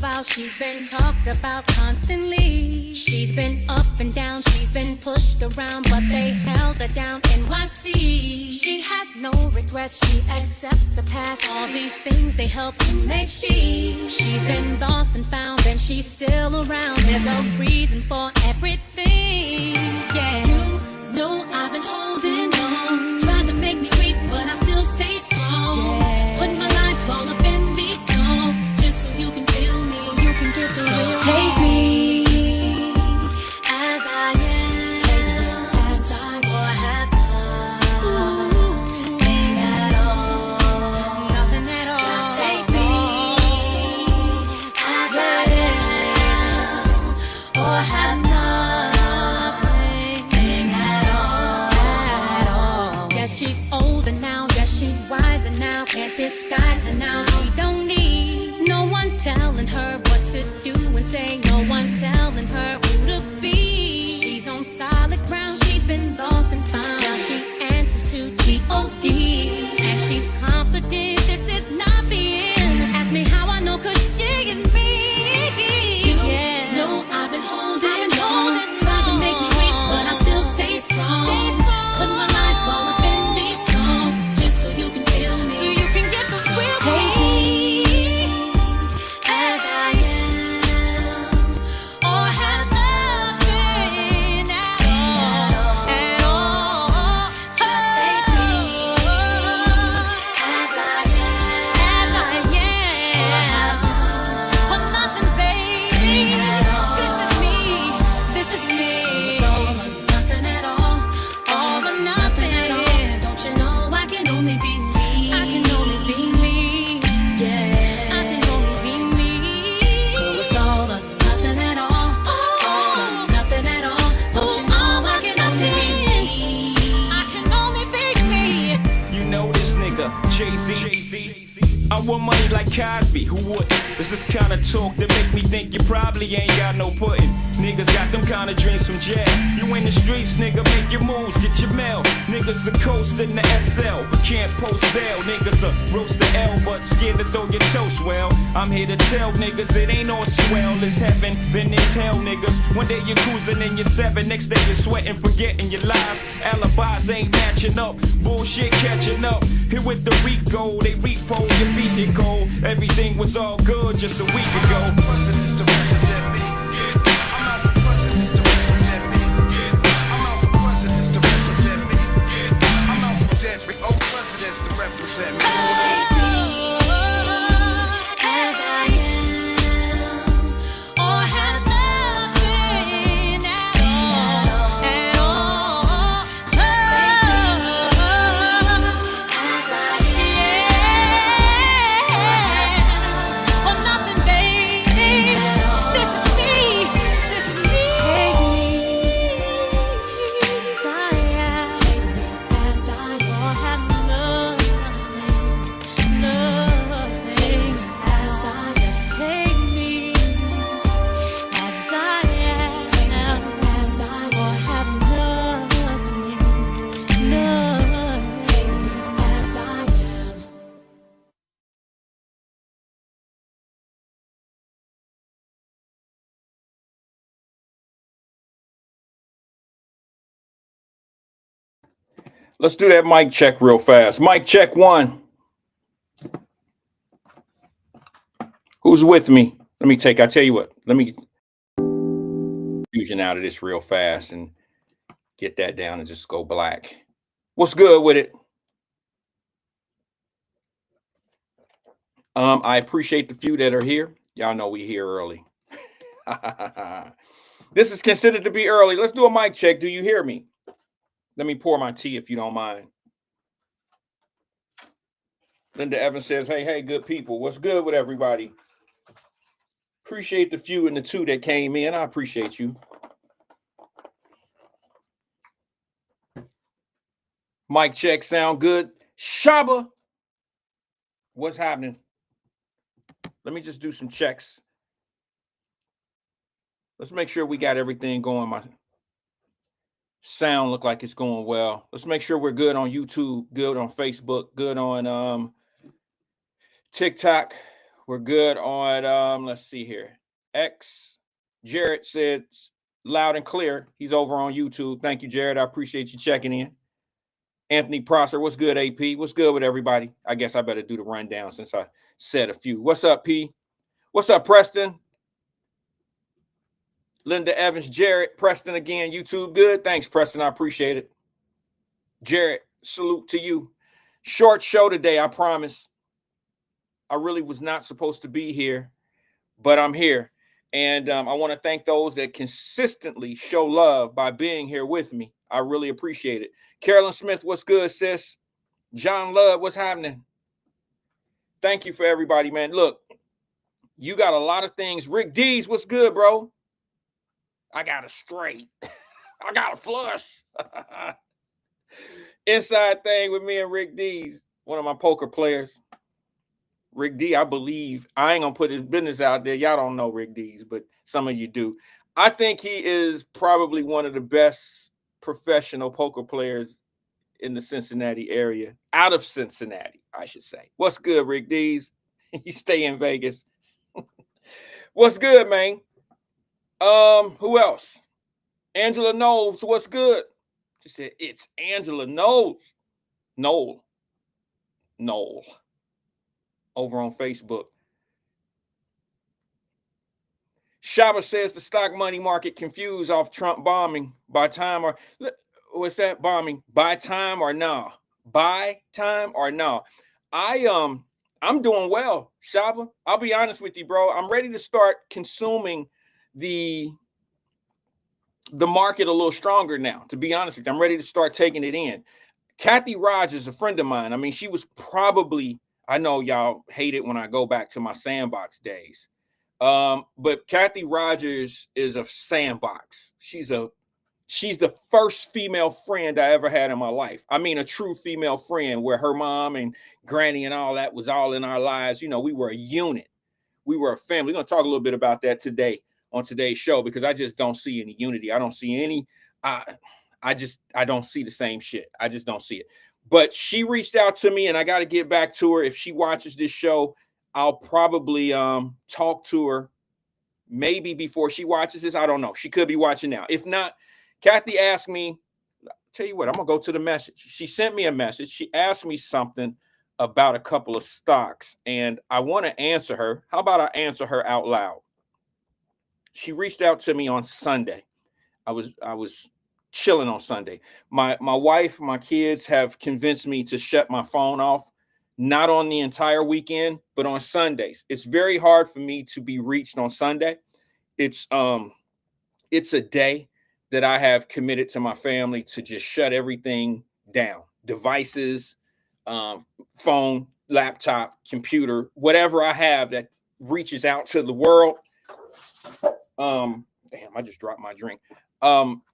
about, she's been talked about constantly. She's been up and down, she's been pushed around, but they held her down. NYC. She has no regrets, she accepts the past. All these things they help to make she's been lost and found, and she's still around. There's a reason for everything. Yeah, you know I've been holding on, tried to make me weak, but I still stay strong. Yeah. Put my life all up in these songs, just so you can feel me, so you can get the so real. Take me as I am, take me as I or have nothing at all, nothing at all. Just take me as I am, or have nothing at all. Yeah, she's older now, yeah, she's wiser now, can't disguise her now. She don't need no one telling her what to do and say, no one telling her who to be. She's on solid ground, she's been lost and found. Now she answers to G-O-D, and she's confident this is not the end. Ask me how I know, cause she is me. You know I've been holding on, tried to make me weak, but I still stay strong. Put my life all up in these songs, just so you can feel me, so you can get the real. Take me as I am, or have nothing at all. Just take me as I am, or nothing, baby. This is me. It's all or nothing at all or nothing. Don't you know I can only be me? I can only be me. Yeah, I can only be me. So it's all or nothing at all or nothing at all. Don't you know I can only be me? I can only be me. You know this nigga, Jay-Z. I want money like Cosby, who would? This is kinda talk that make me think you probably ain't got no pudding. Niggas got them kinda dreams from jail. You in the streets, nigga, make your moves, get your mail. Niggas are coasting the SL, but can't post bail. Niggas are roast the L, but scared to throw your toast. Well, I'm here to tell niggas it ain't all swell. It's heaven, then it's hell, niggas. One day you're cruising in your 7, next day you're sweating, forgetting your lies. Alibis ain't matching up, bullshit catching up. Here with the Rico, they repo your vehicle. Everything was all good just a week ago. Presidents to represent me. I'm out for presidents to represent me. I'm out for presidents to represent me. I'm out for every old presidents to represent me. Take me as I am, or have nothing at all. Just take me as I am, or nothing, baby. This is me. Take me as I am, take me as I am, or have nothing. Take me as I just take me as I am, as I will have nothing. Take me as I am. Let's do that mic check real fast. Mic check 1. Who's with me? I tell you what, let me fusion out of this real fast and get that down and just go black. What's good with it? I appreciate the few that are here. Y'all know we here early. This is considered to be early. Let's do a mic check. Do you hear me? Let me pour my tea if you don't mind. Linda Evans says, hey, good people. What's good with everybody? Appreciate the few and the 2 that came in. I appreciate you. Mic check, sound good. Shaba, what's happening? Let me just do some checks. Let's make sure we got everything going. My sound look like it's going well. Let's make sure we're good on YouTube, good on Facebook, good on TikTok. We're good on, let's see here. X. Jared said loud and clear. He's over on YouTube. Thank you, Jared. I appreciate you checking in. Anthony Prosser, what's good, AP? What's good with everybody? I guess I better do the rundown since I said a few. What's up, P? What's up, Preston? Linda Evans, Jared, Preston again. YouTube good? Thanks, Preston. I appreciate it. Jared, salute to you. Short show today, I promise. I really was not supposed to be here, but I'm here. And I want to thank those that consistently show love by being here with me. I really appreciate it. Carolyn Smith, what's good, sis? John Ludd, what's happening? Thank you for everybody, man. Look, you got a lot of things. Rick D's, what's good, bro? I got a straight. I got a flush. Inside thing with me and Rick D's, one of my poker players. Rick D, I believe, I ain't gonna put his business out there. Y'all don't know Rick D's, but some of you do. I think he is probably one of the best professional poker players in the Cincinnati area, out of Cincinnati, I should say. What's good, Rick D's? You stay in Vegas. What's good, man? Who else? Angela Knowles, what's good? She said, it's Angela Knowles. Noel. Over on Facebook. Shaba says the stock money market confused off Trump bombing by time or what's that bombing? By time or no? By time or no? I'm doing well, Shaba. I'll be honest with you, bro. I'm ready to start consuming the market a little stronger now. To be honest with you, I'm ready to start taking it in. Kathy Rogers, a friend of mine. I mean, she was probably, I know y'all hate it when I go back to my Sandbox days. But Kathy Rogers is a Sandbox. She's the first female friend I ever had in my life. I mean, a true female friend where her mom and granny and all that was all in our lives. You know, we were a unit. We were a family. We're going to talk a little bit about that today on today's show because I just don't see any unity. I don't see any, I don't see the same shit. I just don't see it. But she reached out to me and I got to get back to her. If she watches this show, I'll probably talk to her maybe before she watches this. I don't know. She could be watching now. If not, Kathy asked me, tell you what, I'm going to go to the message. She sent me a message. She asked me something about a couple of stocks and I want to answer her. How about I answer her out loud? She reached out to me on Sunday. I was chilling on Sunday. My wife, my kids have convinced me to shut my phone off, not on the entire weekend, but on Sundays. It's very hard for me to be reached on Sunday. It's a day that I have committed to my family to just shut everything down. Devices, phone, laptop, computer, whatever I have that reaches out to the world. Damn, I just dropped my drink.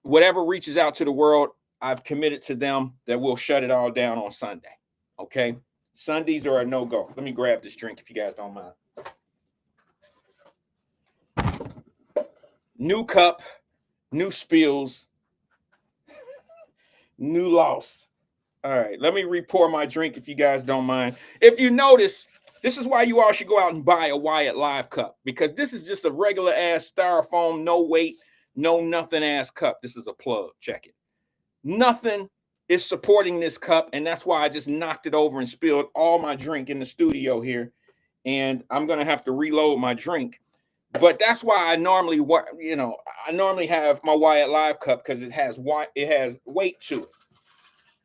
Whatever reaches out to the world, I've committed to them that we'll shut it all down on Sunday. Okay. Sundays are a no-go. Let me grab this drink if you guys don't mind. New cup, new spills, new loss. All right, let me re-pour my drink if you guys don't mind. If you notice, this is why you all should go out and buy a Wyatt Live cup, because this is just a regular ass styrofoam, no weight, no nothing ass cup. This is a plug. Check it. Nothing is supporting this cup, and that's why I just knocked it over and spilled all my drink in the studio here, and I'm gonna have to reload my drink. But that's why I normally have my Wyatt Live cup, because it has weight to it.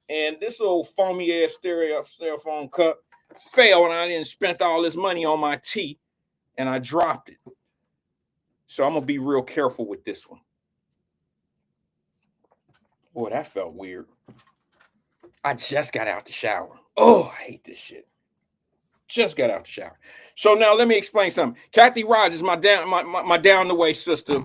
And this little foamy ass styrofoam cup fell, and I didn't spend all this money on my tea, and I dropped it. So I'm gonna be real careful with this one. Boy, that felt weird. I just got out the shower. Oh, I hate this shit. Just got out the shower. So now let me explain something. Kathy Rogers, my down the way sister,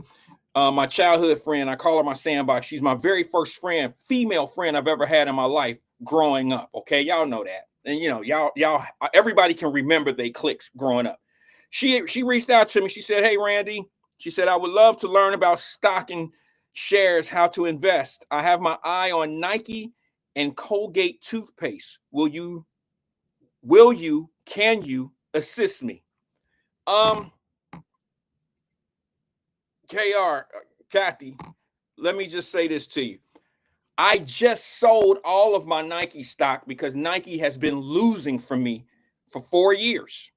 my childhood friend. I call her my Sandbox. She's my very first friend, female friend I've ever had in my life growing up. Okay, y'all know that, and you know, y'all, everybody can remember they clicks growing up. She reached out to me. She said, "Hey, Randy," she said, "I would love to learn about stock and shares, how to invest. I have my eye on Nike and Colgate toothpaste. Can you assist me?" Kathy, let me just say this to you. I just sold all of my Nike stock because Nike has been losing for me for 4 years.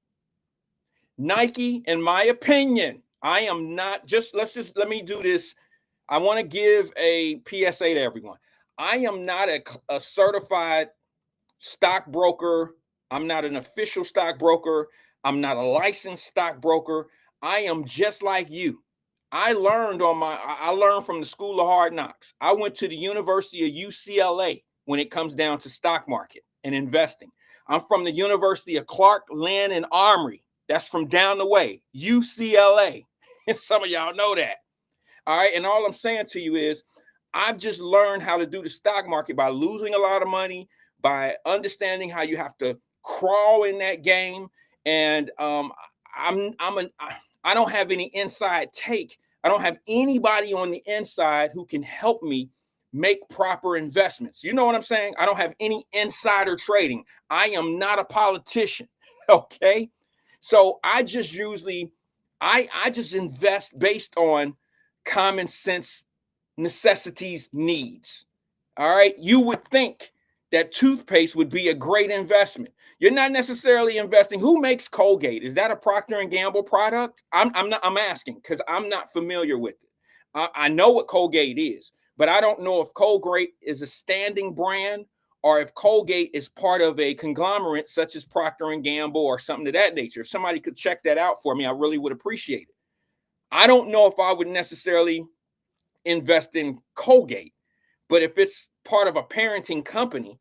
Nike, in my opinion, I am not let me do this. I want to give a PSA to everyone. I am not a certified stockbroker. I'm not an official stockbroker. I'm not a licensed stockbroker. I am just like you. I learned from the School of Hard Knocks. I went to the University of UCLA when it comes down to stock market and investing. I'm from the University of Clark, Lynn, and Armory. That's from down the way, UCLA. Some of y'all know that. All right. And all I'm saying to you is I've just learned how to do the stock market by losing a lot of money, by understanding how you have to crawl in that game. And I don't have any inside take. I don't have anybody on the inside who can help me make proper investments. You know what I'm saying? I don't have any insider trading. I am not a politician. Okay. So I just usually, I just invest based on common sense necessities, needs. All right. You would think that toothpaste would be a great investment. You're not necessarily investing. Who makes Colgate? Is that a Procter and Gamble product? I'm asking because I'm not familiar with it. I know what Colgate is, but I don't know if Colgate is a standing brand or if Colgate is part of a conglomerate such as Procter and Gamble or something of that nature. If somebody could check that out for me, I really would appreciate it. I don't know if I would necessarily invest in Colgate, but if it's part of a parenting company,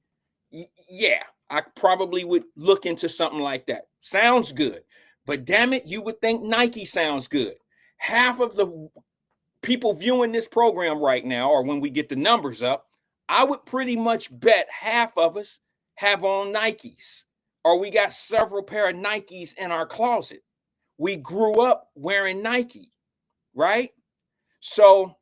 yeah, I probably would look into something like that. Sounds good. But damn it, you would think Nike sounds good. Half of the people viewing this program right now, or when we get the numbers up, I would pretty much bet half of us have on Nikes, or we got several pair of Nikes in our closet. We grew up wearing Nike, right? So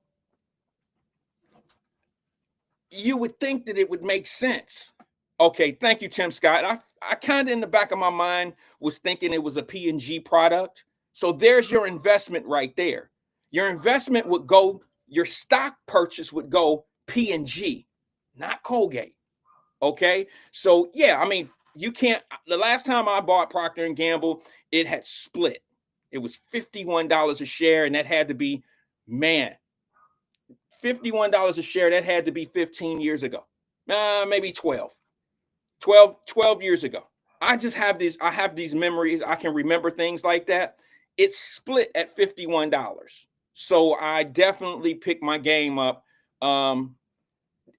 you would think that it would make sense. Okay, thank you, Tim Scott. I kind of in the back of my mind was thinking it was a P&G product. So there's your investment right there. Your investment would go, your stock purchase would go P&G, not Colgate. Okay, so yeah, I mean, you can't. The last time I bought Procter and Gamble, it had split. It was $51 a share, and that had to be, man, $51 a share. That had to be 15 years ago, maybe 12 years ago. I have these memories. I can remember things like that. It's split at $51. So I definitely picked my game up.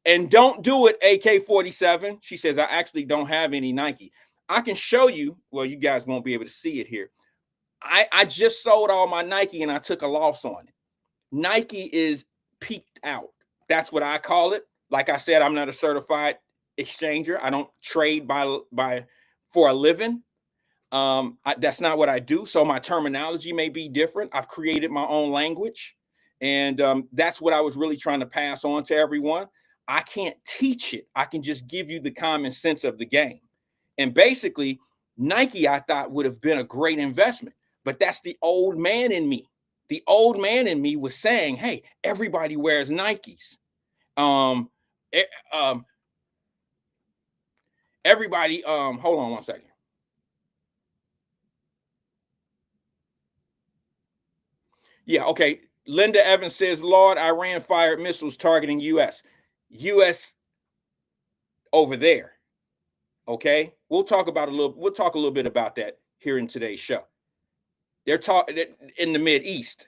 And don't do it, AK-47. She says, I actually don't have any Nike. I can show you. Well, you guys won't be able to see it here. I just sold all my Nike and I took a loss on it. Nike is peaked out. That's what I call it. Like I said, I'm not a certified exchanger. I don't trade for a living. That's not what I do. So my terminology may be different. I've created my own language. And that's what I was really trying to pass on to everyone. I can't teach it. I can just give you the common sense of the game. And basically, Nike, I thought, would have been a great investment. But that's the old man in me. The old man in me was saying, hey, everybody wears Nikes. Everybody, hold on one second. Yeah, okay. Linda Evans says, Lord, Iran fired missiles targeting U.S. U.S. over there. Okay, we'll talk a little bit about that here in today's show. They're talking in the Mideast.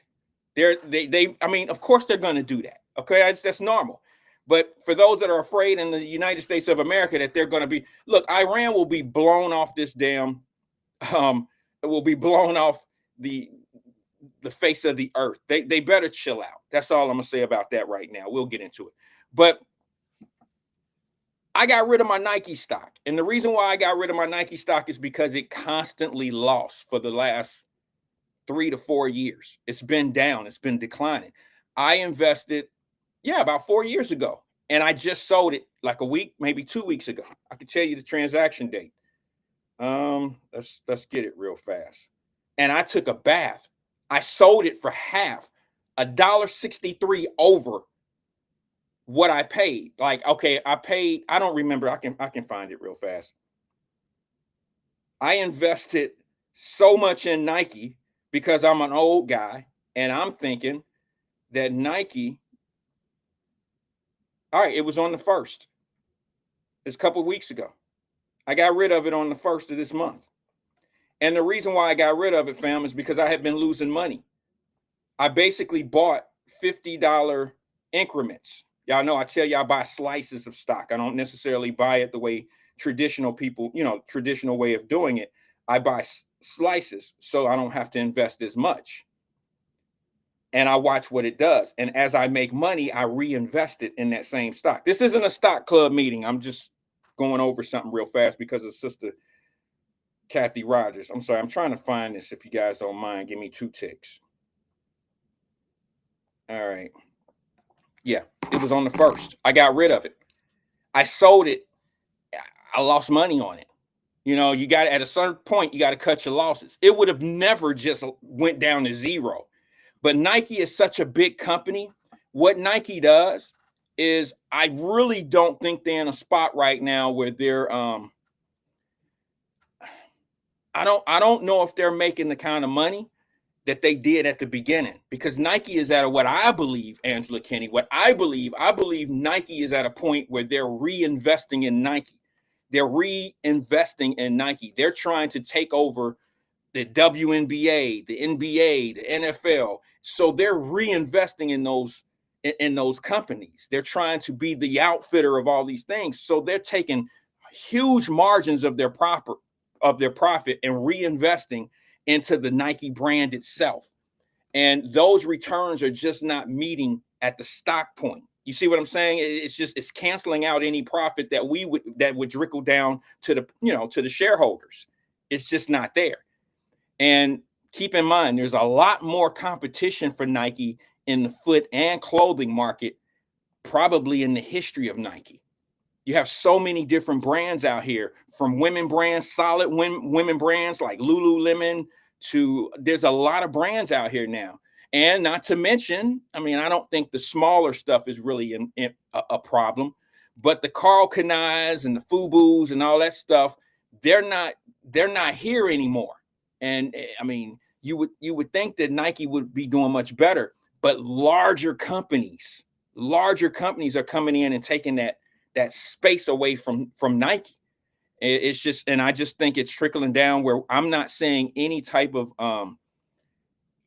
I mean, of course they're going to do that. Okay, that's normal. But for those that are afraid in the United States of America that they're going to be, look, Iran will be blown off this damn, it will be blown off the face of the earth. They better chill out. That's all I'm gonna say about that right now. We'll get into it. But I got rid of my Nike stock. And the reason why I got rid of my Nike stock is because it constantly lost for the last 3 to 4 years. It's been down. It's been declining. I invested, about 4 years ago. And I just sold it like a week, maybe 2 weeks ago. I can tell you the transaction date. Let's get it real fast. and I took a bath. I sold it for half, $1.63 over what I paid. Like, okay, I paid, I don't remember. I can find it real fast. I invested so much in Nike because I'm an old guy and I'm thinking that Nike, all right, it was on the 1st. It's a couple of weeks ago. I got rid of it on the 1st of this month. And the reason why I got rid of it, fam, is because I had been losing money. I basically bought $50 increments. Y'all know I tell you I buy slices of stock. I don't necessarily buy it the way traditional people, traditional way of doing it. I buy slices so I don't have to invest as much. And I watch what it does. And as I make money, I reinvest it in that same stock. This isn't a stock club meeting. I'm just going over something real fast because of Sister Kathy Rogers. I'm sorry. I'm trying to find this. If you guys don't mind, give me 2 ticks. All right. Yeah, it was on the 1st. I got rid of it. I sold it. I lost money on it. You got at a certain point, you got to cut your losses. It would have never just went down to zero. But Nike is such a big company. What Nike does is, I really don't think they're in a spot right now where they're I don't know if they're making the kind of money that they did at the beginning, because Nike is at what I believe, Angela Kenny, I believe Nike is at a point where they're reinvesting in Nike. They're reinvesting in Nike. They're trying to take over the WNBA, the NBA, the NFL. So they're reinvesting in those companies. They're trying to be the outfitter of all these things. So they're taking huge margins of their profit and reinvesting into the Nike brand itself. And those returns are just not meeting at the stock point. You see what I'm saying? It's canceling out any profit that would trickle down to the shareholders. It's just not there. And keep in mind, there's a lot more competition for Nike in the foot and clothing market, probably in the history of Nike. You have so many different brands out here, from women brands, solid women brands like Lululemon, to there's a lot of brands out here now. And not to mention, I don't think the smaller stuff is really a problem, but the Karl Kanis and the Fubus and all that stuff, they're not here anymore. And you would think that Nike would be doing much better, but larger companies are coming in and taking that space away from Nike. It's just, and I just think it's trickling down where I'm not seeing any type of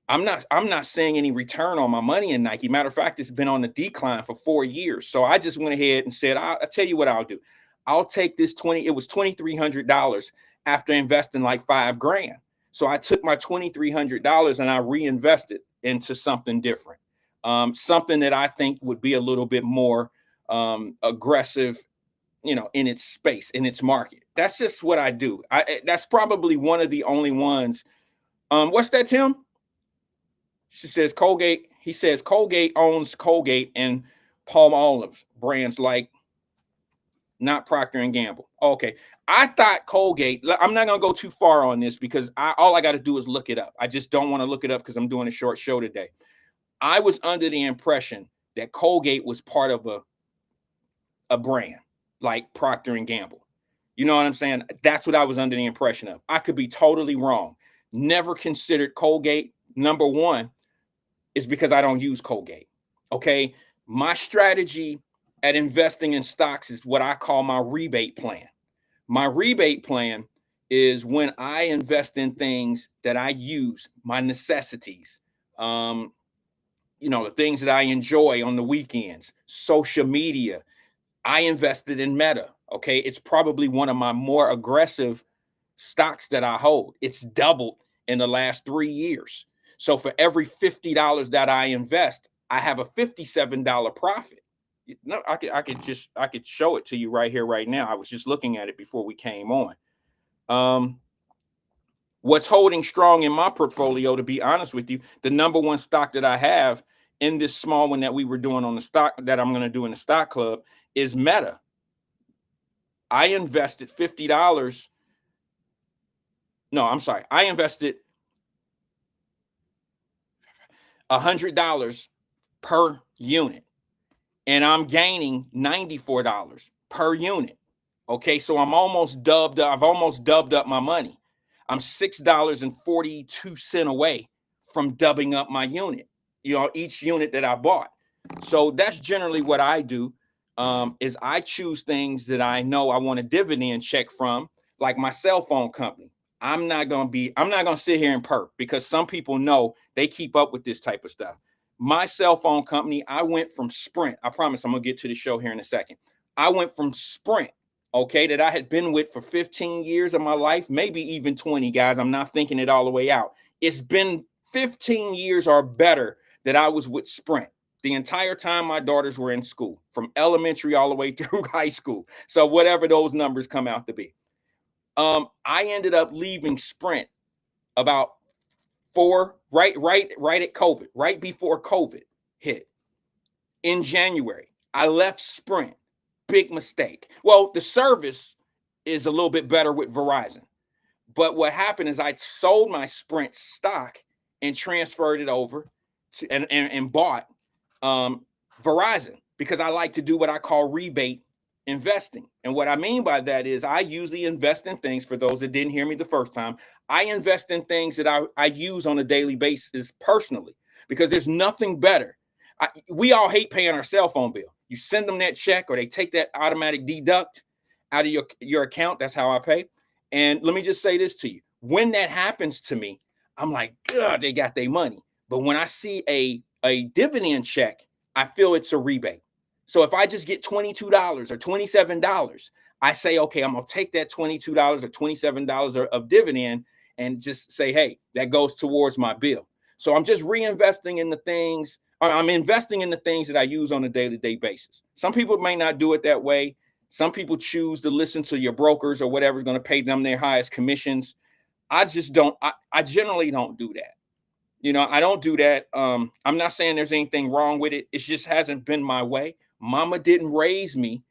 I'm not seeing any return on my money in Nike. Matter of fact, it's been on the decline for 4 years. So I just went ahead and said, I'll tell you what I'll do. I'll take this it was $2,300 after investing like $5,000. So I took my $2,300 and I reinvested into something different. Something that I think would be a little bit more aggressive, in its space, in its market. That's just what I do. That's probably one of the only ones. What's that, Tim? She says Colgate. He says Colgate owns Colgate and Palmolive brands, like not Procter and Gamble. Okay. I thought Colgate, I'm not going to go too far on this because all I got to do is look it up. I just don't want to look it up because I'm doing a short show today. I was under the impression that Colgate was part of a brand like Procter and Gamble. You know what I'm saying? That's what I was under the impression of. I could be totally wrong. Never considered Colgate. Number one is because I don't use Colgate. Okay. My strategy at investing in stocks is what I call my rebate plan. My rebate plan is when I invest in things that I use, my necessities, the things that I enjoy on the weekends, social media. I invested in Meta. Okay. It's probably one of my more aggressive stocks that I hold. It's doubled in the last 3 years. So for every $50 that I invest, I have a $57 profit. No, I could show it to you right here, right now. I was just looking at it before we came on. What's holding strong in my portfolio, to be honest with you, the number one stock that I have in this small one that we were doing on the stock that I'm going to do in the stock club is Meta. I invested $50. No, I'm sorry. I invested $100 per unit, and I'm gaining $94 per unit. Okay, so I'm almost dubbed up. I've almost dubbed up my money. I'm $6.42 away from dubbing up my unit, each unit that I bought. So that's generally what I do, is I choose things that I know I want a dividend check from, like my cell phone company. I'm not gonna sit here and perp, because some people know they keep up with this type of stuff. My cell phone company, I went from Sprint. I promise I'm gonna get to the show here in a second. I went from Sprint, okay, that I had been with for 15 years of my life, maybe even 20, guys. I'm not thinking it all the way out. It's been 15 years or better that I was with Sprint the entire time my daughters were in school, from elementary all the way through high school. So whatever those numbers come out to be. I ended up leaving Sprint about right at COVID, right before COVID hit in January. I left Sprint. Big mistake. Well, the service is a little bit better with Verizon. But what happened is I sold my Sprint stock and transferred it over to and bought Verizon, because I like to do what I call rebate investing. And what I mean by that is I usually invest in things, for those that didn't hear me the first time, I invest in things that I use on a daily basis personally, because there's nothing better. We all hate paying our cell phone bill. You send them that check, or they take that automatic deduct out of your account. That's how I pay. And let me just say this to you. When that happens to me, I'm like, God, they got their money. But when I see a dividend check, I feel it's a rebate. So if I just get $22 or $27, I say, okay, I'm going to take that $22 or $27 of dividend and just say, hey, that goes towards my bill. So I'm just reinvesting in the things, or I'm investing in the things that I use on a day-to-day basis. Some people may not do it that way. Some people choose to listen to your brokers or whatever's going to pay them their highest commissions. I just don't. I generally don't do that. I don't do that. I'm not saying there's anything wrong with it. It just hasn't been my way. Mama didn't raise me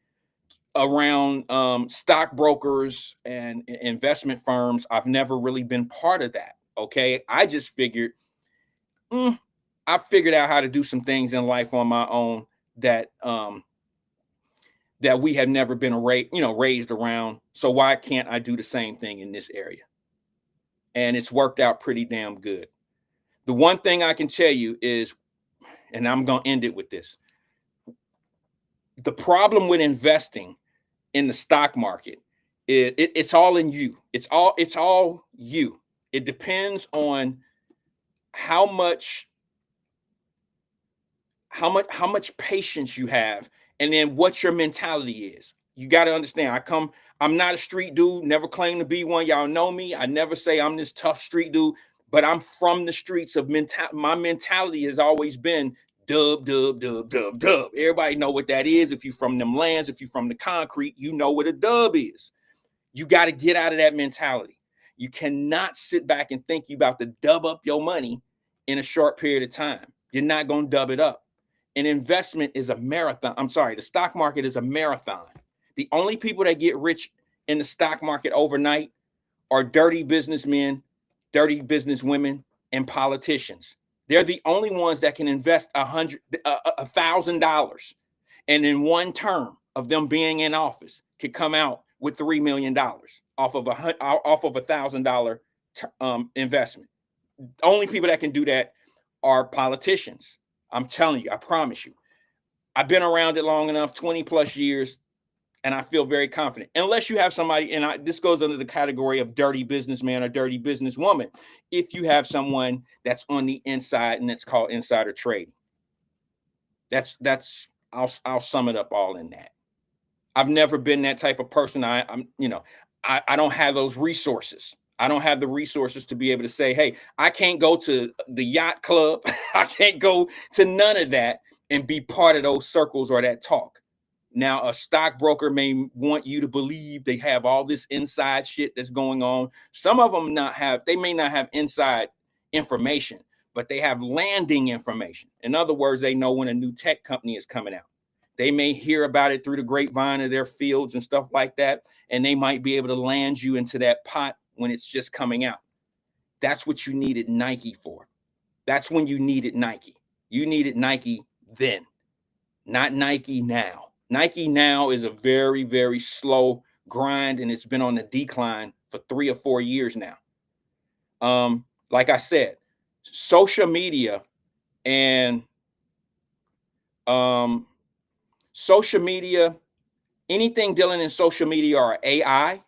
around stockbrokers and investment firms. I've never really been part of that. Okay. I just figured, I figured out how to do some things in life on my own that that we have never been raised around. So why can't I do the same thing in this area? And it's worked out pretty damn good. The one thing I can tell you is, and I'm going to end it with this. The problem with investing in the stock market is it's all in you. It's all you. It depends on how much patience you have, and then what your mentality is. You got to understand, I'm not a street dude, never claimed to be one. Y'all know me. I never say I'm this tough street dude, but I'm from the streets of my mentality has always been dub, dub, dub, dub, dub. Everybody know what that is. If you're from them lands, if you're from the concrete, you know what a dub is. You got to get out of that mentality. You cannot sit back and think you about to dub up your money in a short period of time. You're not going to dub it up. An investment is a marathon. I'm sorry, the stock market is a marathon. The only people that get rich in the stock market overnight are dirty businessmen, dirty businesswomen, and politicians. They're the only ones that can invest $1,000, and in one term of them being in office could come out with $3 million off of $1,000 investment. Only people that can do that are politicians. I'm telling you, I promise you. I've been around it long enough, 20 plus years, and I feel very confident. Unless you have somebody, and this goes under the category of dirty businessman or dirty businesswoman, if you have someone that's on the inside, and it's called insider trading. I'll sum it up all in that. I've never been that type of person. I don't have those resources. I don't have the resources to be able to say, hey, I can't go to the yacht club. I can't go to none of that and be part of those circles or that talk. Now, a stockbroker may want you to believe they have all this inside shit that's going on. Some of them they may not have inside information, but they have landing information. In other words, they know when a new tech company is coming out. They may hear about it through the grapevine of their fields and stuff like that, and they might be able to land you into that pot when it's just coming out. That's what you needed Nike for. That's when you needed Nike. You needed Nike then, not Nike now. Nike now is a very, very slow grind, and it's been on the decline for 3 or 4 years now. Like I said, social media and social media, anything dealing in social media or AI,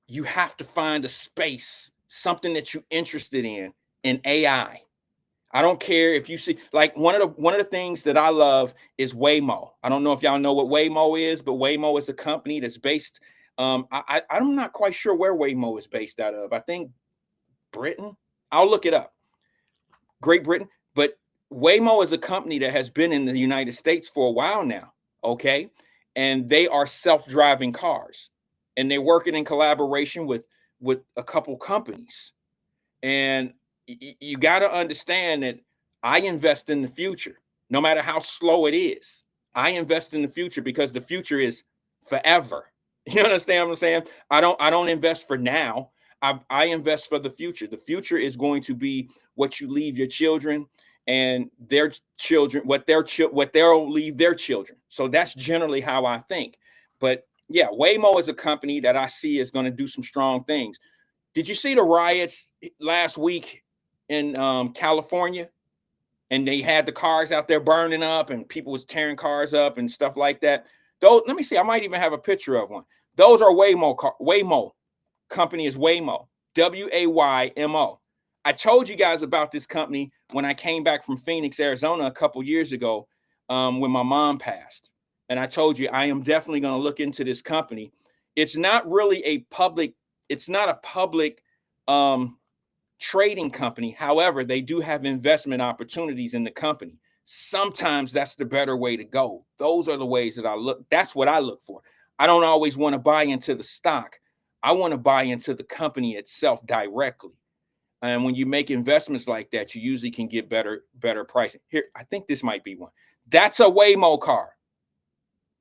you have to find a space, something that you're interested in AI. I don't care if you see, like, one of the things that I love is Waymo. I don't know if y'all know what Waymo is, but Waymo is a company that's based. I'm not quite sure where Waymo is based out of. I think Britain. I'll look it up. Great Britain. But Waymo is a company that has been in the United States for a while now. Okay, and they are self-driving cars, and they're working in collaboration with a couple companies. And you got to understand that I invest in the future, no matter how slow it is. I invest in the future because the future is forever. You understand what I'm saying? I don't invest for now. I invest for the future. The future is going to be what you leave your children and their children, what they'll leave their children. So that's generally how I think. But yeah, Waymo is a company that I see is going to do some strong things. Did you see the riots last week in California? And they had the cars out there burning up, and people was tearing cars up and stuff like that. Those, let me see, I might even have a picture of one. Those are Waymo company is Waymo, Waymo. I told you guys about this company when I came back from Phoenix, Arizona a couple years ago, when my mom passed. And I told you I am definitely going to look into this company. It's not really a public. It's not a public trading company. However, they do have investment opportunities in the company. Sometimes that's the better way to go. Those are the ways that I look. That's what I look for. I don't always want to buy into the stock. I want to buy into the company itself directly. And when you make investments like that, you usually can get better pricing. Here, I think this might be one. That's a Waymo car.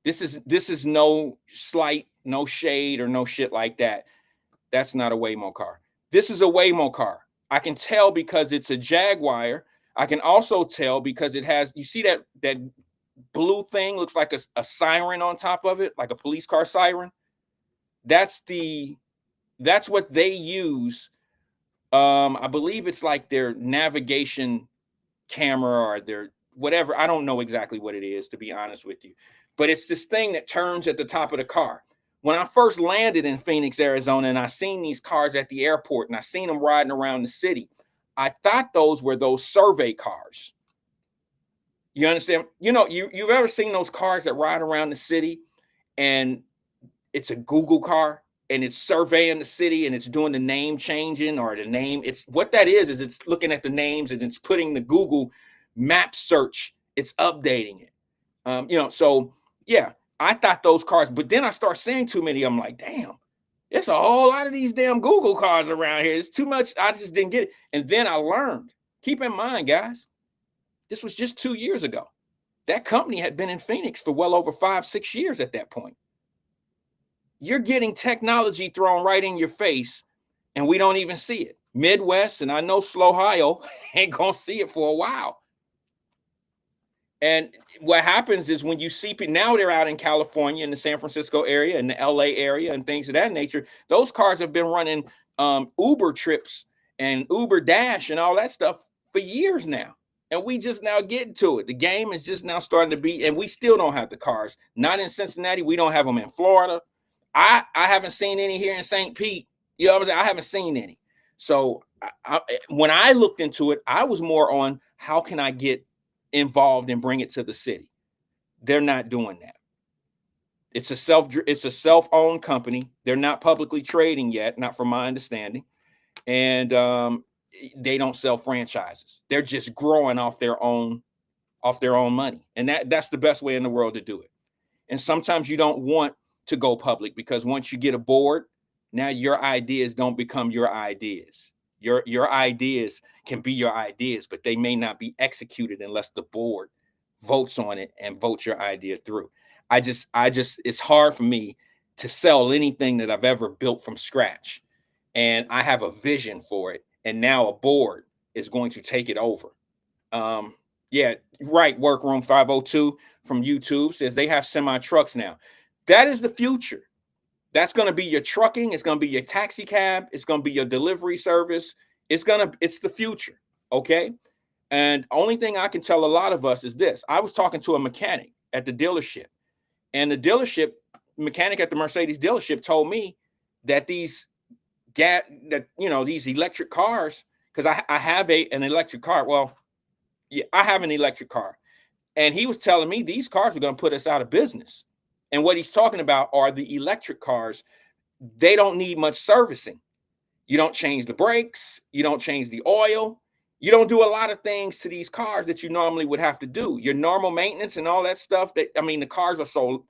This is no slight, no shade, or no shit like that. That's not a Waymo car. This is a Waymo car. I can tell because it's a Jaguar. I can also tell because it has, you see that blue thing looks like a siren on top of it, like a police car siren. That's what they use. I believe it's like their navigation camera or their whatever. I don't know exactly what it is, to be honest with you. But it's this thing that turns at the top of the car. When I first landed in Phoenix, Arizona, and I seen these cars at the airport and I seen them riding around the city, I thought those were those survey cars. You understand? You know, you've ever seen those cars that ride around the city and it's a Google car and it's surveying the city and it's doing the name changing or the name. It's what that is it's looking at the names and it's putting the Google map search. It's updating it. So yeah. I thought those cars, but then I start seeing too many. I'm like, damn, there's a whole lot of these damn Google cars around here. It's too much. I just didn't get it. And then I learned, keep in mind, guys, this was just 2 years ago. That company had been in Phoenix for well over 5-6 years at that point. You're getting technology thrown right in your face, and we don't even see it. Midwest, and I know Ohio ain't going to see it for a while. And what happens is when you see people, now they're out in California, in the San Francisco area, in the LA area, and things of that nature. Those cars have been running Uber trips and Uber Dash and all that stuff for years now. And we just now getting to it. The game is just now starting to be, and we still don't have the cars. Not in Cincinnati. We don't have them in Florida. I haven't seen any here in St. Pete. You know what I'm saying? I haven't seen any. So when I looked into it, I was more on how can I get involved and bring it to the city. They're not doing that. It's a self-owned company. They're not publicly trading yet, not from my understanding. And they don't sell franchises. They're just growing off their own money. And that's the best way in the world to do it. And sometimes you don't want to go public because once you get a board, now your ideas don't become your ideas. Your ideas can be your ideas, but they may not be executed unless the board votes on it and votes your idea through. I just, it's hard for me to sell anything that I've ever built from scratch. And I have a vision for it. And now a board is going to take it over. Yeah, right. Workroom 502 from YouTube says they have semi trucks now. That is the future. That's going to be your trucking. It's going to be your taxi cab. It's going to be your delivery service. It's the future. Okay. And only thing I can tell a lot of us is this. I was talking to a mechanic at the dealership, and the dealership mechanic at the Mercedes dealership told me that these electric cars, because I have an electric car. Well, yeah, I have an electric car. And he was telling me these cars are going to put us out of business. And what he's talking about are the electric cars. They don't need much servicing. You don't change the brakes. You don't change the oil. You don't do a lot of things to these cars that you normally would have to do. Your normal maintenance and all that stuff. The cars are so.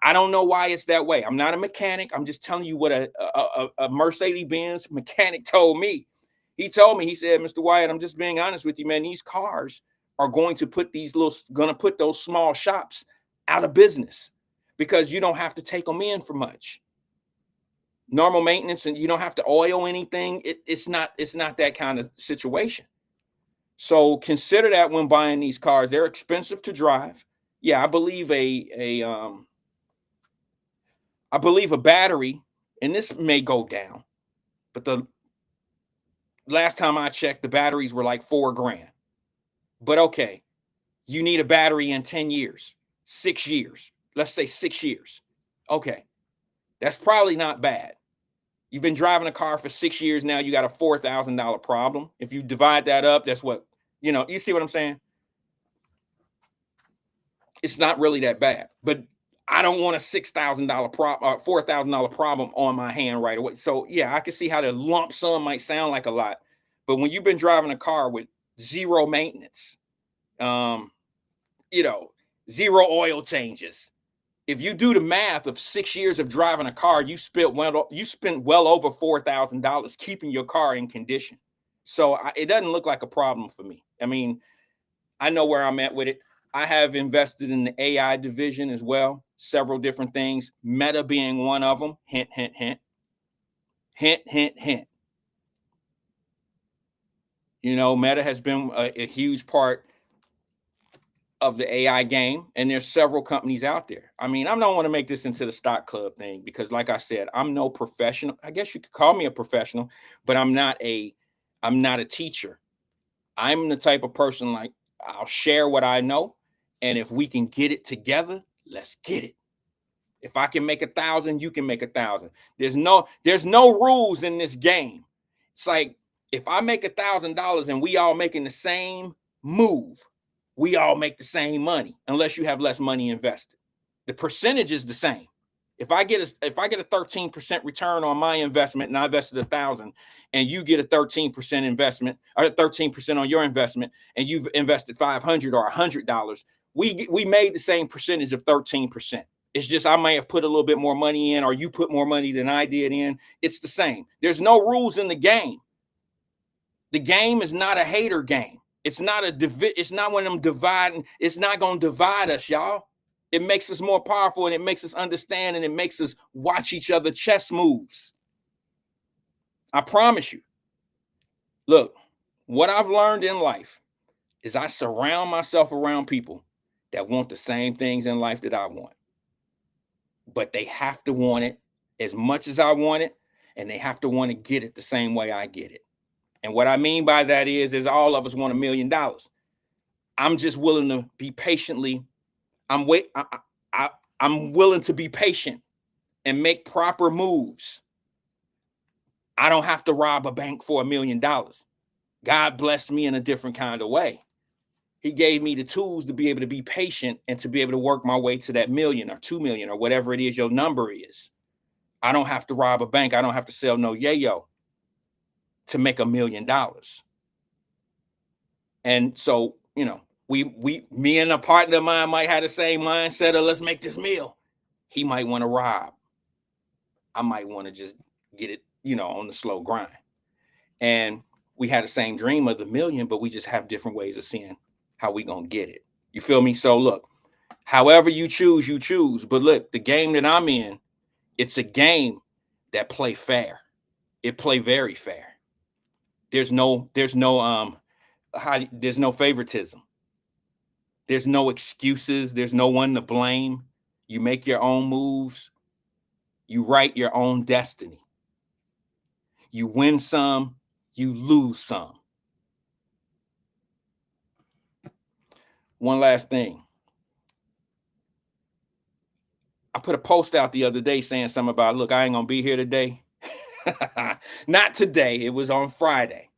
I don't know why it's that way. I'm not a mechanic. I'm just telling you what a Mercedes-Benz mechanic told me. He told me, he said, Mr. Wyatt, I'm just being honest with you, man. These cars are going to put those small shops out of business because you don't have to take them in for much. Normal maintenance, and you don't have to oil anything. It's not that kind of situation. So consider that when buying these cars. They're expensive to drive. Yeah, I believe a battery, and this may go down, but the last time I checked, the batteries were like $4,000. But okay, you need a battery in 10 years, 6 years. Let's say 6 years. Okay, that's probably not bad. You've been driving a car for 6 years now. You got a $4,000 problem. If you divide that up, that's what, you see what I'm saying? It's not really that bad, but I don't want a $6,000 problem, $4,000 problem on my hand right away. So yeah, I can see how the lump sum might sound like a lot, but when you've been driving a car with zero maintenance, zero oil changes, if you do the math of 6 years of driving a car, you spent well over $4,000 keeping your car in condition. So it doesn't look like a problem for me. I mean, I know where I'm at with it. I have invested in the AI division as well, several different things, Meta being one of them. Hint, hint, hint. Hint, hint, hint. Meta has been a huge part of the AI game, and there's several companies out there. I mean, I don't want to make this into the stock club thing because, like I said, I'm no professional. I guess you could call me a professional, but I'm not a teacher. I'm the type of person, like, I'll share what I know, and if we can get it together, let's get it. If I can make 1,000, you can make 1,000. There's no rules in this game. It's like if I make $1,000 and we all making the same move, we all make the same money unless you have less money invested. The percentage is the same. If I get a 13% return on my investment and I invested 1,000 and you get a 13% investment or 13% on your investment and you've invested $500 or $100, we made the same percentage of 13%. It's just I may have put a little bit more money in or you put more money than I did in. It's the same. There's no rules in the game. The game is not a hater game. It's not it's not one of them dividing. It's not going to divide us, y'all. It makes us more powerful and it makes us understand and it makes us watch each other chess moves. I promise you. Look, what I've learned in life is I surround myself around people that want the same things in life that I want. But they have to want it as much as I want it, and they have to want to get it the same way I get it. And what I mean by that is all of us want $1 million. I'm just willing to be patiently. I'm willing to be patient and make proper moves. I don't have to rob a bank for $1 million. God blessed me in a different kind of way. He gave me the tools to be able to be patient and to be able to work my way to that million or 2 million or whatever it is your number is. I don't have to rob a bank. I don't have to sell no yayo to make $1 million. And so, me and a partner of mine might have the same mindset of let's make this meal. He might want to rob. I might want to just get it, on the slow grind. And we had the same dream of the million, but we just have different ways of seeing how we going to get it. You feel me? So look, however you choose, you choose. But look, the game that I'm in, it's a game that play fair. It play very fair. There's no there's no favoritism. There's no excuses. There's no one to blame. You make your own moves. You write your own destiny. You win some, you lose some. One last thing. I put a post out the other day saying something about, look, I ain't gonna be here today. Not today. It was on Friday.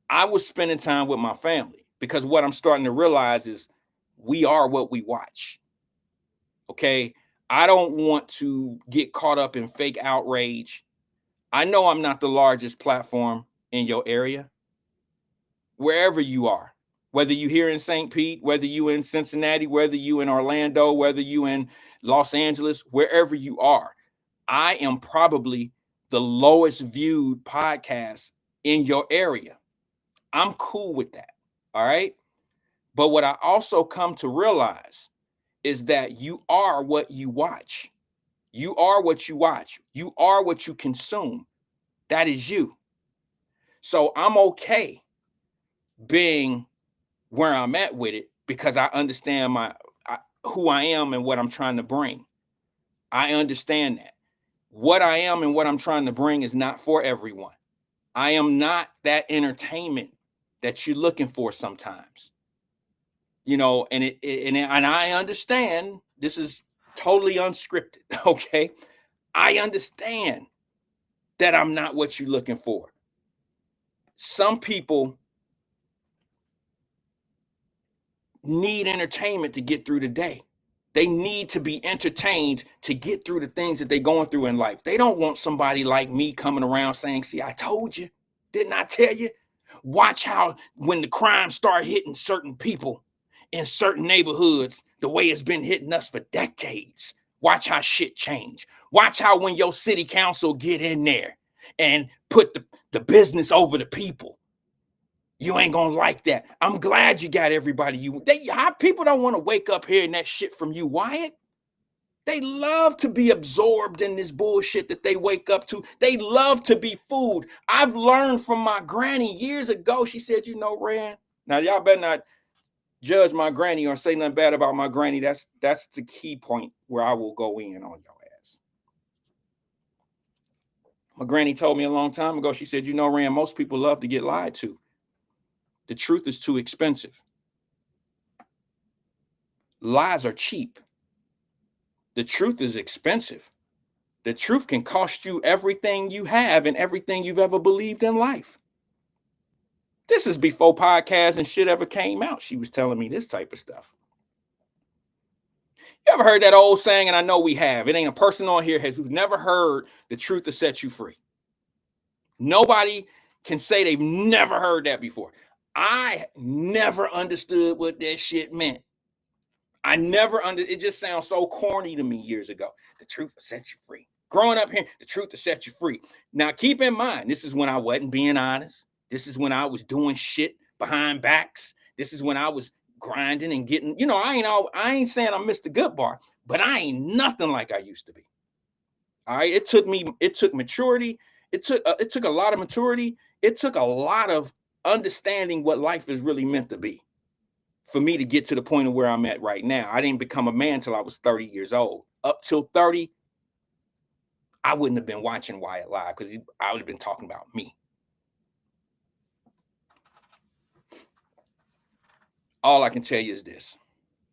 I was spending time with my family because what I'm starting to realize is we are what we watch. Okay. I don't want to get caught up in fake outrage. I know I'm not the largest platform in your area. Wherever you are, whether you here in St. Pete, whether you in Cincinnati, whether you in Orlando, whether you in Los Angeles, wherever you are, I am probably the lowest viewed podcast in your area. I'm cool with that. All right. But what I also come to realize is that you are what you watch. You are what you watch. You are what you consume. That is you. So I'm okay being where I'm at with it because I understand who I am and what I'm trying to bring. I understand that. What I am and what I'm trying to bring is not for everyone. I am not that entertainment that you're looking for sometimes. You know, and I understand this is totally unscripted, okay? I understand that I'm not what you're looking for. Some people need entertainment to get through the day. They need to be entertained to get through the things that they're going through in life. They don't want somebody like me coming around saying, see, I told you, didn't I tell you? Watch how when the crime start hitting certain people in certain neighborhoods, the way it's been hitting us for decades. Watch how shit change. Watch how when your city council get in there and put the business over the people, you ain't gonna like that. I'm glad you got everybody. People don't want to wake up hearing that shit from you, Wyatt. They love to be absorbed in this bullshit that they wake up to. They love to be fooled. I've learned from my granny years ago. She said, you know, Rand, now y'all better not judge my granny or say nothing bad about my granny. That's the key point where I will go in on your ass. My granny told me a long time ago, she said, you know, Rand, most people love to get lied to. The truth is too expensive. Lies are cheap. The truth is expensive. The truth can cost you everything you have and everything you've ever believed in life. This is before podcasts and shit ever came out. She was telling me this type of stuff. You ever heard that old saying? And I know we have. It ain't a person on here who's never heard the truth to set you free. Nobody can say they've never heard that before. I never understood what that shit meant. It just sounds so corny to me years ago. The truth will set you free. Growing up here, the truth will set you free. Now, keep in mind, this is when I wasn't being honest. This is when I was doing shit behind backs. This is when I was grinding and getting, you know, I ain't saying I'm Mr. Goodbar, but I ain't nothing like I used to be. All right. It took maturity. It took a lot of maturity. It took a lot of understanding what life is really meant to be for me to get to the point of where I'm at right now. I didn't become a man till I was 30 years old. Up till 30, I wouldn't have been watching Wyatt live because I would have been talking about me. All I can tell you is this.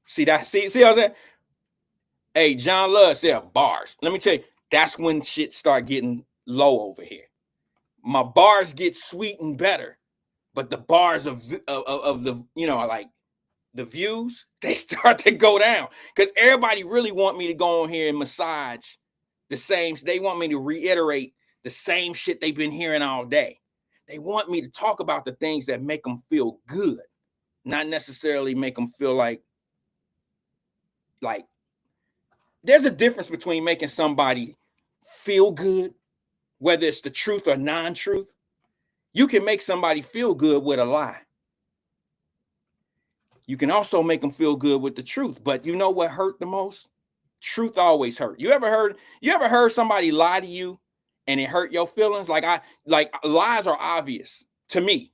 See what I'm saying? Hey, John Love said bars. Let me tell you, that's when shit start getting low over here. My bars get sweet and better, but the bars of the, you know, like the views, they start to go down because everybody really want me to go on here and massage the same. They want me to reiterate the same shit they've been hearing all day. They want me to talk about the things that make them feel good, not necessarily make them feel like there's a difference between making somebody feel good, whether it's the truth or non-truth. You can make somebody feel good with a lie. You can also make them feel good with the truth. But you know what hurt the most? Truth always hurt. You ever heard somebody lie to you and it hurt your feelings? Like lies are obvious. to me.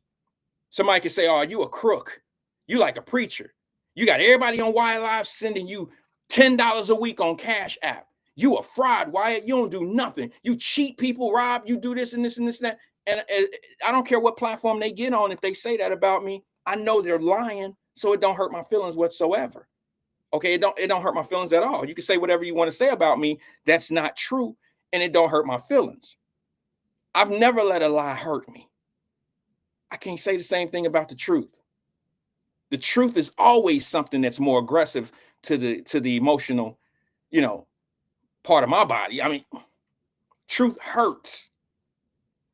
Somebody can say, oh, you a crook. You like a preacher. You got everybody on Wyatt Live sending you $10 a week on Cash App. You a fraud, Wyatt. You don't do nothing. You cheat people, Rob. You do this and this and this and that. And I don't care what platform they get on. If they say that about me, I know they're lying, so it don't hurt my feelings whatsoever. Okay, it don't hurt my feelings at all. You can say whatever you want to say about me. That's not true, and it don't hurt my feelings. I've never let a lie hurt me. I can't say the same thing about the truth. The truth is always something that's more aggressive to the emotional, part of my body. I mean, truth hurts.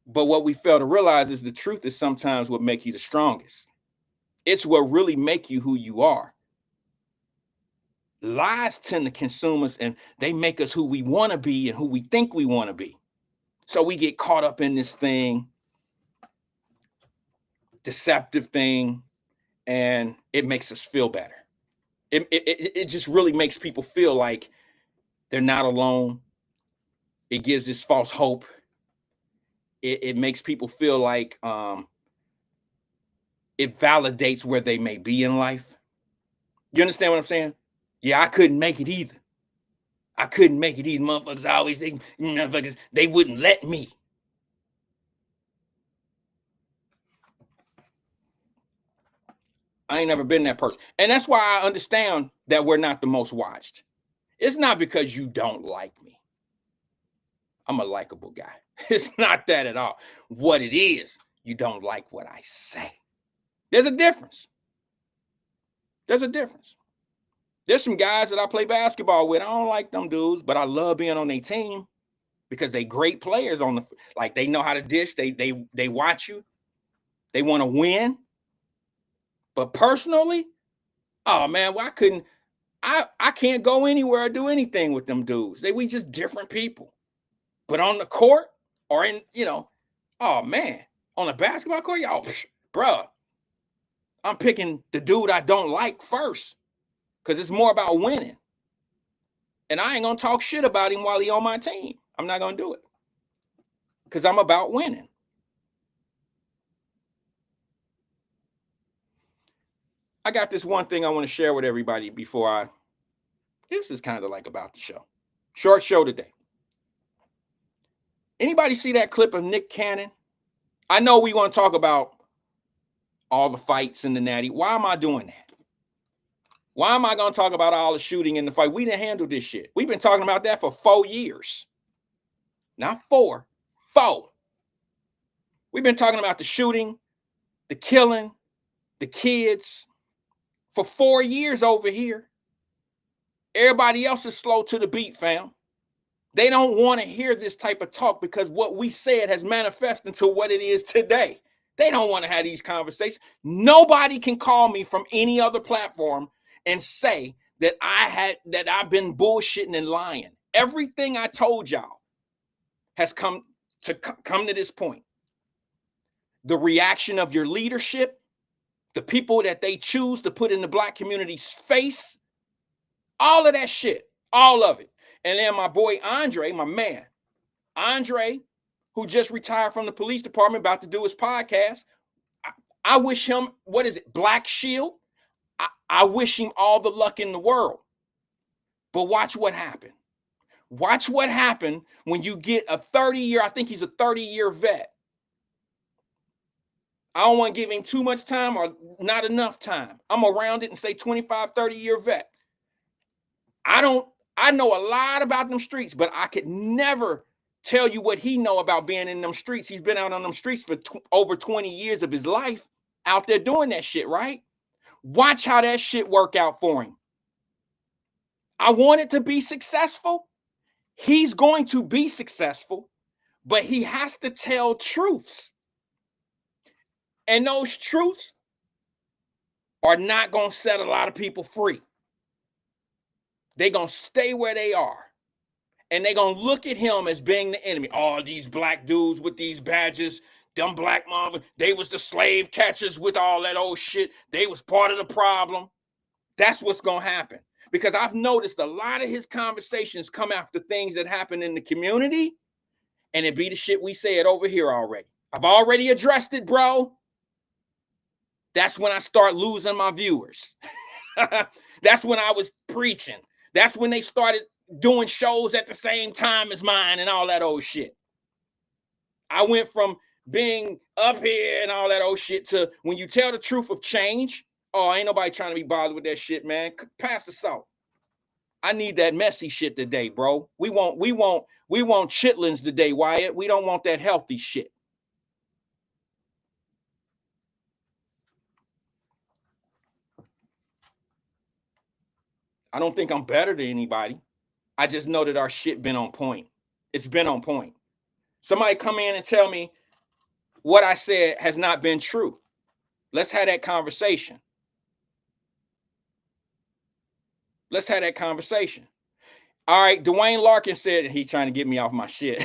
But what we fail to realize is the truth is sometimes what makes you the strongest. It's what really make you who you are. Lies tend to consume us, and they make us who we want to be and who we think we want to be. So we get caught up in this thing, deceptive thing, and it makes us feel better. It just really makes people feel like they're not alone. It gives this false hope. It makes people feel like it validates where they may be in life. You understand what I'm saying? Yeah, I couldn't make it either. I couldn't make it either. Motherfuckers they wouldn't let me. I ain't never been that person. And that's why I understand that we're not the most watched. It's not because you don't like me. I'm a likable guy. It's not that at all. What it is, you don't like what I say. There's a difference. There's a difference. There's some guys that I play basketball with. I don't like them dudes, but I love being on their team because they great players they know how to dish. They watch you. They want to win. But personally, oh man, well, I can't go anywhere or do anything with them dudes. We just different people. But on the court or oh man, on the basketball court, y'all, bruh, I'm picking the dude I don't like first because it's more about winning. And I ain't gonna talk shit about him while he on my team. I'm not gonna do it because I'm about winning. I got this one thing I want to share with everybody before this is kind of like about the show. Short show today. Anybody see that clip of Nick Cannon? I know we want to talk about all the fights in the Natty. Why am I doing that? Why am I going to talk about all the shooting in the fight? We didn't handle this shit. We've been talking about that for 4 years. Not 4, 4. We've been talking about the shooting, the killing, the kids for 4 years over here. Everybody else is slow to the beat, fam. They don't want to hear this type of talk because what we said has manifested into what it is today. They don't want to have these conversations. Nobody can call me from any other platform and say that I've been bullshitting and lying. Everything I told y'all has come to this point. The reaction of your leadership, the people that they choose to put in the black community's face, all of that shit, all of it. And then my boy Andre, my man, Andre, who just retired from the police department, about to do his podcast. I wish him, Black Shield? I wish him all the luck in the world. But watch what happened. Watch what happened when you get a 30-year, I think he's a 30-year vet. I don't want to give him too much time or not enough time. I'm around it and say 25, 30-year vet. I know a lot about them streets, but I could never tell you what he know about being in them streets. He's been out on them streets for over 20 years of his life out there doing that shit, right? Watch how that shit work out for him. I want it to be successful. He's going to be successful, but he has to tell truths. And those truths are not going to set a lot of people free. They're going to stay where they are. And they're going to look at him as being the enemy. Oh, these black dudes with these badges, them black mother, they was the slave catchers with all that old shit. They was part of the problem. That's what's going to happen. Because I've noticed a lot of his conversations come after things that happen in the community, and it be the shit we said over here already. I've already addressed it, bro. That's when I start losing my viewers. That's when I was preaching. That's when they started doing shows at the same time as mine and all that old shit. I went from being up here and all that old shit to when you tell the truth of change. Oh, ain't nobody trying to be bothered with that shit, man. Pass the salt. I need that messy shit today, bro. We want chitlins today, Wyatt. We don't want that healthy shit. I don't think I'm better than anybody. I just know that our shit been on point. It's been on point. Somebody come in and tell me what I said has not been true. Let's have that conversation. Let's have that conversation. All right, Dwayne Larkin said he's trying to get me off my shit.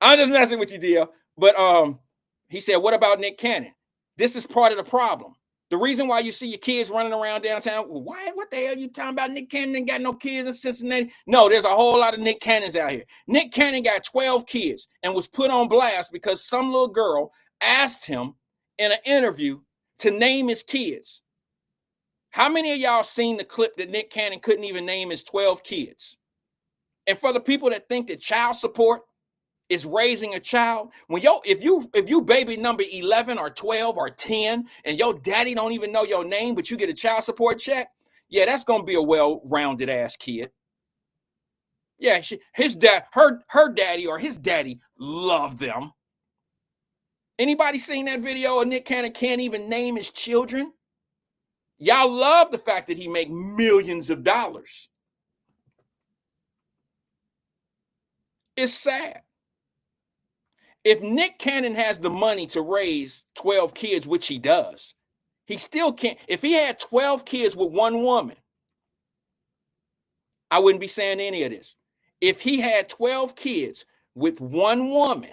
I'm just messing with you, deal. But he said, what about Nick Cannon? This is part of the problem. The reason why you see your kids running around downtown, well, why? What the hell are you talking about? Nick Cannon ain't got no kids in Cincinnati. No, there's a whole lot of Nick Cannons out here. Nick Cannon got 12 kids and was put on blast because some little girl asked him in an interview to name his kids. How many of y'all seen the clip that Nick Cannon couldn't even name his 12 kids? And for the people that think that child support is raising a child, when if you baby number 11 or 12 or 10 and your daddy don't even know your name, but you get a child support check, yeah, that's gonna be a well-rounded ass kid. Yeah, her daddy or his daddy love them. Anybody seen that video of Nick Cannon can't even name his children? Y'all love the fact that he make millions of dollars. It's sad. If Nick Cannon has the money to raise 12 kids, which he does, he still can't. If he had 12 kids with one woman, I wouldn't be saying any of this. If he had 12 kids with one woman,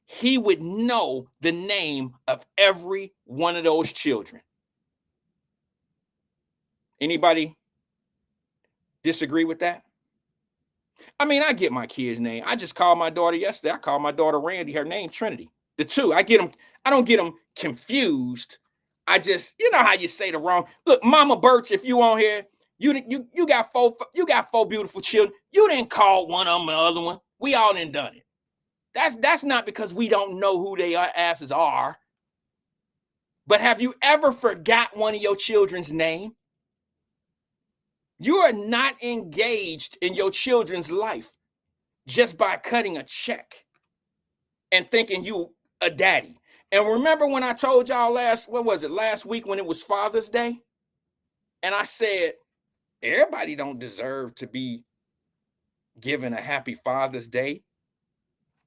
he would know the name of every one of those children. Anybody disagree with that? I mean, I get my kid's name. I just called my daughter yesterday. I called my daughter Randy. Her name Trinity. The two. I don't get them confused. I just, you know how you say the wrong. Look, Mama Birch, if you on here, you got four beautiful children. You didn't call one of them the other one. We all done it. That's not because we don't know who they asses are. But have you ever forgot one of your children's name? You are not engaged in your children's life just by cutting a check and thinking you a daddy. And remember when I told y'all last week when it was Father's Day? And I said, everybody don't deserve to be given a happy Father's Day.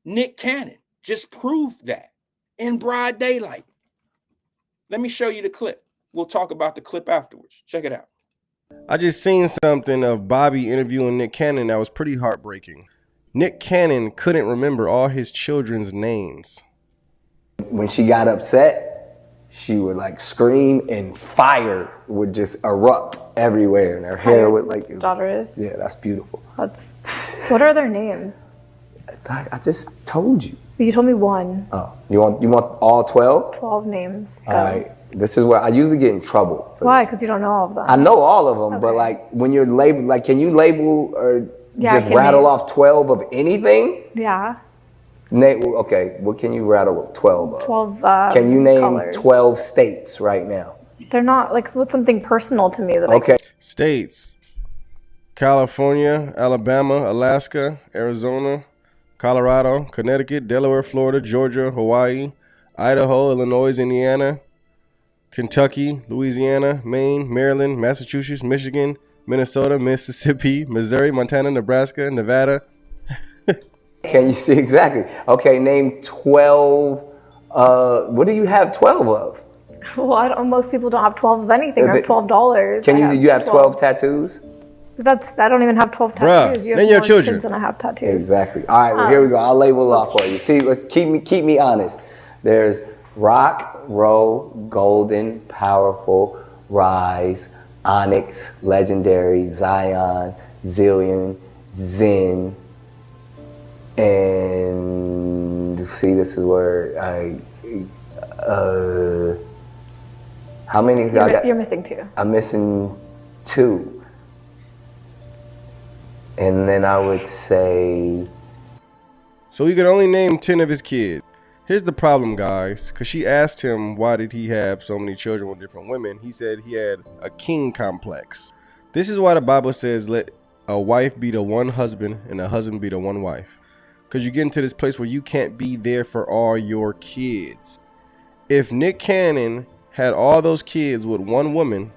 Nick Cannon just proved that in broad daylight. Let me show you the clip. We'll talk about the clip afterwards. Check it out. I just seen something of Bobby interviewing Nick Cannon that was pretty heartbreaking. Nick Cannon couldn't remember all his children's names. When she got upset, she would like scream and fire would just erupt everywhere and her hair would like... Daughter is? Yeah, that's beautiful. What are their names? I just told you. You told me one. Oh, you want all 12? 12 names. All right. This is where I usually get in trouble. Why? Because you don't know all of them. I know all of them, but like when you're labeled, like can you label or just rattle off 12 of anything? Yeah. Okay, what can you rattle of 12 of? 12 can you name colors. 12 states right now? They're not, like, what's something personal to me that okay. States: California, Alabama, Alaska, Arizona, Colorado, Connecticut, Delaware, Florida, Georgia, Hawaii, Idaho, Illinois, Indiana, Kentucky, Louisiana, Maine, Maryland, Massachusetts, Michigan, Minnesota, Mississippi, Missouri, Montana, Nebraska, Nevada. Can you see exactly? Okay, name 12. What do you have 12 of? Well, most people don't have 12 of anything. I have $12. Can you have 12 tattoos? I don't even have 12 tattoos. Bruh, name your children. Than I have tattoos. Exactly. All right, well, here we go. I'll label it off for you. See, let's keep me honest. There's Rock, Row, Golden, Powerful, Rise, Onyx, Legendary, Zion, Zillion, Zen, and see, this is where how many of y'all got? You're missing 2. I'm missing 2. And then I would say... So he could only name 10 of his kids. Here's the problem, guys, because she asked him why did he have so many children with different women. He said he had a king complex. This is why the Bible says let a wife be to one husband and a husband be to one wife. Because you get into this place where you can't be there for all your kids. If Nick Cannon had all those kids with one woman,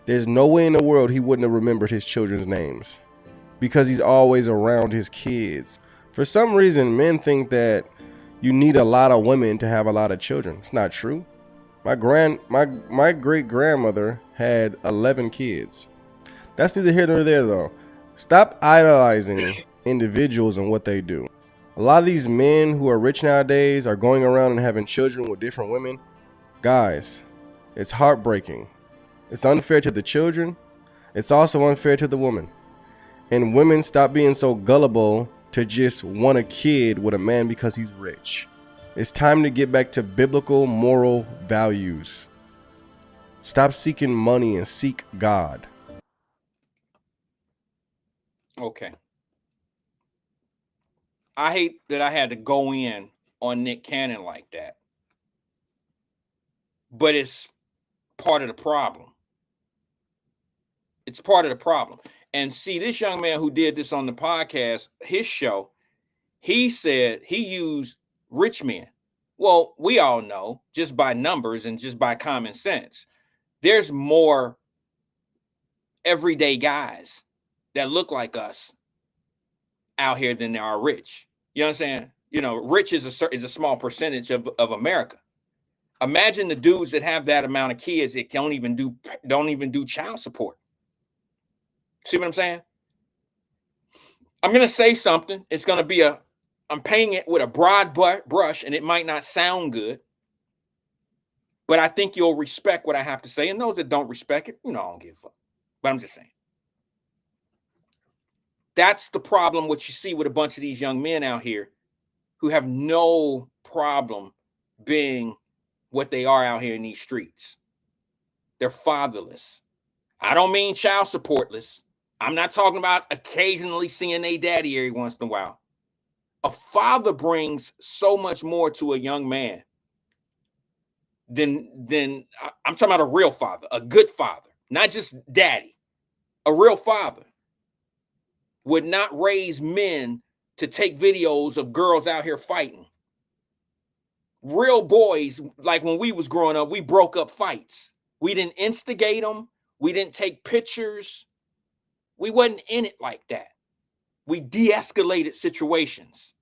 there's no way in the world he wouldn't have remembered his children's names. Because he's always around his kids. For some reason, men think that you need a lot of women to have a lot of children. It's not true. My great grandmother had 11 kids. That's neither here nor there, though. Stop idolizing individuals and what they do. A lot of these men who are rich nowadays are going around and having children with different women. Guys, it's heartbreaking. It's unfair to the children. It's also unfair to the woman. And women, stop being so gullible to just want a kid with a man because he's rich. It's time to get back to biblical moral values. Stop seeking money and seek God. Okay. I hate that I had to go in on Nick Cannon like that. But it's part of the problem. It's part of the problem. And see, this young man who did this on the podcast, his show, he said he used rich men. Well, we all know just by numbers and just by common sense, there's more everyday guys that look like us out here than there are rich. You understand? You know, rich is a small percentage of America. Imagine the dudes that have that amount of kids that don't even do child support. See what I'm saying? I'm going to say something. It's going to be I'm painting it with a broad brush, and it might not sound good, but I think you'll respect what I have to say. And those that don't respect it, I don't give a fuck. But I'm just saying. That's the problem, what you see with a bunch of these young men out here who have no problem being what they are out here in these streets. They're fatherless. I don't mean child supportless. I'm not talking about occasionally seeing a daddy every once in a while. A father brings so much more to a young man than I'm talking about a real father, a good father, not just daddy. A real father would not raise men to take videos of girls out here fighting. Real boys, like when we was growing up, we broke up fights. We didn't instigate them. We didn't take pictures. We wasn't in it like that. We de-escalated situations.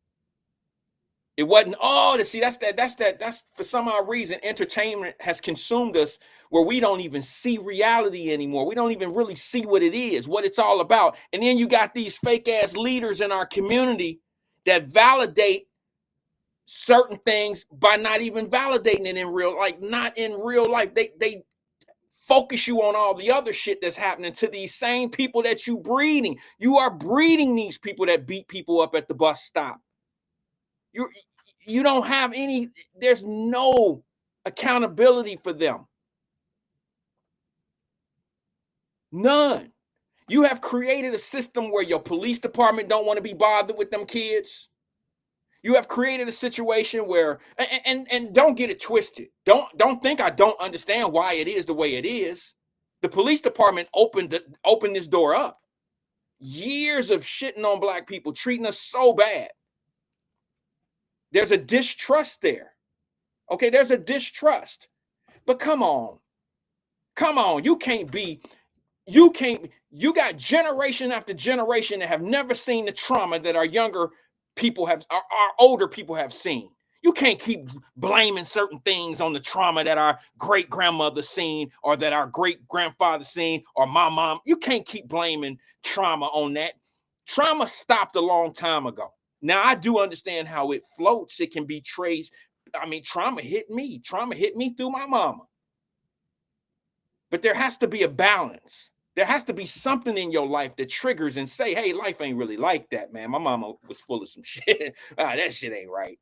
It wasn't, that's for some odd reason, entertainment has consumed us where we don't even see reality anymore. We don't even really see what it is, what it's all about. And then you got these fake ass leaders in our community that validate certain things by not even validating it in real, like not in real life. They focus you on all the other shit that's happening to these same people that you breeding. You are breeding these people that beat people up at the bus stop. You don't have any, there's no accountability for them. None. You have created a system where your police department don't want to be bothered with them kids. You have created a situation where, and don't get it twisted. Don't think I don't understand why it is the way it is. The police department opened this door up. Years of shitting on black people, treating us so bad. There's a distrust there. Okay, there's a distrust. But come on. You got generation after generation that have never seen the trauma that our younger people have, our older people have seen. You can't keep blaming certain things on the trauma that our great grandmother seen or that our great grandfather seen or my mom. You can't keep blaming trauma on that. Trauma stopped a long time ago. Now, I do understand how it floats. It can be traced. I mean, trauma hit me. Trauma hit me through my mama. But there has to be a balance. There has to be something in your life that triggers and say, hey, life ain't really like that, man. My mama was full of some shit. That shit ain't right.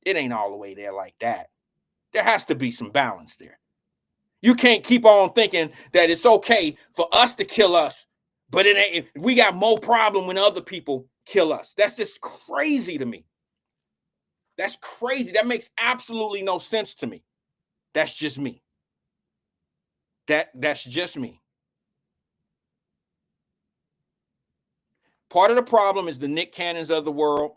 It ain't all the way there like that. There has to be some balance there. You can't keep on thinking that it's okay for us to kill us, but it ain't. We got more problem when other people kill us. That's just crazy to me. That's crazy. That makes absolutely no sense to me. That's just me. That's just me. Part of the problem is the Nick Cannons of the world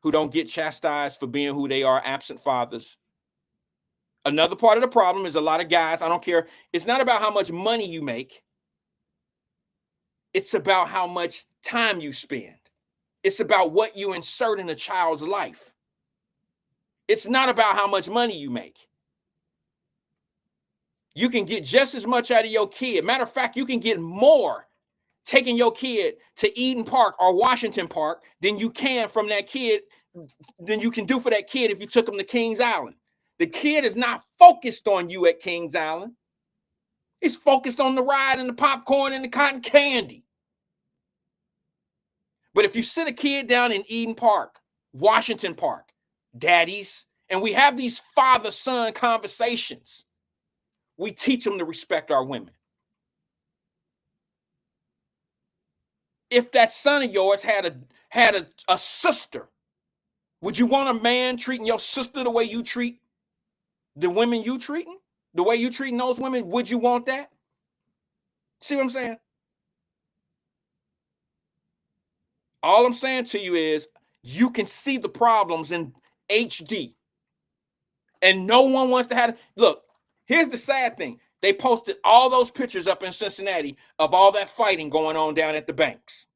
who don't get chastised for being who they are, absent fathers. Another part of the problem is a lot of guys, I don't care. It's not about how much money you make. It's about how much time you spend. It's about what you insert in a child's life. It's not about how much money you make. You can get just as much out of your kid. Matter of fact, you can get more taking your kid to Eden Park or Washington Park than you can from that kid, than you can do for that kid if you took him to Kings Island. The kid is not focused on you at Kings Island. He's focused on the ride and the popcorn and the cotton candy. But if you sit a kid down in Eden Park, Washington Park, daddies, and we have these father-son conversations, we teach them to respect our women. If that son of yours had a sister, would you want a man treating your sister the way you treat the women you treating? The way you treating those women? Would you want that? See what I'm saying? All I'm saying to you is you can see the problems in HD. And no one wants to have. Look, here's the sad thing. They posted all those pictures up in Cincinnati of all that fighting going on down at the banks.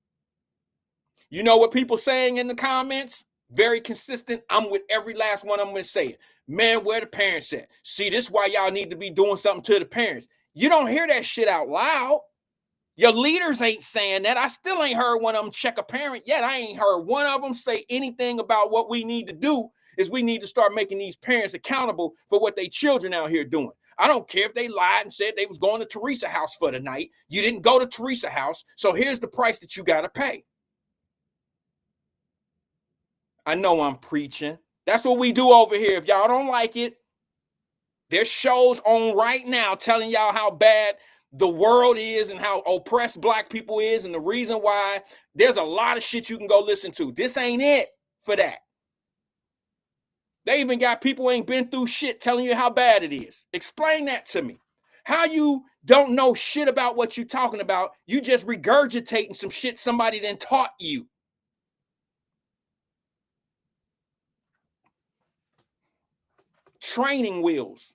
You know what people saying in the comments? Very consistent. I'm with every last one of them saying, man, where the parents at? See, this is why y'all need to be doing something to the parents. You don't hear that shit out loud. Your leaders ain't saying that. I still ain't heard one of them check a parent yet. I ain't heard one of them say anything about what we need to do is we need to start making these parents accountable for what they children out here doing. I don't care if they lied and said they was going to Teresa house for the night. You didn't go to Teresa house, so here's the price that you got to pay. I know I'm preaching. That's what we do over here. If y'all don't like it, there's shows on right now telling y'all how bad the world is and how oppressed black people is and the reason why. There's a lot of shit you can go listen to. This ain't it for that. They even got people who ain't been through shit telling you how bad it is. Explain that to me. How you don't know shit about what you're talking about. You just regurgitating some shit somebody then taught you. Training wheels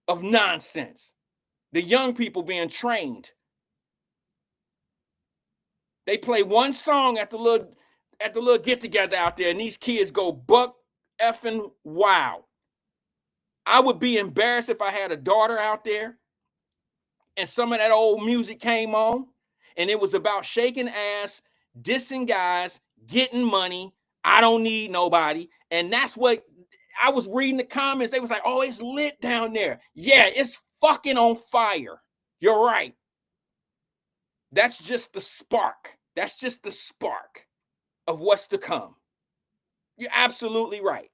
of nonsense. The young people being trained. They play one song at the little get together out there, and these kids go buck effing wild. I would be embarrassed if I had a daughter out there and some of that old music came on and it was about shaking ass, dissing guys, getting money. I don't need nobody. And that's what I was reading the comments. They was like, oh, it's lit down there. Yeah, it's fucking on fire. You're right. That's just the spark. That's just the spark of what's to come. You're absolutely right.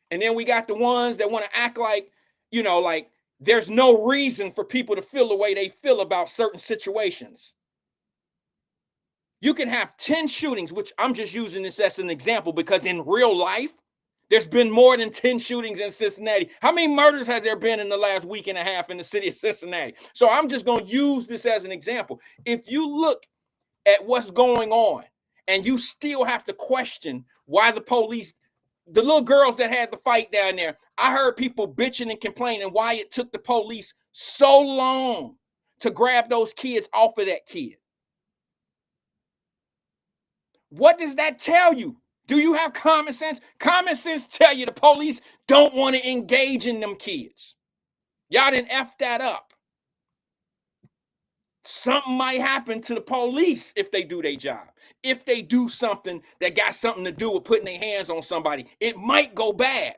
And then we got the ones that want to act like, you know, like there's no reason for people to feel the way they feel about certain situations. You can have 10 shootings, which I'm just using this as an example because in real life, there's been more than 10 shootings in Cincinnati. How many murders has there been in the last week and a half in the city of Cincinnati? So I'm just going to use this as an example. If you look at what's going on and you still have to question why the police, the little girls that had the fight down there, I heard people bitching and complaining why it took the police so long to grab those kids off of that kid. What does that tell you? Do you have common sense? Common sense tell you the police don't want to engage in them kids. Y'all didn't F that up. Something might happen to the police if they do their job. If they do something that got something to do with putting their hands on somebody, it might go bad.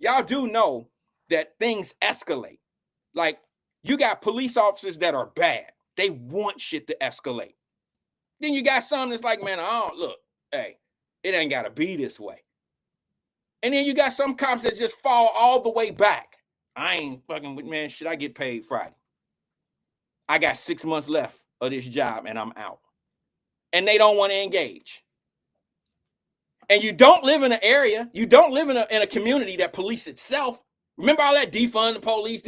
Y'all do know that things escalate. Like, you got police officers that are bad. They want shit to escalate. Then you got some that's like, man, look, hey, it ain't gotta be this way. And then you got some cops that just fall all the way back. I ain't fucking with, man, should I get paid Friday? I got 6 months left of this job and I'm out. And they don't want to engage. And you don't live in an area, you don't live in a community that police itself. Remember all that defund the police?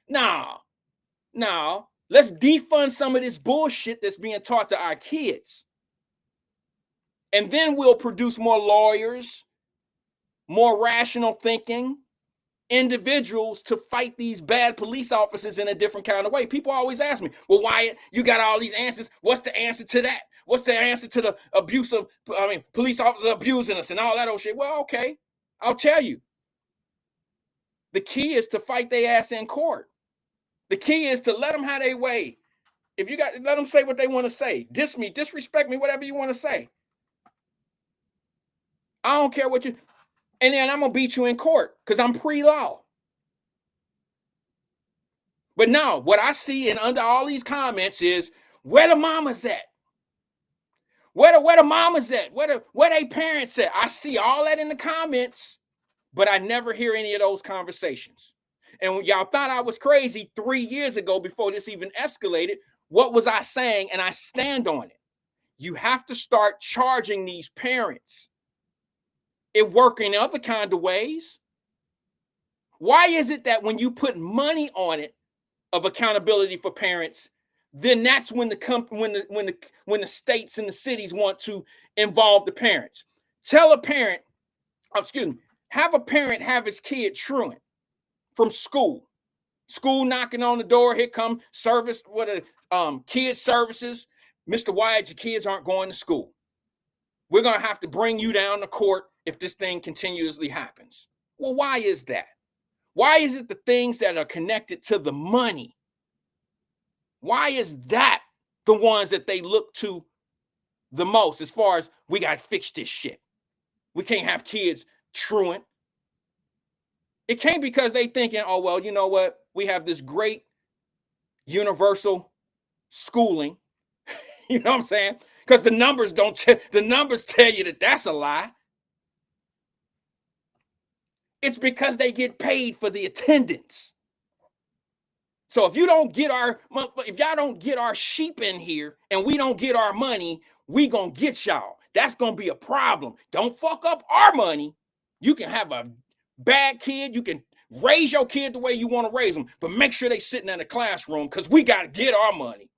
No. Let's defund some of this bullshit that's being taught to our kids. And then we'll produce more lawyers, more rational thinking individuals to fight these bad police officers in a different kind of way. People always ask me, well, Wyatt, you got all these answers. What's the answer to that? What's the answer to the abuse of, police officers abusing us and all that old shit? Well, okay, I'll tell you. The key is to fight their ass in court. The key is to let them have their way. If you got, let them say what they want to say. Diss me, disrespect me, whatever you want to say. I don't care what you, and then I'm going to beat you in court because I'm pre-law. But now what I see and under all these comments is where the mamas at? Where the mamas at? Where they parents at? I see all that in the comments, but I never hear any of those conversations. And when y'all thought I was crazy 3 years ago before this even escalated, what was I saying? And I stand on it. You have to start charging these parents. It works in other kind of ways. Why is it that when you put money on it of accountability for parents, then that's when the states and the cities want to involve the parents? Tell a parent, have a parent have his kid truant from school. School knocking on the door. Here come service, kids services. Mr. Wyatt, your kids aren't going to school. We're going to have to bring you down to court if this thing continuously happens. Well, why is that? Why is it the things that are connected to the money? Why is that the ones that they look to the most as far as we got to fix this shit? We can't have kids truant. It can't because they thinking, oh, well, you know what? We have this great universal schooling. You know what I'm saying? Because the numbers tell you that that's a lie. It's because they get paid for the attendance. So if y'all don't get our sheep in here and we don't get our money, we gonna get y'all. That's gonna be a problem. Don't fuck up our money. You can have a bad kid. You can raise your kid the way you want to raise them, but make sure they sitting in the classroom because we got to get our money.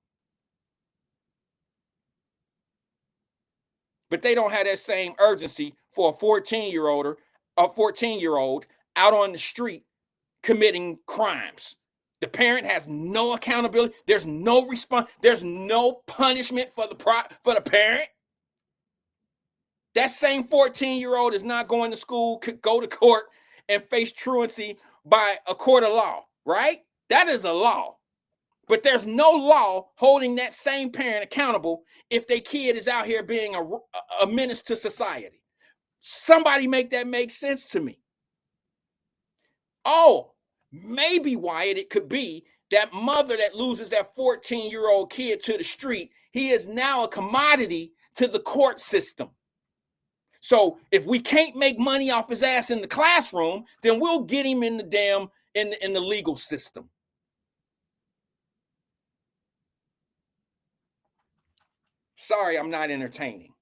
But they don't have that same urgency for a 14-year-old out on the street committing crimes. The parent has no accountability. There's no response. There's no punishment for the parent. That same 14-year-old is not going to school, could go to court and face truancy by a court of law, right? That is a law. But there's no law holding that same parent accountable if their kid is out here being a menace to society. Somebody make that make sense to me. Oh, maybe, Wyatt, it could be that mother that loses that 14-year-old kid to the street. He is now a commodity to the court system. So if we can't make money off his ass in the classroom, then we'll get him in the legal system. Sorry, I'm not entertaining.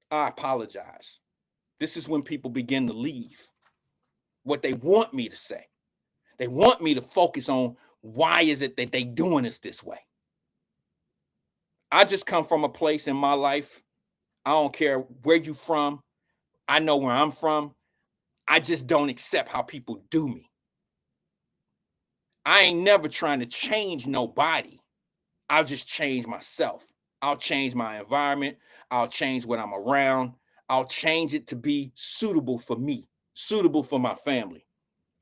I apologize. This is when people begin to leave what they want me to say. They want me to focus on why is it that they doing us this way. I just come from a place in my life. I don't care where you from. I know where I'm from. I just don't accept how people do me. I ain't never trying to change nobody. I'll just change myself. I'll change my environment. I'll change what I'm around. I'll change it to be suitable for me, suitable for my family.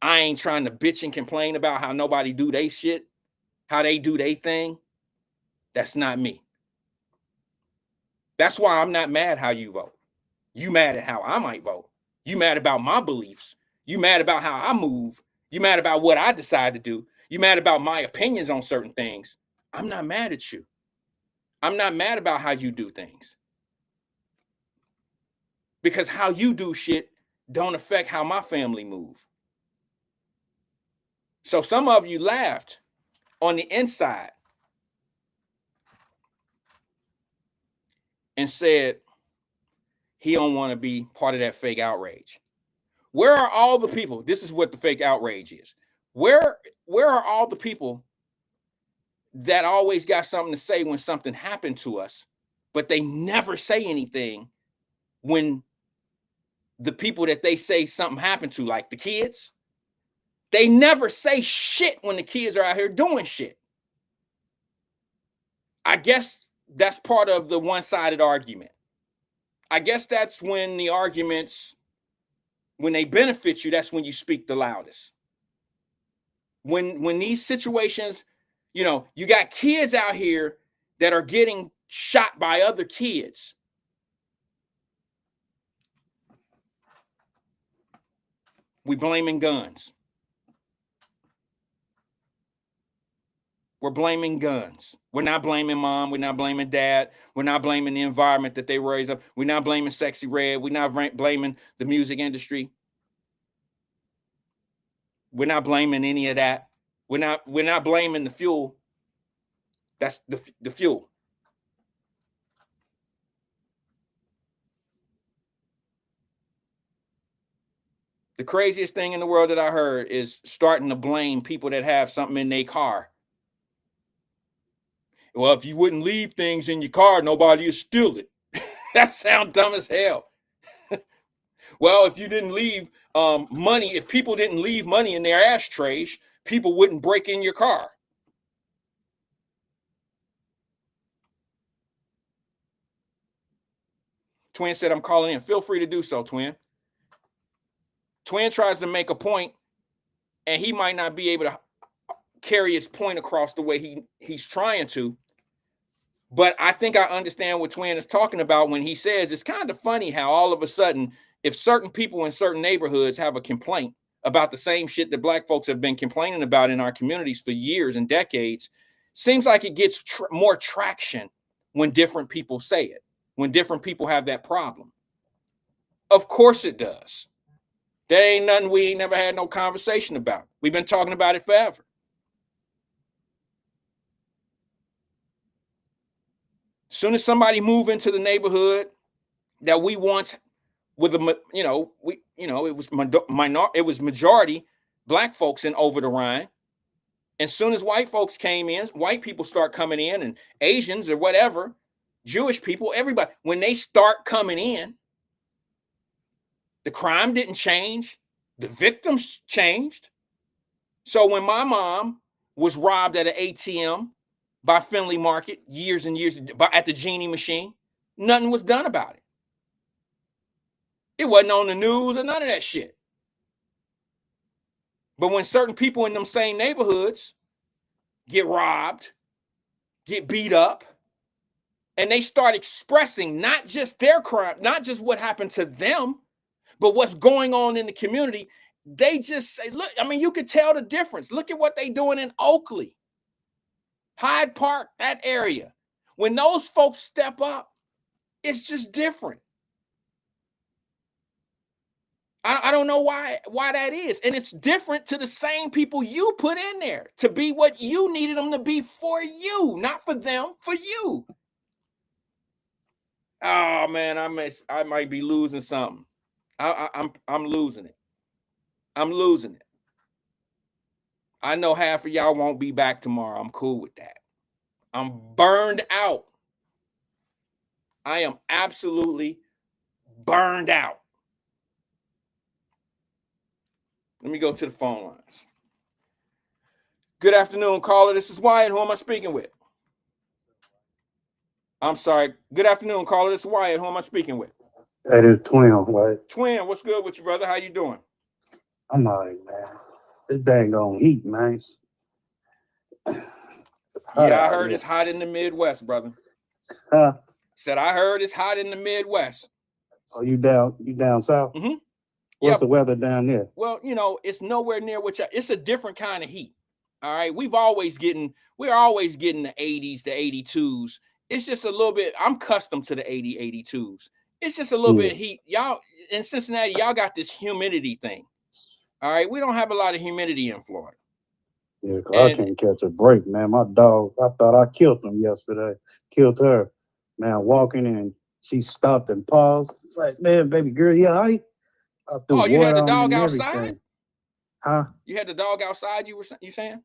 I ain't trying to bitch and complain about how nobody do they shit, how they do they thing. That's not me. That's why I'm not mad how you vote. You mad at how I might vote. You mad about my beliefs. You mad about how I move. You mad about what I decide to do. You mad about my opinions on certain things. I'm not mad at you. I'm not mad about how you do things. Because how you do shit don't affect how my family move. So some of you laughed on the inside and said he don't want to be part of that fake outrage. Where are all the people? This is what the fake outrage is. Where are all the people that always got something to say when something happened to us, but they never say anything when the people that they say something happened to, like the kids, they never say shit when the kids are out here doing shit. I guess that's part of the one-sided argument. I guess that's when the arguments, when they benefit you, that's when you speak the loudest. When these situations, you know, you got kids out here that are getting shot by other kids. We blaming guns. We're blaming guns. We're not blaming mom. We're not blaming dad. We're not blaming the environment that they raise up. We're not blaming Sexy Red. We're not blaming the music industry. We're not blaming any of that. We're not blaming the fuel. That's the fuel. The craziest thing in the world that I heard is starting to blame people that have something in their car. Well, if you wouldn't leave things in your car, nobody would steal it. That sounds dumb as hell. Well, if you didn't leave money, if people didn't leave money in their ashtrays, people wouldn't break in your car. Twin said, I'm calling in. Feel free to do so, Twin. Twin tries to make a point, and he might not be able to carry his point across the way he's trying to. But I think I understand what Twin is talking about when he says it's kind of funny how all of a sudden, if certain people in certain neighborhoods have a complaint about the same shit that black folks have been complaining about in our communities for years and decades, seems like it gets more traction when different people say it, when different people have that problem. Of course it does. That ain't nothing we ain't never had no conversation about. We've been talking about it forever. Soon as somebody move into the neighborhood that we once with a, it was majority black folks in over the Rhine. And soon as white folks came in, white people start coming in, and Asians or whatever, Jewish people, everybody, when they start coming in, the crime didn't change. The victims changed. So when my mom was robbed at an ATM by Finley Market years and years at the Genie machine, nothing was done about it. It wasn't on the news or none of that shit. But when certain people in them same neighborhoods get robbed, get beat up, and they start expressing not just their crime, not just what happened to them, but what's going on in the community, they just say, look, I mean, you could tell the difference. Look at what they're doing in Oakley, Hyde Park, that area. When those folks step up, it's just different. I don't know why that is. And it's different to the same people you put in there to be what you needed them to be for you, not for them, for you. Oh man, I might be losing something. I'm losing it. I'm losing it. I know half of y'all won't be back tomorrow. I'm cool with that. I'm burned out. I am absolutely burned out. Let me go to the phone lines. Good afternoon, caller. This is Wyatt. Who am I speaking with? I'm sorry. Good afternoon, caller. This is Wyatt. Who am I speaking with? That is Twin, right? Twin, what's good with you, brother? How you doing? I'm all right, man. This dang on heat, man. Yeah, I heard it's hot in the Midwest, brother. Huh? Said I heard it's hot in the Midwest. Oh, you down south? Mm-hmm. What's the weather down there? Well, it's nowhere near it's a different kind of heat. All right, we're always getting the 80s, the 82s. It's just a little bit. I'm accustomed to the 82s. It's just a little bit heat. Y'all in Cincinnati, y'all got this humidity thing. All right, we don't have a lot of humidity in Florida. Yeah, cause I can't catch a break, man. My dog, I thought I killed him yesterday. Killed her, man. Walking and she stopped and paused. Like, man, baby girl, I threw you had water the on dog and outside? everything. Huh? You had the dog outside? You saying?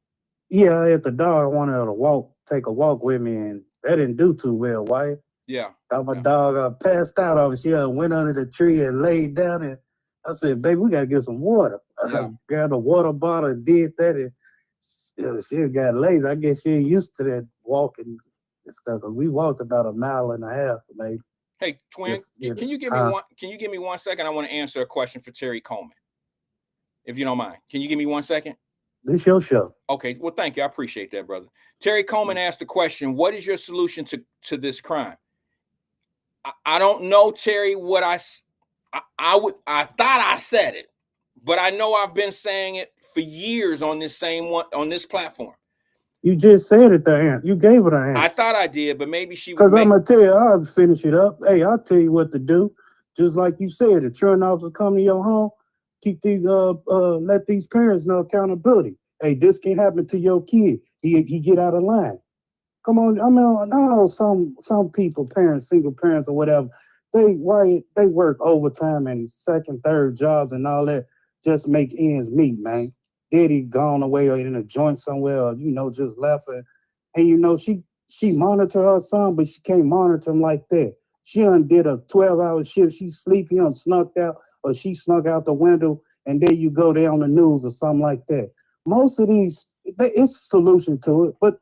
Yeah, I had the dog. I wanted her to take a walk with me, and that didn't do too well, Wyatt. Yeah. Thought my dog passed out on me. She went under the tree and laid down, and I said, baby, we got to get some water. Yeah. I grabbed a water bottle and did that, and she got lazy. I guess she ain't used to that walking and stuff. We walked about a mile and a half, maybe. Hey, twin, can you give me one? Can you give me 1 second? I want to answer a question for Terry Coleman, if you don't mind. Can you give me 1 second? This your show. Okay. Well, thank you. I appreciate that, brother. Terry Coleman asked the question: what is your solution to this crime? I don't know, Terry. What I thought I said it, but I know I've been saying it for years on this platform. You just said it, the answer. You gave it an answer. I thought I did, but maybe she. Because I'm gonna tell you, I'll finish it up. Hey, I'll tell you what to do. Just like you said, the truant officer come to your home. Keep these let these parents know accountability. Hey, this can happen to your kid. He get out of line. Come on, I mean, I know some people, parents, single parents or whatever, they work overtime and second, third jobs and all that, just make ends meet, man. Daddy gone away or in a joint somewhere, or just left her. And she monitor her son, but she can't monitor him like that. She did a 12-hour shift. She sleepy snuck out, or she snuck out the window, and there you go, they on the news or something like that. Most of these, it's a solution to it, but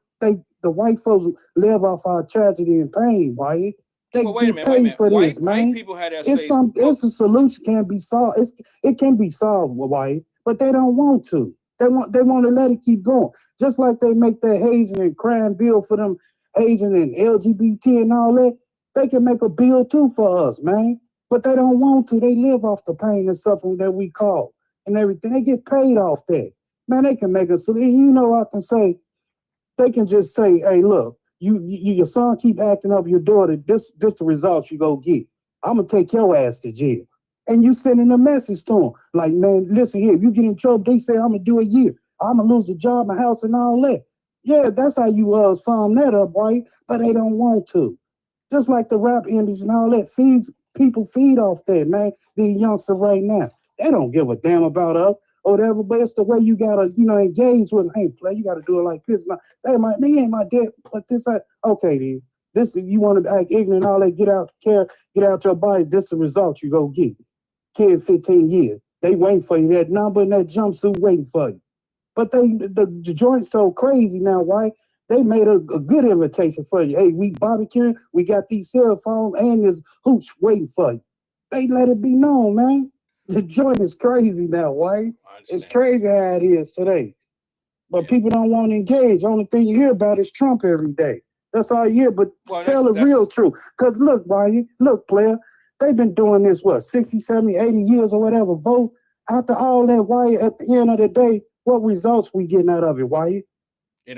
the white folks live off our tragedy and pain, Wyatt. They get paid for this, man. White people had that it's a solution can be solved. It can be solved, Wyatt, but they don't want to. They want to let it keep going. Just like they make that hazing and crime bill for them Asian and LGBT and all that. They can make a bill too for us, man. But they don't want to. They live off the pain and suffering that we call and everything. They get paid off that. Man, they can make a solution. I can say, they can just say, hey, look, your son keep acting up your daughter. This the results you go get. I'm going to take your ass to jail. And you sending a message to them. Like, man, listen here, if you get in trouble, they say I'm going to do a year. I'm going to lose a job, my house, and all that. Yeah, that's how you sum that up, boy. But they don't want to. Just like the rap industry and all that people feed off that, man. These youngsters right now, they don't give a damn about us or whatever, but it's the way you gotta, engage with them. Hey, play, you gotta do it like this. Now, he ain't my dad, but this, okay, then. This, you want to act ignorant, all that, get out your body, this the result you go get. 10, 15 years. They waiting for you, that number and that jumpsuit waiting for you. But the joint's so crazy now, right? They made a good invitation for you. Hey, we barbecuing, we got these cell phones and this hooch waiting for you. They let it be known, man. The joint is crazy now, right? It's crazy how it is today. But people don't want to engage. The only thing you hear about is Trump every day. That's all you hear. But tell the real truth. Because look, Wyatt, player, they've been doing this, 60, 70, 80 years or whatever. Vote. After all that, Wyatt, at the end of the day, what results we getting out of it, Wyatt?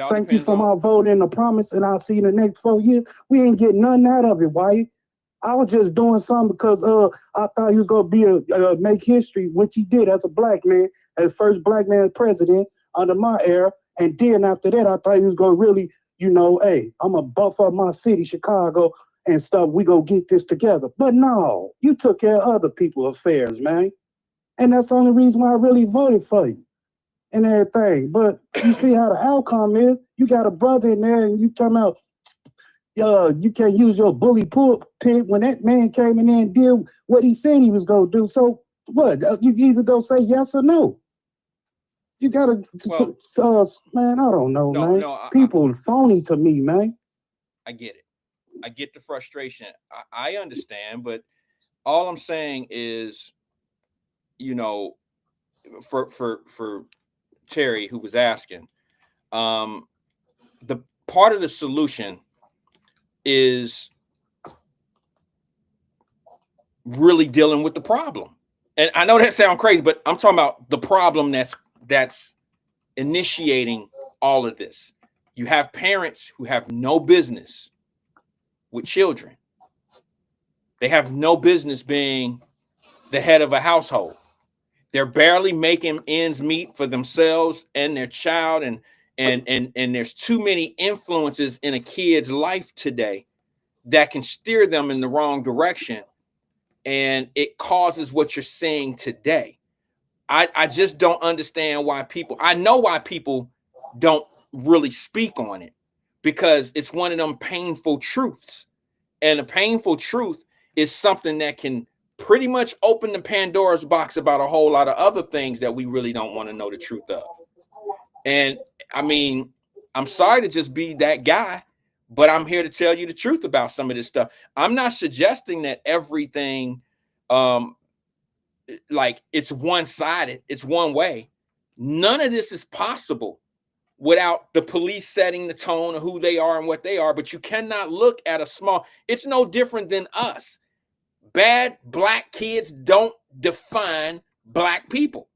Thank you for my vote and the promise, and I'll see you in the next 4 years. We ain't getting nothing out of it, Wyatt. I was just doing something because I thought he was going to be make history, which he did as a black man, as first black man president under my era. And then after that, I thought he was going to really, hey, I'm going to buff up my city, Chicago, and stuff. We go get this together. But no, you took care of other people's affairs, man. And that's the only reason why I really voted for you and everything. But you see how the outcome is. You got a brother in there and you talking about, you can't use your bully pulpit when that man came in there and did what he said he was going to do. So what? You either go say yes or no. You got to, man, I don't know, man. No, people phony to me, man. I get it. I get the frustration. I understand, but all I'm saying is, for Terry, who was asking, the part of the solution is really dealing with the problem. And I know that sounds crazy, but I'm talking about the problem that's initiating all of this. You have parents who have no business with children. They have no business being the head of a household. They're barely making ends meet for themselves and their child, and there's too many influences in a kid's life today that can steer them in the wrong direction, and it causes what you're seeing today. I just don't understand why people, I know why people don't really speak on it, because it's one of them painful truths. And a painful truth is something that can pretty much open the Pandora's box about a whole lot of other things that we really don't want to know the truth of. And I mean, I'm sorry to just be that guy, but I'm here to tell you the truth about some of this stuff. I'm not suggesting that everything, like it's one-sided, it's one way. None of this is possible without the police setting the tone of who they are and what they are. But you cannot look at a small, it's no different than us. Bad black kids don't define black people,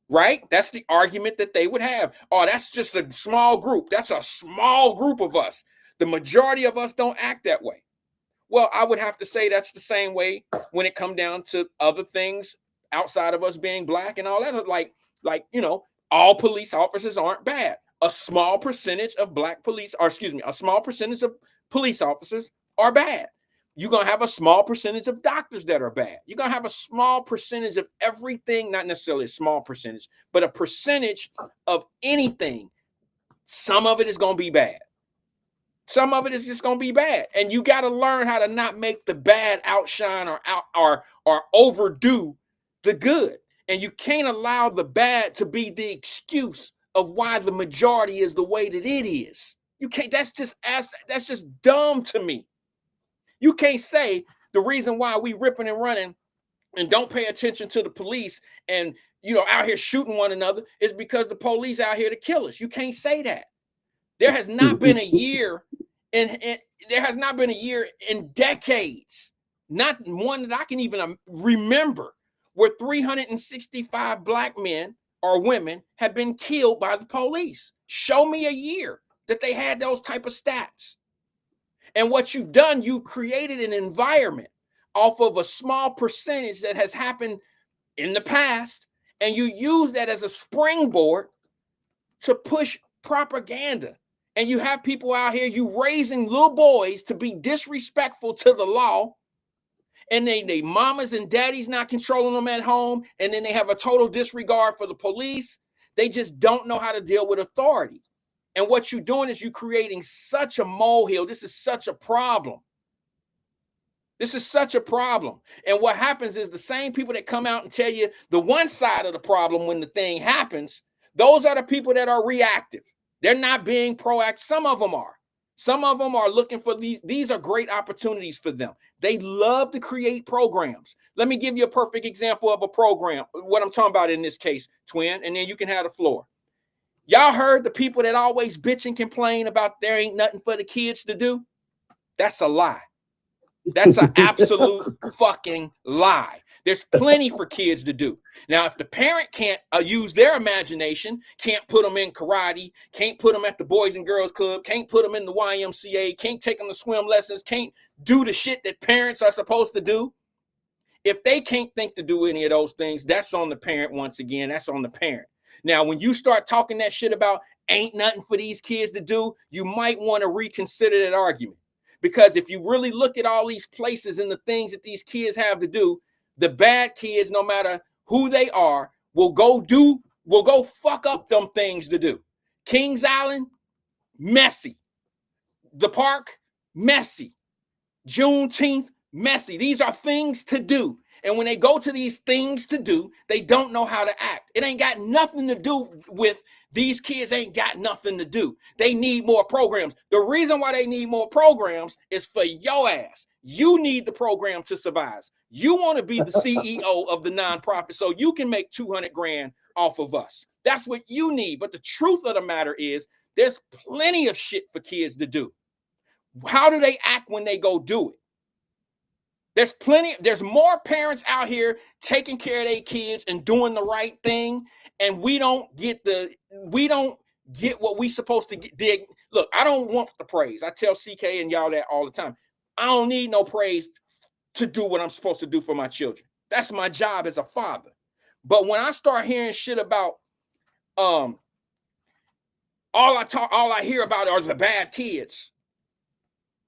right? That's the argument that they would have. Oh, that's just a small group. That's a small group of us. The majority of us don't act that way. Well, I would have to say that's the same way when it comes down to other things outside of us being black and all that. Like, you know, all police officers aren't bad. A small percentage of black police, or excuse me, a small percentage of police officers are bad. You're going to have a small percentage of doctors that are bad. You're going to have a small percentage of everything, not necessarily a small percentage, but a percentage of anything. Some of it is going to be bad. Some of it is just going to be bad. And you got to learn how to not make the bad outshine or overdo the good. And you can't allow the bad to be the excuse of why the majority is the way that it is. You can't, that's just dumb to me. You can't say the reason why we ripping and running and don't pay attention to the police and, you know, out here shooting one another is because the police out here to kill us. You can't say that. There has not been a year and there has not been a year in decades, not one that I can even remember, where 365 black men or women have been killed by the police. Show me a year that they had those type of stats. And what you've done, you've created an environment off of a small percentage that has happened in the past, and you use that as a springboard to push propaganda. And you have people out here, you raising little boys to be disrespectful to the law, and they mamas and daddies not controlling them at home, and then they have a total disregard for the police. They just don't know how to deal with authority. And what you're doing is you're creating such a molehill. This is such a problem. This is such a problem. And what happens is the same people that come out and tell you the one side of the problem when the thing happens, those are the people that are reactive. They're not being proactive. Some of them are. Some of them are looking for these. These are great opportunities for them. They love to create programs. Let me give you a perfect example of a program, what I'm talking about in this case, Twin, and then you can have the floor. Y'all heard the people that always bitch and complain about there ain't nothing for the kids to do? That's a lie. That's an absolute fucking lie. There's plenty for kids to do. Now, if the parent can't use their imagination, can't put them in karate, can't put them at the Boys and Girls Club, can't put them in the YMCA, can't take them to swim lessons, can't do the shit that parents are supposed to do. If they can't think to do any of those things, that's on the parent once again. That's on the parent. Now, when you start talking that shit about ain't nothing for these kids to do, you might want to reconsider that argument. Because if you really look at all these places and the things that these kids have to do, the bad kids, no matter who they are, will go fuck up them things to do. Kings Island, messy. The park, messy. Juneteenth, messy. These are things to do. And when they go to these things to do, they don't know how to act. It ain't got nothing to do with these kids ain't got nothing to do. They need more programs. The reason why they need more programs is for your ass. You need the program to survive. You want to be the CEO of the nonprofit so you can make 200 grand off of us. That's what you need. But the truth of the matter is there's plenty of shit for kids to do. How do they act when they go do it? There's more parents out here taking care of their kids and doing the right thing. And we don't get what we supposed to get. Look, I don't want the praise. I tell CK and y'all that all the time. I don't need no praise to do what I'm supposed to do for my children. That's my job as a father. But when I start hearing shit about all I hear about are the bad kids,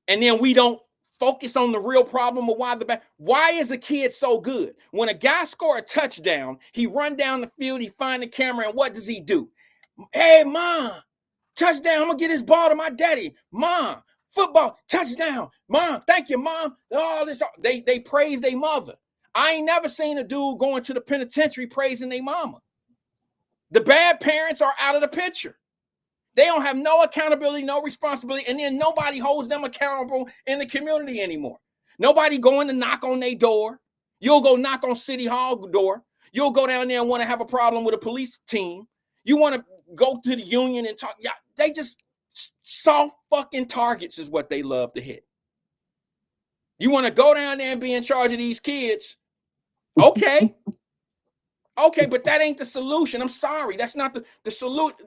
and then we don't focus on the real problem of why is a kid so good? When a guy score a touchdown, he run down the field, he find the camera, and what does he do? Hey, mom, touchdown! I'm gonna get this ball to my daddy. Mom, football, touchdown. Mom, thank you, mom. All this, they praise their mother. I ain't never seen a dude going to the penitentiary praising their mama. The bad parents are out of the picture. They don't have no accountability, no responsibility, and then nobody holds them accountable in the community anymore. Nobody going to knock on their door. You'll go knock on City Hall door. You'll go down there and want to have a problem with a police team. You want to go to the union and talk. Yeah, they just soft fucking targets is what they love to hit. You want to go down there and be in charge of these kids? Okay. Okay, but that ain't the solution. I'm sorry. That's not the solution.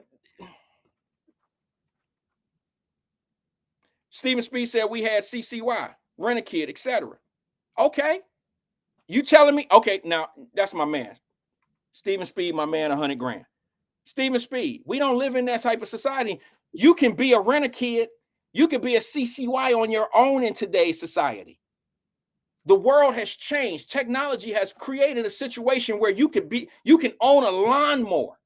Stephen Speed said we had CCY, Rent-A-Kid, etc. Okay. You telling me? Okay, now that's my man. Stephen Speed, my man, 100 grand. Stephen Speed, we don't live in that type of society. You can be a Rent-A-Kid. You can be a CCY on your own in today's society. The world has changed. Technology has created a situation where you can own a lawnmower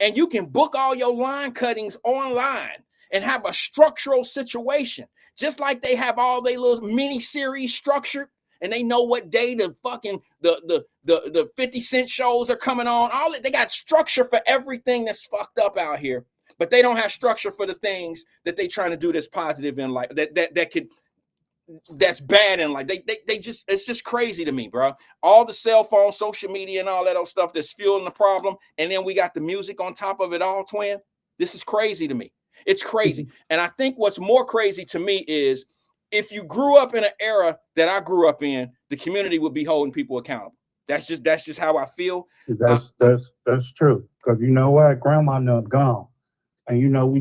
and you can book all your lawn cuttings online and have a structural situation, just like they have all their little mini series structured, and they know what day the fucking the 50 Cent shows are coming on. They got structure for everything that's fucked up out here, but they don't have structure for the things that they trying to do that's positive in life, that's bad in life. They just, it's just crazy to me, bro. All the cell phone, social media, and all that old stuff that's fueling the problem, and then we got the music on top of it all, twin. This is crazy to me. It's crazy. And I think what's more crazy to me is if you grew up in an era that I grew up in, the community would be holding people accountable. That's just how I feel. That's true. Because you know what? Grandma not gone. And you know,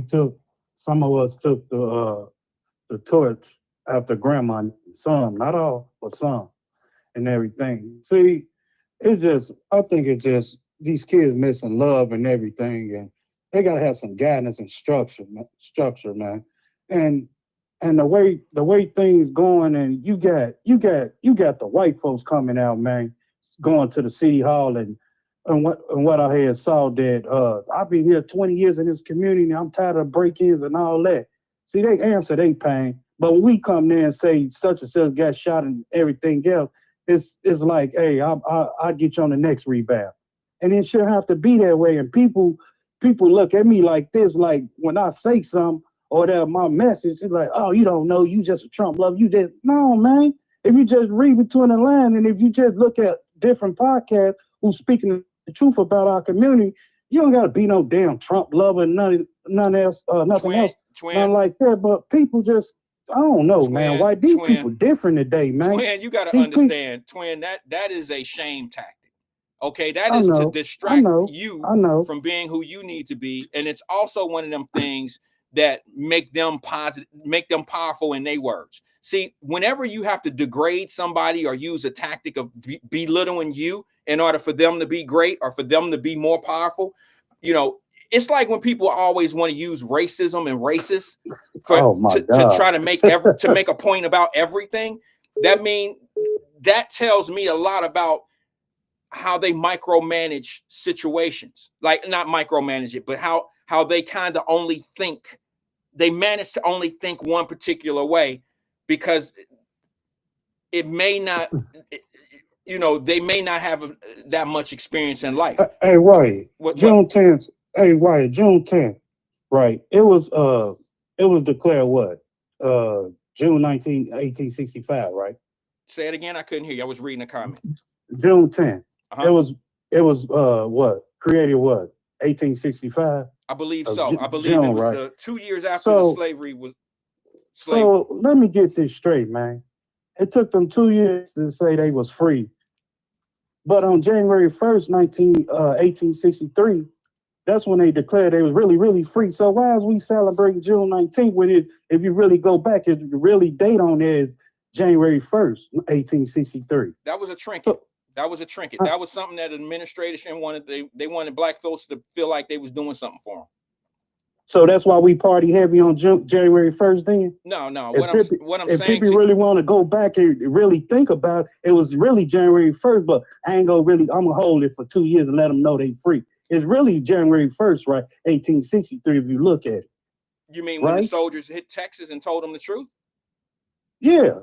some of us took the torch after grandma, some, not all, but some, and everything. See, I think it's just these kids missing love and everything, and they gotta have some guidance and structure, man. And the way things going, and you got the white folks coming out, man, going to the city hall and what I had saw that I've been here 20 years in this community, and I'm tired of break-ins and all that. See, they answer they pain, but when we come there and say such and such got shot and everything else, it's like, hey, I'll get you on the next rebound, and it shouldn't have to be that way. And people look at me like this, like when I say something or that my message, it's like, oh, you don't know, you just a Trump lover. You did. No, man. If you just read between the lines, and if you just look at different podcasts who's speaking the truth about our community, you don't got to be no damn Trump lover, nothing else, nothing like that. But people just, I don't know, man. Why these people different today, man? Twin, you got to understand, Twin, that is a shame tactic. Okay, that is to distract you from being who you need to be, and it's also one of them things that make them positive, make them powerful in their words. See, whenever you have to degrade somebody or use a tactic of belittling you in order for them to be great or for them to be more powerful, you know, it's like when people always want to use racism and racist to try to make to make a point about everything. That tells me a lot about how they micromanage situations. Like, not micromanage it, but how they kind of only think, they manage to only think one particular way, because it may not, you know, they may not have that much experience in life. Hey, Wyatt, June 10th. Hey, Wyatt, June 10th. Right. It was declared what? June 19, 1865, right? Say it again. I couldn't hear you. I was reading a comment. June 10th. It was what? Created what? 1865? I believe so. I believe June, it was right? 2 years after the slavery was. So let me get this straight, man. It took them 2 years to say they was free. But on January 1st, 1863, That's when they declared they was really, really free. So why is we celebrating June 19th when it, if you really go back, it really date on there is January 1st, 1863. That was a trinket. That was a trinket. That was something that administration wanted. They wanted black folks to feel like they was doing something for them. So that's why we party heavy on January 1st then? No. What I'm saying, if people really want to go back and really think about it, it was really January 1st, but I ain't gonna really, I'm gonna hold it for 2 years and let them know they free. It's really January 1st, right? 1863, if you look at it. You mean when the soldiers hit Texas and told them the truth? Yeah.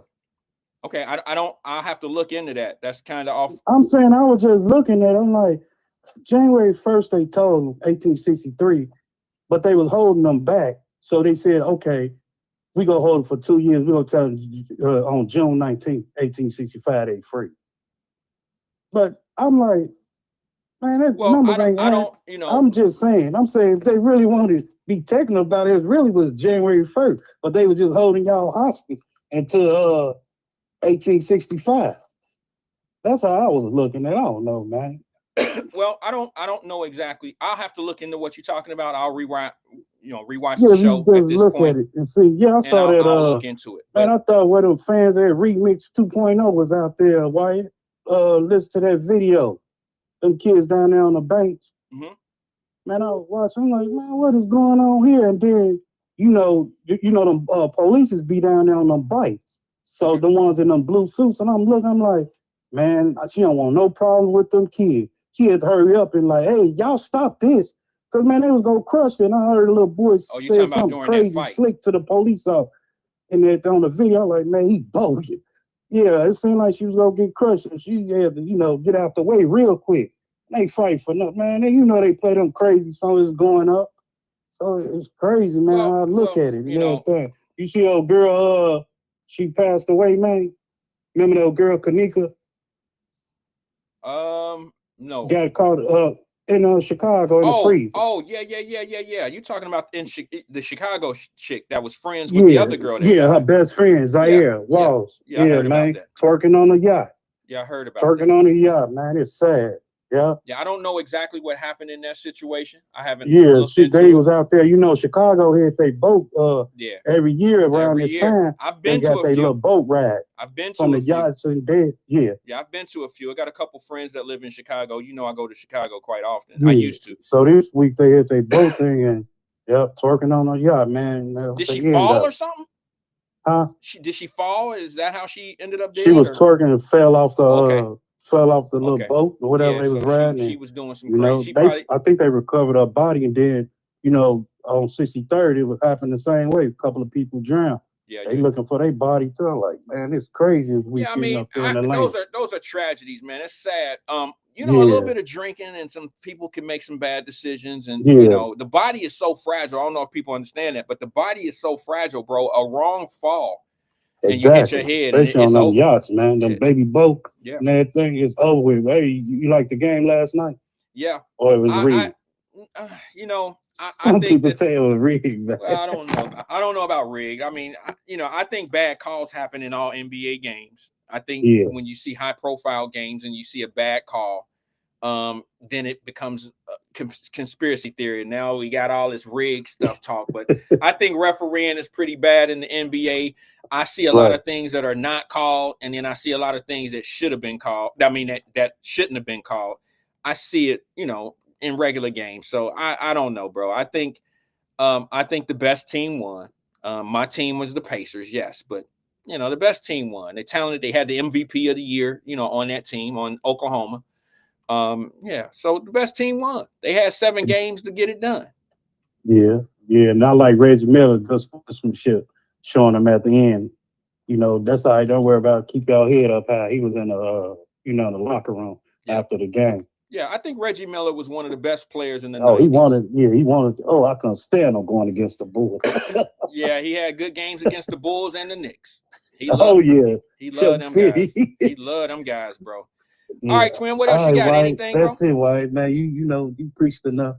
Okay, I'll have to look into that. That's kind of off. I'm saying I was just looking at it, I'm like, January 1st, they told them 1863, but they was holding them back. So they said, okay, we gonna hold it for 2 years. We're gonna tell them on June 19th, 1865, they free. But I'm like, man, that numbers ain't. I don't, you know. I'm just saying. I'm saying if they really wanted to be technical about it, it really was January 1st, but they were just holding y'all hostage until 1865. That's how I was looking at it. I don't know, man. Well, I don't know exactly. I'll have to look into what you're talking about. I'll rewatch the show at this point. At it and see. Yeah, I saw that. I'll look into it. Man, I thought one of them fans that Remix 2.0 was out there, Wyatt. Listen to that video. Them kids down there on the banks. Mm-hmm. Man, I was watching. I'm like, man, what is going on here? And then, them police be down there on them bikes. So the ones in them blue suits, and I'm like, man, she don't want no problems with them kids. She had to hurry up and like, hey, y'all stop this. Because, man, they was going to crush it. And I heard a little boy say something crazy, slick to the police officer. And on the video, I'm like, man, he bogus. Yeah, it seemed like she was going to get crushed. And she had to, get out the way real quick. They fight for nothing, man. They play them crazy songs going up. So it's crazy, man. I look at it. You see old girl, she passed away, man. Remember that old girl, Kanika? No. Got caught in Chicago in the freezer. Oh, yeah. You talking about the Chicago chick that was friends with the other girl? Her best friend, Zaire Walls. Yeah, I heard man. About that. Twerking on the yacht. Yeah, I heard about twerking on the yacht, man. It's sad. Yeah. Yeah, I don't know exactly what happened in that situation. I haven't. Yeah, they was out there. Chicago had their boat. Every year around this time. I've been to a few. Little boat ride. I've been to from the yachts and there. Yeah. Yeah, I've been to a few. I got a couple friends that live in Chicago. I go to Chicago quite often. I used to. So this week they had their boat thing and twerking on the yacht, man. Did she fall or something? Huh? Did she fall? Is that how she ended up dead? She was twerking and fell off the. Fell off the little boat or whatever they was riding. She was doing some crazy. I think they recovered her body, and then on 63rd it was happening the same way. A couple of people drowned. Yeah, they looking for their body too. I'm like, man, it's crazy. Those are tragedies, man. It's sad. A little bit of drinking and some people can make some bad decisions, and the body is so fragile. I don't know if people understand that, but the body is so fragile, bro. A wrong fall. Exactly. And you hit your head. Especially on them yachts, man. Them baby boat. Yeah. And that thing is over with. Hey, you like the game last night? Yeah. Or it was rigged? Some people say it was rigged. Well, I don't know. I don't know about rigged. I mean, I think bad calls happen in all NBA games. I think when you see high profile games and you see a bad call, then it becomes a conspiracy theory. Now we got all this rigged stuff talk, but I think refereeing is pretty bad in the NBA. I see a lot of things that are not called, and then I see a lot of things that should have been called. I mean, that shouldn't have been called. I see it, in regular games. So I don't know, bro. I think the best team won. My team was the Pacers, yes, but the best team won. They're talented. They had the MVP of the year, on that team on Oklahoma. So the best team won. They had 7 games to get it done. Yeah, not like Reggie Miller just some shit showing them at the end. That's how I don't worry about. Keep your head up high. He was in the the locker room after the game. Yeah, I think Reggie Miller was one of the best players in the 90s. He wanted. Oh, I couldn't stand him going against the Bulls. Yeah, he had good games against the Bulls and the Knicks. He loved them guys. He loved them guys, bro. Yeah. All right, Twin. What else you got? Wyatt, anything? That's bro? it, Wyatt, man. You preached enough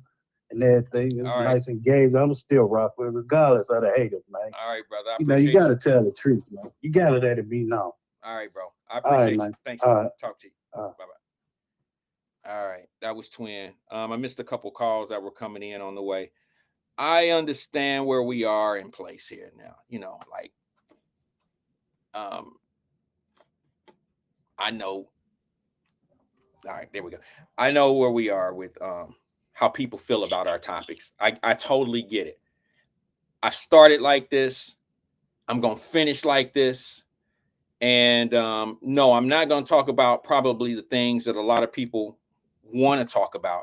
and everything. It's nice and gay. I'm still rock with it, regardless of the haters, man. All right, brother. I appreciate you gotta tell the truth, man. You gotta let it be known. All right, bro. I appreciate you. Man. Thanks. Talk to you. Bye bye. All right, that was Twin. I missed a couple calls that were coming in on the way. I understand where we are in place here now. You know, like, I know. All right, there we go. I know where we are with how people feel about our topics. I totally get it. I started like this. I'm gonna finish like this. And no, I'm not gonna talk about probably the things that a lot of people want to talk about.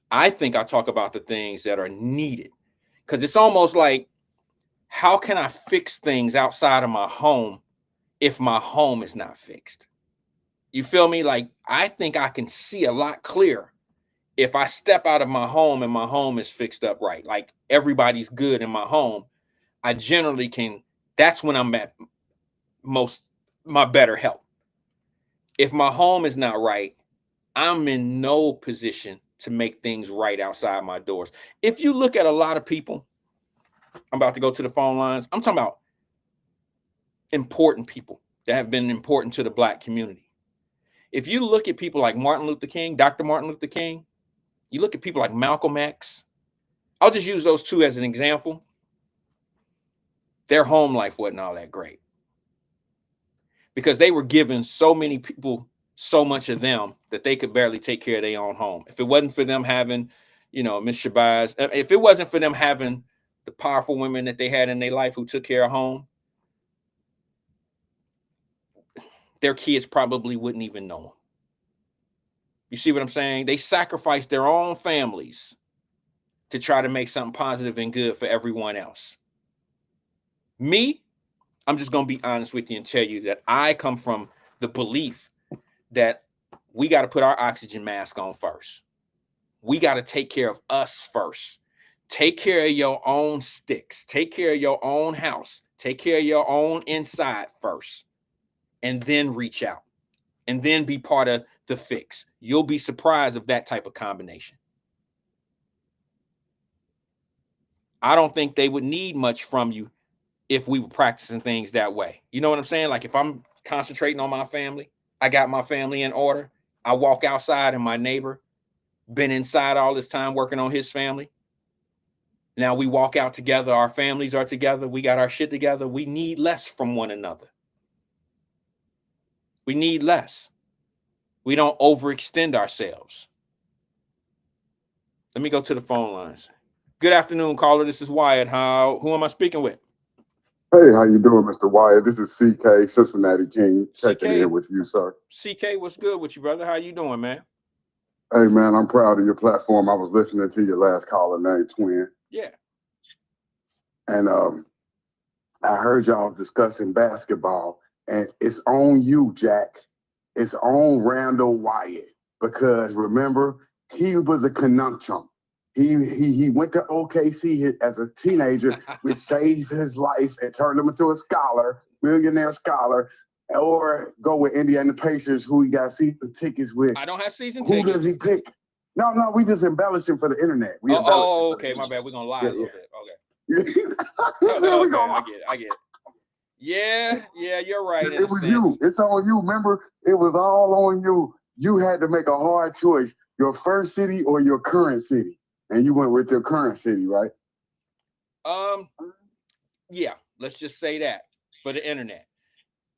I think I talk about the things that are needed. Because it's almost like, how can I fix things outside of my home if my home is not fixed? You feel me? Like, I think I can see a lot clearer if I step out of my home and my home is fixed up right. Like, everybody's good in my home. I generally can, that's when I'm at my better health. If my home is not right, I'm in no position to make things right outside my doors. If you look at a lot of people, I'm about to go to the phone lines. I'm talking about important people that have been important to the Black community. If you look at people like Martin Luther King, Dr. Martin Luther King, you look at people like Malcolm X, I'll just use those two as an example. Their home life wasn't all that great because they were giving so many people so much of them that they could barely take care of their own home. If it wasn't for them having, you know, Miss Shabazz, if it wasn't for them having the powerful women that they had in their life who took care of home, their kids probably wouldn't even know them. You see what I'm saying? They sacrificed their own families to try to make something positive and good for everyone else. Me, I'm just going to be honest with you and tell you that I come from the belief that we got to put our oxygen mask on first. We got to take care of us first. Take care of your own sticks. Take care of your own house. Take care of your own inside first. And then reach out. And then be part of the fix. You'll be surprised of that type of combination. I don't think they would need much from you if we were practicing things that way. You know what I'm saying? Like, if I'm concentrating on my family, I got my family in order, I walk outside and my neighbor been inside all this time working on his family. Now we walk out together, our families are together, we got our shit together. We need less from one another. We need less. We don't overextend ourselves. Let me go to the phone lines. Good afternoon, caller. This is Wyatt. Who am I speaking with? Hey, how you doing, Mr. Wyatt? This is CK, Cincinnati King, checking in with you, sir. CK, what's good with you, brother? How you doing, man? Hey, man, I'm proud of your platform. I was listening to your last caller named Twin. Yeah. And I heard y'all discussing basketball, and it's on you, Jack. It's on Randall Wyatt, because remember, he was a conundrum. He went to OKC as a teenager, which saved his life and turned him into a scholar, millionaire scholar, or go with Indiana Pacers, who he got season tickets with. I don't have season tickets. Who does he pick? No, we just embellishing for the internet. Okay, my bad. We're gonna lie a little bit. Okay. I get it. Yeah, you're right. It was you. It's on you. Remember, it was all on you. You had to make a hard choice: your first city or your current city. And you went with your current city, right? Yeah, let's just say that for the internet.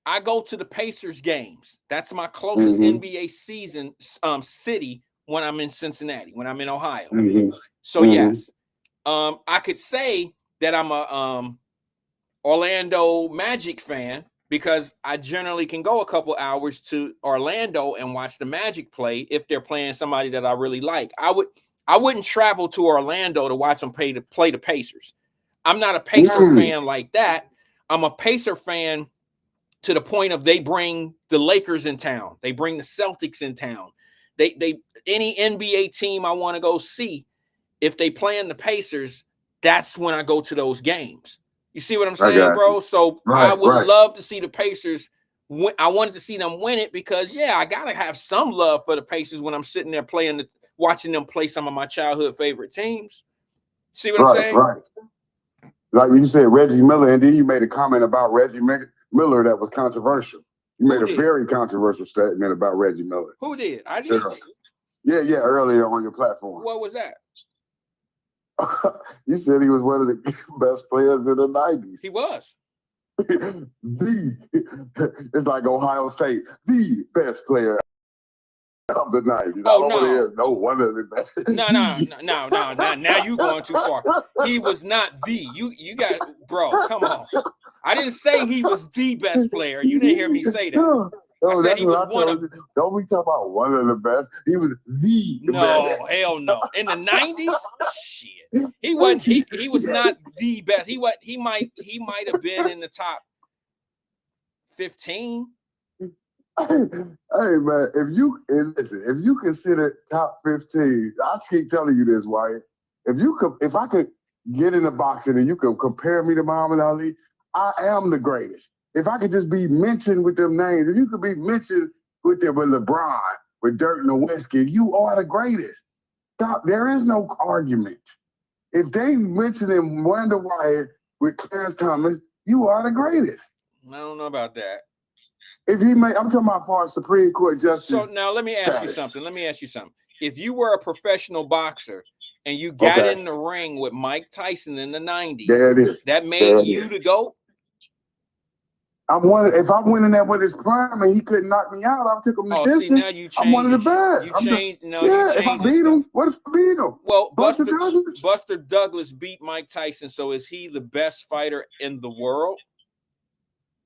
I go to the Pacers games. That's my closest NBA season city when I'm in Cincinnati, when I'm in Ohio. So yes, I could say that I'm a Orlando Magic fan because I generally can go a couple hours to Orlando and watch the Magic play if they're playing somebody that I really like. I wouldn't travel to Orlando to watch them play the Pacers. I'm not a Pacer fan like that. I'm a Pacer fan to the point of they bring the Lakers in town. They bring the Celtics in town. They any NBA team I want to go see, if they play in the Pacers, that's when I go to those games. You see what I'm saying, bro? So I would love to see the Pacers. I wanted to see them win it because, yeah, I got to have some love for the Pacers when I'm sitting there watching them play some of my childhood favorite teams. See what I'm saying? Right. Like when you said Reggie Miller, and then you made a comment about Reggie Miller that was controversial. You made a very controversial statement about Reggie Miller. Who did? I did. Yeah, earlier on your platform. What was that? You said he was one of the best players in the 90s. He was. It's like Ohio State, the best player of the 90s. Oh, I don't no. want to hear no one of the best. No. Now you going too far. He was not the. You got, bro. Come on. I didn't say he was the best player. You didn't hear me say that. No, I said that's he what was one of. Don't we talk about one of the best? He was the No, best. hell no. In the 90s, shit. He wasn't. He was not the best. He might have been in the top 15. Hey man, if you consider top 15, I keep telling you this, Wyatt. If I could get into boxing and you could compare me to Muhammad Ali, I am the greatest. If I could just be mentioned with them names, if you could be mentioned with LeBron, with Dirk Nowitzki, you are the greatest. There is no argument. If they mention him, Wanda Wyatt with Clarence Thomas, you are the greatest. I don't know about that. If he made, I'm talking about for Supreme Court justice. So now let me ask you something. If you were a professional boxer and you got in the ring with Mike Tyson in the 90s, that made you the GOAT? If I'm winning that with his prime and he couldn't knock me out, I took him the distance. See, now you changed. I'm one of the best. You changed. If I beat him, what if I beat him? Well, Douglas? Buster Douglas beat Mike Tyson, so is he the best fighter in the world?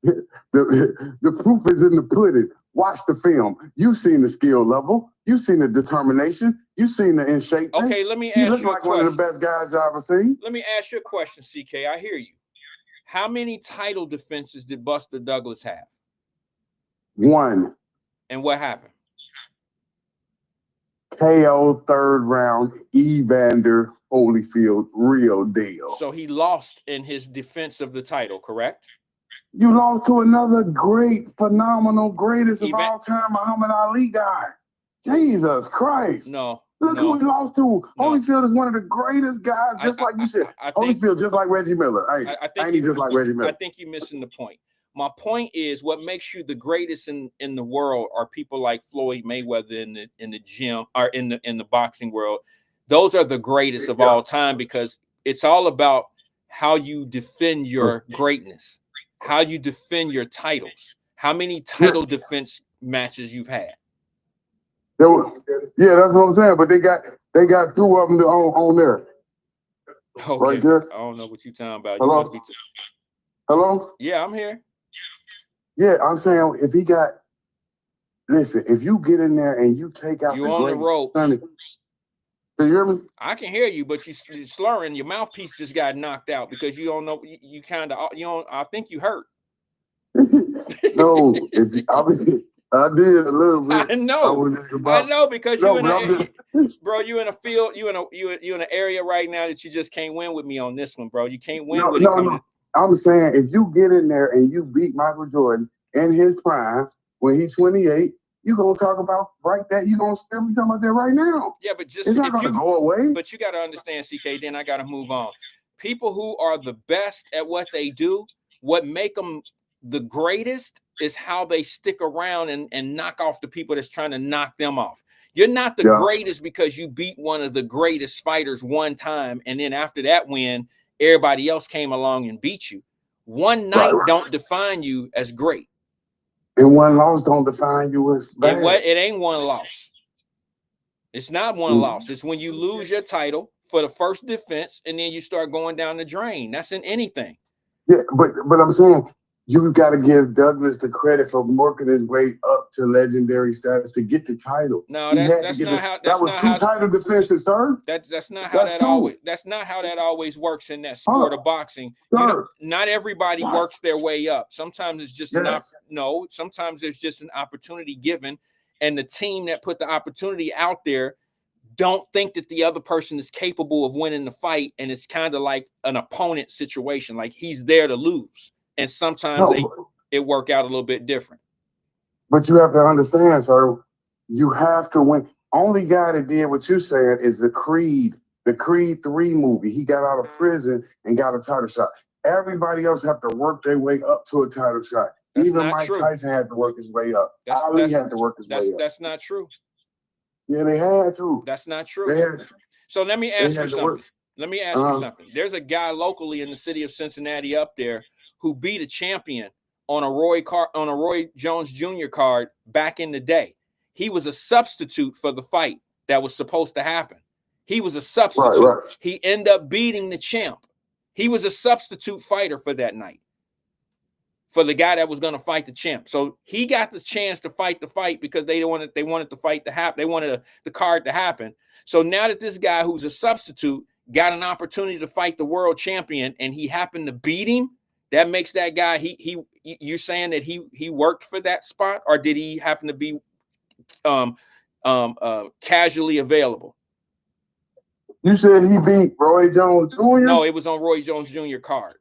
The proof is in the pudding. Watch the film. You've seen the skill level. You've seen the determination. You've seen the in shape. Okay, let me ask you a question. He looked like one of the best guys I've ever seen. Let me ask you a question, CK. I hear you. How many title defenses did Buster Douglas have? 1. And what happened? KO 3rd round, Evander Holyfield, real deal. So he lost in his defense of the title, correct? You lost to another great, phenomenal, greatest of all time, Muhammad Ali guy. Jesus Christ. No. Look who he lost to. Holyfield is one of the greatest guys, just like you said. Holyfield, just like Reggie Miller. I think he's just like Reggie Miller. I think you're missing the point. My point is, what makes you the greatest in the world are people like Floyd Mayweather in the gym or in the boxing world. Those are the greatest of all time because it's all about how you defend your greatness, how you defend your titles, how many title defense matches you've had. Yeah, that's what I'm saying. But they got 2 of them on there. Okay. Right there. I don't know what you're talking about. Hello? You must be Hello? Yeah, I'm here. Yeah, I'm saying if you get in there and you take out you on the ropes. Can you hear me? I can hear you, but you're slurring. Your mouthpiece just got knocked out because you don't know. You kind of I think you hurt. No, I did a little bit. I know because you in a field, you in an area right now that you just can't win with me on this one, bro. You can't win with it. No. I'm saying if you get in there and you beat Michael Jordan in his prime when he's 28, you're gonna talk about you're gonna still be talking about that right now. Yeah, but just it's not gonna go away. But you gotta understand, CK, then I gotta move on. People who are the best at what they do, what make them the greatest is how they stick around and knock off the people that's trying to knock them off. You're not the greatest because you beat one of the greatest fighters one time, and then after that win, everybody else came along and beat you. One night don't define you as great. And one loss don't define you as bad. It ain't one loss. It's not one loss. It's when you lose your title for the first defense, and then you start going down the drain. That's in anything. Yeah, but I'm saying you got to give Douglas the credit for working his way up to legendary status to get the title. No, that's not how. That was 2 title defenses, sir. That's not how that always. That's not how that always works in that sport of boxing. Not everybody works their way up. Sometimes it's just sometimes there's just an opportunity given, and the team that put the opportunity out there don't think that the other person is capable of winning the fight, and it's kind of like an opponent situation, like he's there to lose. And sometimes it work out a little bit different. But you have to understand, sir, you have to win. Only guy that did what you said is the Creed 3 movie. He got out of prison and got a title shot. Everybody else have to work their way up to a title shot. Even Mike Tyson had to work his way up. Ali had to work his way up. That's not true. Yeah, they had to. That's not They true. had. So let me They ask you had to work. something. Let me ask you something. There's a guy locally in the city of Cincinnati up there who beat a champion on a Roy Jones Jr. card back in the day. He was a substitute for the fight that was supposed to happen. He was a substitute. Right. He ended up beating the champ. He was a substitute fighter for that night, for the guy that was going to fight the champ. So he got the chance to fight the fight because they wanted the fight to happen. They wanted the card to happen. So now that this guy who's a substitute got an opportunity to fight the world champion and he happened to beat him, that makes that guy, you're saying that he worked for that spot, or did he happen to be casually available? You said he beat Roy Jones Jr.? No, it was on Roy Jones Jr. card.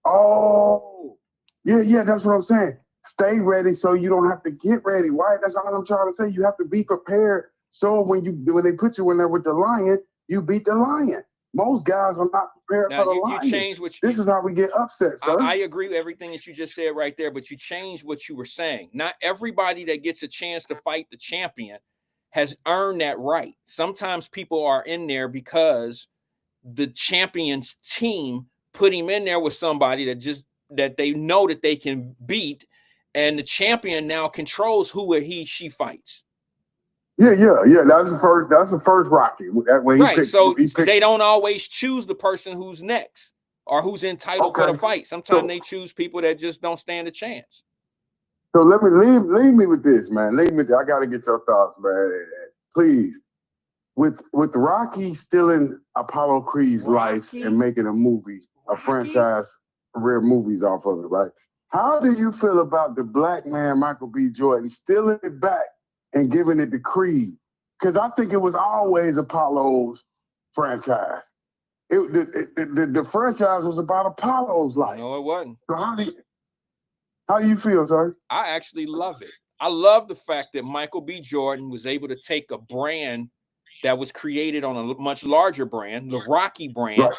Oh, yeah, that's what I'm saying. Stay ready so you don't have to get ready. Why? That's all I'm trying to say. You have to be prepared. So when they put you in there with the lion, you beat the lion. Most guys are not prepared Now, for the lion. You change what this is how we get upset, sir. I agree with everything that you just said right there, but you changed what you were saying. Not everybody that gets a chance to fight the champion has earned that right. Sometimes people are in there because the champion's team put him in there with somebody that they know that they can beat, and the champion now controls who she fights. Yeah. That's the first Rocky. That way, right. So they don't always choose the person who's next or who's entitled for the fight. Sometimes they choose people that just don't stand a chance. So let me leave me with this, man. I got to get your thoughts, man. Please. With Rocky stealing Apollo Creed's life and making a movie, a franchise career movies off of it, right? How do you feel about the black man, Michael B. Jordan, stealing it back and giving it to Creed? Because I think it was always Apollo's franchise. The franchise was about Apollo's life. No, it wasn't. So how do you feel, sir? I actually love it. I love the fact that Michael B. Jordan was able to take a brand that was created on a much larger brand, the Rocky brand. Right.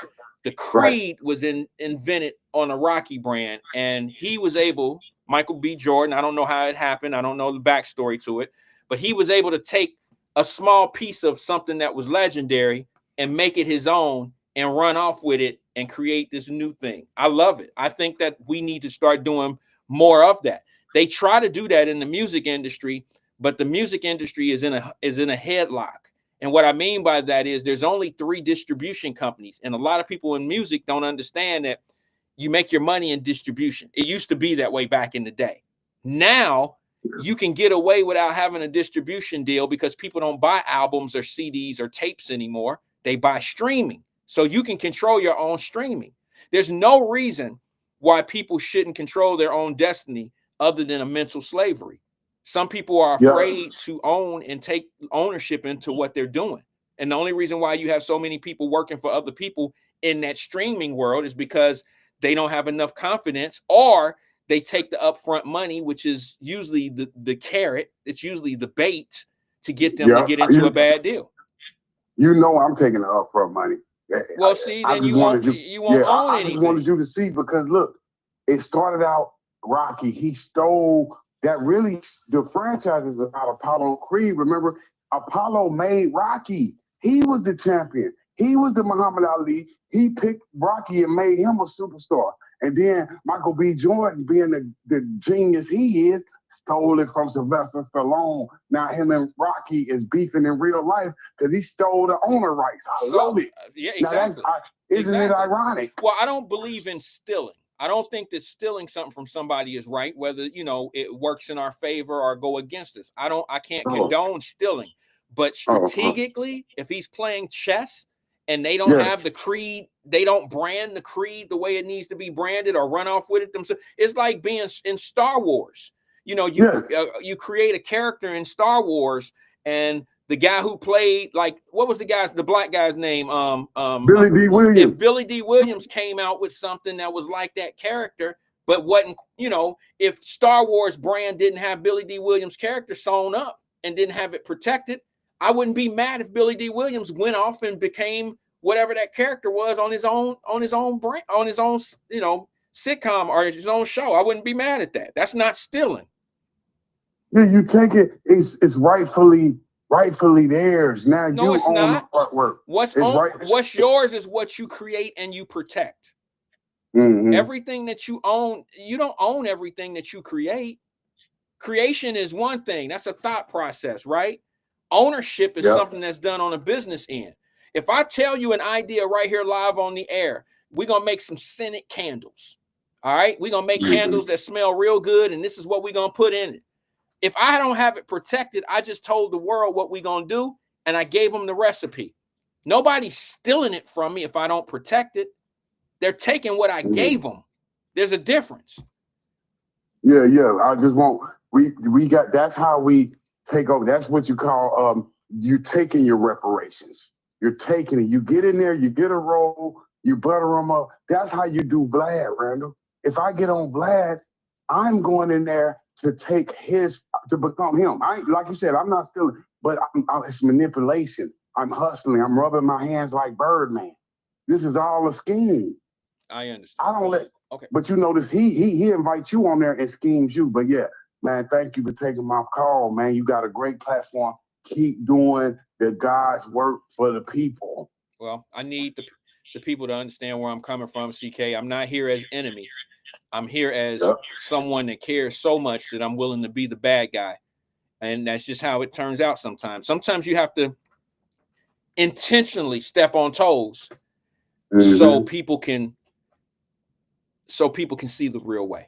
The Creed was invented on a Rocky brand, and he was able, Michael B. Jordan, I don't know how it happened, I don't know the backstory to it, but he was able to take a small piece of something that was legendary and make it his own and run off with it and create this new thing. I love it. I think that we need to start doing more of that. They try to do that in the music industry, but the music industry is in a headlock. And what I mean by that is there's only 3 distribution companies. And a lot of people in music don't understand that you make your money in distribution. It used to be that way back in the day. Now you can get away without having a distribution deal because people don't buy albums or CDs or tapes anymore. They buy streaming. So you can control your own streaming. There's no reason why people shouldn't control their own destiny other than a mental slavery. Some people are afraid to own and take ownership into what they're doing. And the only reason why you have so many people working for other people in that streaming world is because they don't have enough confidence, or they take the upfront money, which is usually the carrot. It's usually the bait to get them to get into a bad deal. You know, I'm taking the upfront money. Well, see, then you won't own anything. I just wanted you to see, because look, it started out Rocky. He stole that. Really, the franchise is about Apollo Creed. Remember, Apollo made Rocky. He was the champion. He was the Muhammad Ali. He picked Rocky and made him a superstar. And then Michael B. Jordan, being the genius he is, stole it from Sylvester Stallone. Now him and Rocky is beefing in real life because he stole the owner rights. I love it. Yeah, exactly. Isn't it ironic? Well, I don't believe in stealing. I don't think that stealing something from somebody is right, whether, you know, it works in our favor or go against us. I can't condone stealing. But strategically, if he's playing chess and they don't have the Creed, they don't brand the Creed the way it needs to be branded or run off with it themselves. It's like being in Star Wars. You know, you create a character in Star Wars, and the guy who played, like, what was the black guy's name? Billy D. Williams. If Billy D. Williams came out with something that was like that character, but wasn't, you know, if Star Wars brand didn't have Billy D. Williams' character sewn up and didn't have it protected, I wouldn't be mad if Billy D. Williams went off and became whatever that character was on his own brand, on his own, you know, sitcom or his own show. I wouldn't be mad at that. That's not stealing. Yeah, you take it. It's rightfully rightfully theirs. Now No, you it's own not. the artwork. What's It's right. what's yours is what you create and you protect. Mhm. Everything that you own, you don't own everything that you create. Creation is one thing. That's a thought process, right? Ownership is Yep. something that's done on a business end. If I tell you an idea right here live on the air, we're going to make some scented candles. All right? We're going to make candles that smell real good, and this is what we're going to put in it. If I don't have it protected, I just told the world what we're going to do, and I gave them the recipe. Nobody's stealing it from me if I don't protect it. They're taking what I gave them. There's a difference. Yeah, yeah. I just want we got that's how we take over. That's what you call you taking your reparations. You're taking it. You get in there, you get a roll, you butter them up. That's how you do Vlad, Randall. If I get on Vlad, I'm going in there to take to become him. I ain't, like you said, I'm not stealing, but it's manipulation. I'm hustling. I'm rubbing my hands like Birdman. This is all a scheme. I understand. I don't let. Okay. But you notice he invites you on there and schemes you. But yeah, man, thank you for taking my call, man. You got a great platform. Keep doing the God's work for the people. Well, I need the people to understand where I'm coming from, CK. I'm not here as enemy. I'm here as someone that cares so much that I'm willing to be the bad guy. And that's just how it turns out sometimes. Sometimes you have to intentionally step on toes so people can see the real way.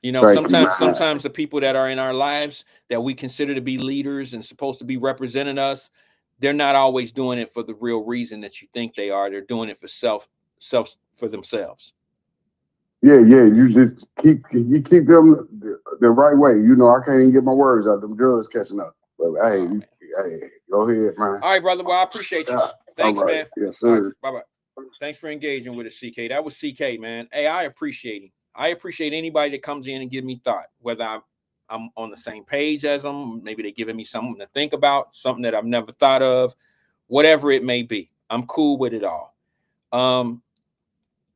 You know, sometimes the people that are in our lives that we consider to be leaders and supposed to be representing us, they're not always doing it for the real reason that you think they are. They're doing it for self for themselves. Yeah, you just keep them the right way. You know, I can't even get my words out. Them drugs catching up. But hey, go ahead, man. All right, brother. Well, I appreciate you. Thanks, man. Yes, sir. Right, bye-bye. Thanks for engaging with us, CK. That was CK, man. Hey, I appreciate him. I appreciate anybody that comes in and give me thought, whether I'm on the same page as them, maybe they're giving me something to think about, something that I've never thought of, whatever it may be. I'm cool with it all.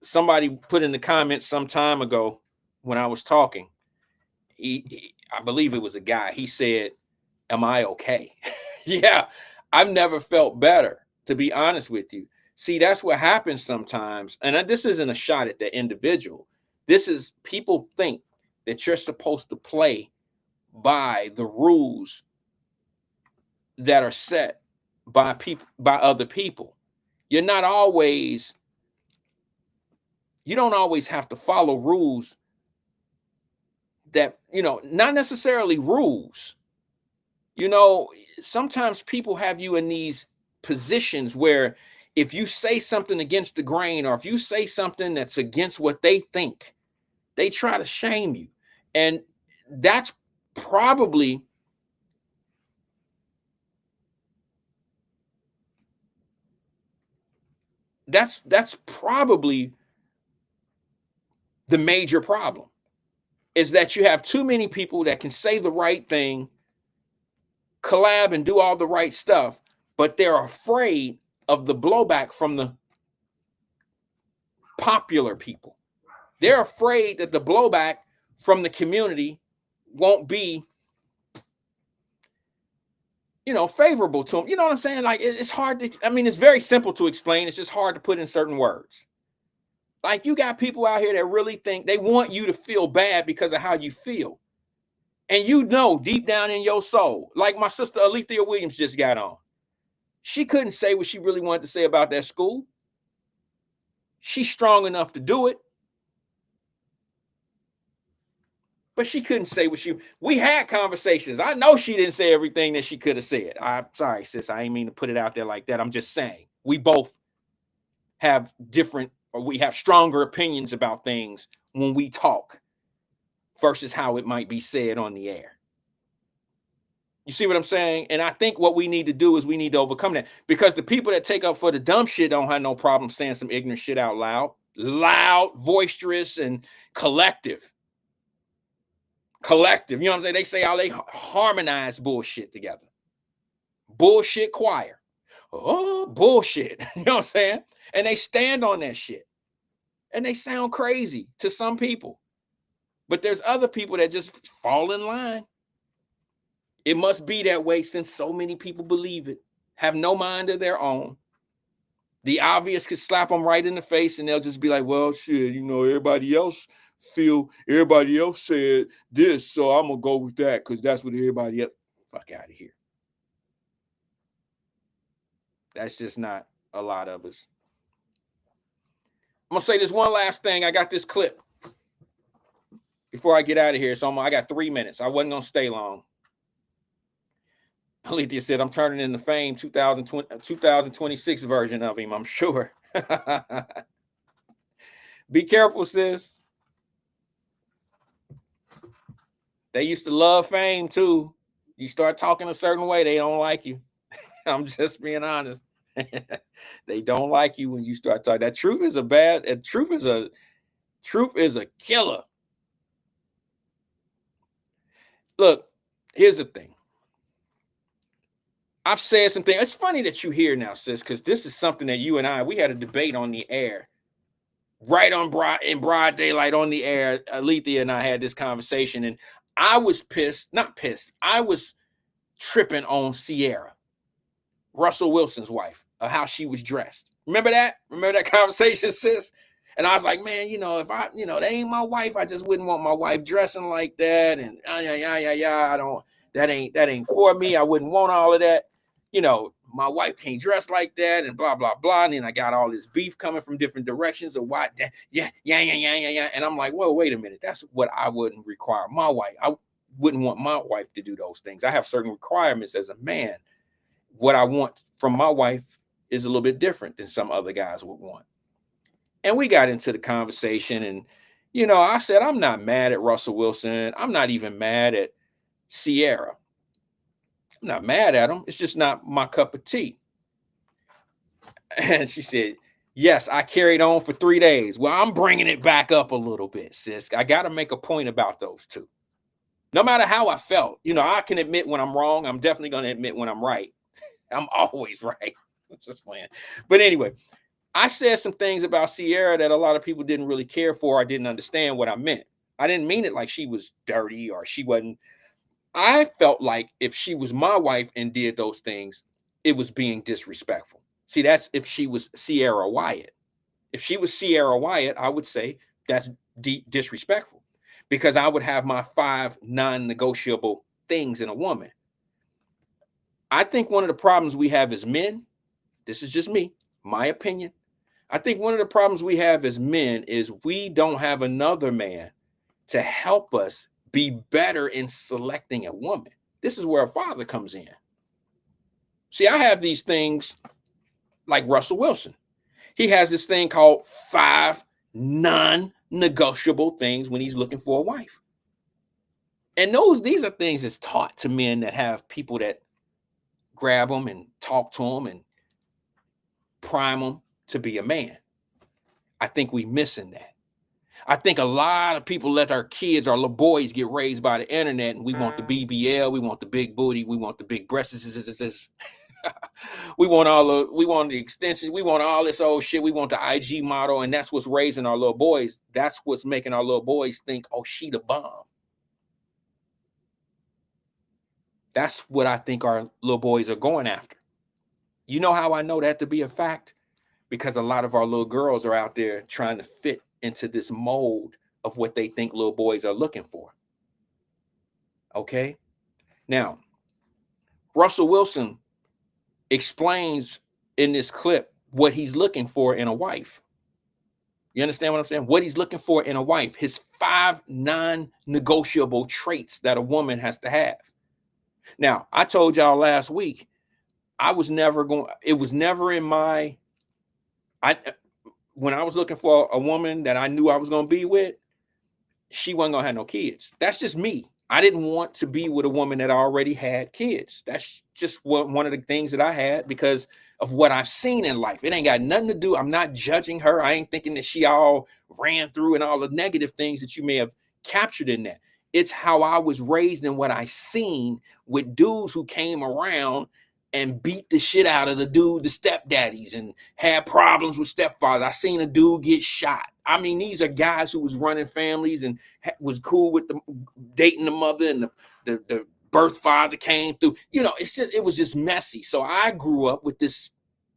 Somebody put in the comments some time ago when I was talking, I believe it was a guy. He said, "Am I okay?" Yeah, I've never felt better, to be honest with you. See, that's what happens sometimes. And this isn't a shot at the individual. This is people think that you're supposed to play by the rules that are set by other people. You don't always have to follow rules that, not necessarily rules. Sometimes people have you in these positions where if you say something against the grain, or if you say something that's against what they think, they try to shame you. And that's probably the major problem, is that you have too many people that can say the right thing, collab and do all the right stuff, but they're afraid of the blowback from the popular people. They're afraid that the blowback from the community won't be, favorable to them. You know what I'm saying? Like, it's hard to, it's very simple to explain. It's just hard to put in certain words. Like, you got people out here that really think they want you to feel bad because of how you feel. And deep down in your soul, like my sister Alethea Williams just got on. She couldn't say what she really wanted to say about that school. She's strong enough to do it. But she couldn't say we had conversations. I know she didn't say everything that she could have said. I'm sorry, sis. I ain't mean to put it out there like that. I'm just saying we both have we have stronger opinions about things when we talk versus how it might be said on the air. You see what I'm saying? And I think what we need to do is we need to overcome that, because the people that take up for the dumb shit don't have no problem saying some ignorant shit out loud, boisterous, and collective. You know what I'm saying? They say how they harmonize bullshit together. Bullshit choir. Oh, bullshit. You know what I'm saying? And they stand on that shit. And they sound crazy to some people. But there's other people that just fall in line. It must be that way since so many people believe it, have no mind of their own. The obvious could slap them right in the face and they'll just be like, well, shit, you know, everybody else said this, so I'm going to go with that because that's what everybody else. Fuck out of here. That's just not a lot of us. I'm going to say this one last thing. I got this clip before I get out of here. So I got 3 minutes. I wasn't going to stay long. Alethea said, I'm turning in the Fame 2026 version of him, I'm sure. Be careful, sis. They used to love Fame, too. You start talking a certain way, they don't like you. I'm just being honest. They don't like you when you start talking. That truth is a killer. Look, here's the thing. I've said some things. It's funny that you here now, sis, because this is something that you and we had a debate on the air, right in broad daylight on the air. Alethea and I had this conversation, and I was not pissed. I was tripping on Sierra, Russell Wilson's wife, how she was dressed. Remember that? Remember that conversation, sis? And I was like, man, if that ain't my wife, I just wouldn't want my wife dressing like that. And that ain't for me. I wouldn't want all of that. My wife can't dress like that and blah, blah, blah. And then I got all this beef coming from different directions of why. Yeah. And I'm like, well, wait a minute. That's what I wouldn't require my wife. I wouldn't want my wife to do those things. I have certain requirements as a man. What I want from my wife is a little bit different than some other guys would want. And we got into the conversation and, I said, I'm not mad at Russell Wilson. I'm not even mad at Sierra. I'm not mad at him. It's just not my cup of tea. And she said, yes, I carried on for 3 days. Well, I'm bringing it back up a little bit, sis. I got to make a point about those two. No matter how I felt, I can admit when I'm wrong. I'm definitely going to admit when I'm right. I'm always right. Just playing. But anyway, I said some things about Sierra that a lot of people didn't really care for. I didn't understand what I meant. I didn't mean it like she was dirty or she wasn't. I felt like if she was my wife and did those things, it was being disrespectful. See, that's if she was Sierra Wyatt. If she was Sierra Wyatt, I would say that's disrespectful because I would have my 5 non-negotiable things in a woman. I think one of the problems we have as men, this is just me, my opinion. I think one of the problems we have as men is we don't have another man to help us be better in selecting a woman. This is where a father comes in. See, I have these things like Russell Wilson. He has this thing called 5 non-negotiable things when he's looking for a wife. And these are things that's taught to men that have people that grab them and talk to them and prime them to be a man. I think we're missing that. I think a lot of people let our kids, our little boys, get raised by the internet, and we want the BBL, we want the big booty, we want the big breasts, we want the extensions, we want all this old shit, we want the IG model, and that's what's raising our little boys. That's what's making our little boys think, oh, she the bomb. That's what I think our little boys are going after. You know how I know that to be a fact? Because a lot of our little girls are out there trying to fit into this mold of what they think little boys are looking for. Okay? Now, Russell Wilson explains in this clip what he's looking for in a wife. You understand what I'm saying? What he's looking for in a wife, his 5 non-negotiable traits that a woman has to have. Now, I told y'all last week, it was never in my, when I was looking for a woman that I knew I was going to be with, she wasn't going to have no kids. That's just me. I didn't want to be with a woman that already had kids. That's just one of the things that I had because of what I've seen in life. It ain't got nothing to do. I'm not judging her. I ain't thinking that she all ran through and all the negative things that you may have captured in that. It's how I was raised and what I seen with dudes who came around and beat the shit out of the stepdaddies and had problems with stepfathers. I seen a dude get shot. I mean, these are guys who was running families and was cool with dating the mother and the birth father came through. You know, it was just messy. So I grew up with this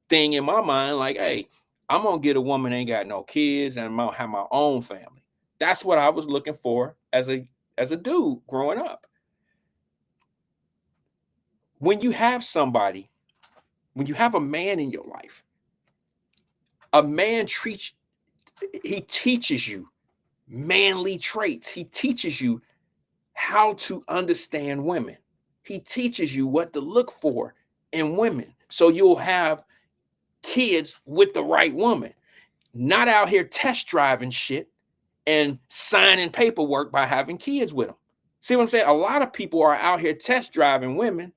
thing in my mind, like, hey, I'm gonna get a woman that ain't got no kids, and I'm gonna have my own family. That's what I was looking for as a dude growing up. When you have somebody, when you have a man in your life, a man he teaches you manly traits. He teaches you how to understand women. He teaches you what to look for in women. So you'll have kids with the right woman, not out here test driving shit and signing paperwork by having kids with them. See what I'm saying? A lot of people are out here test driving women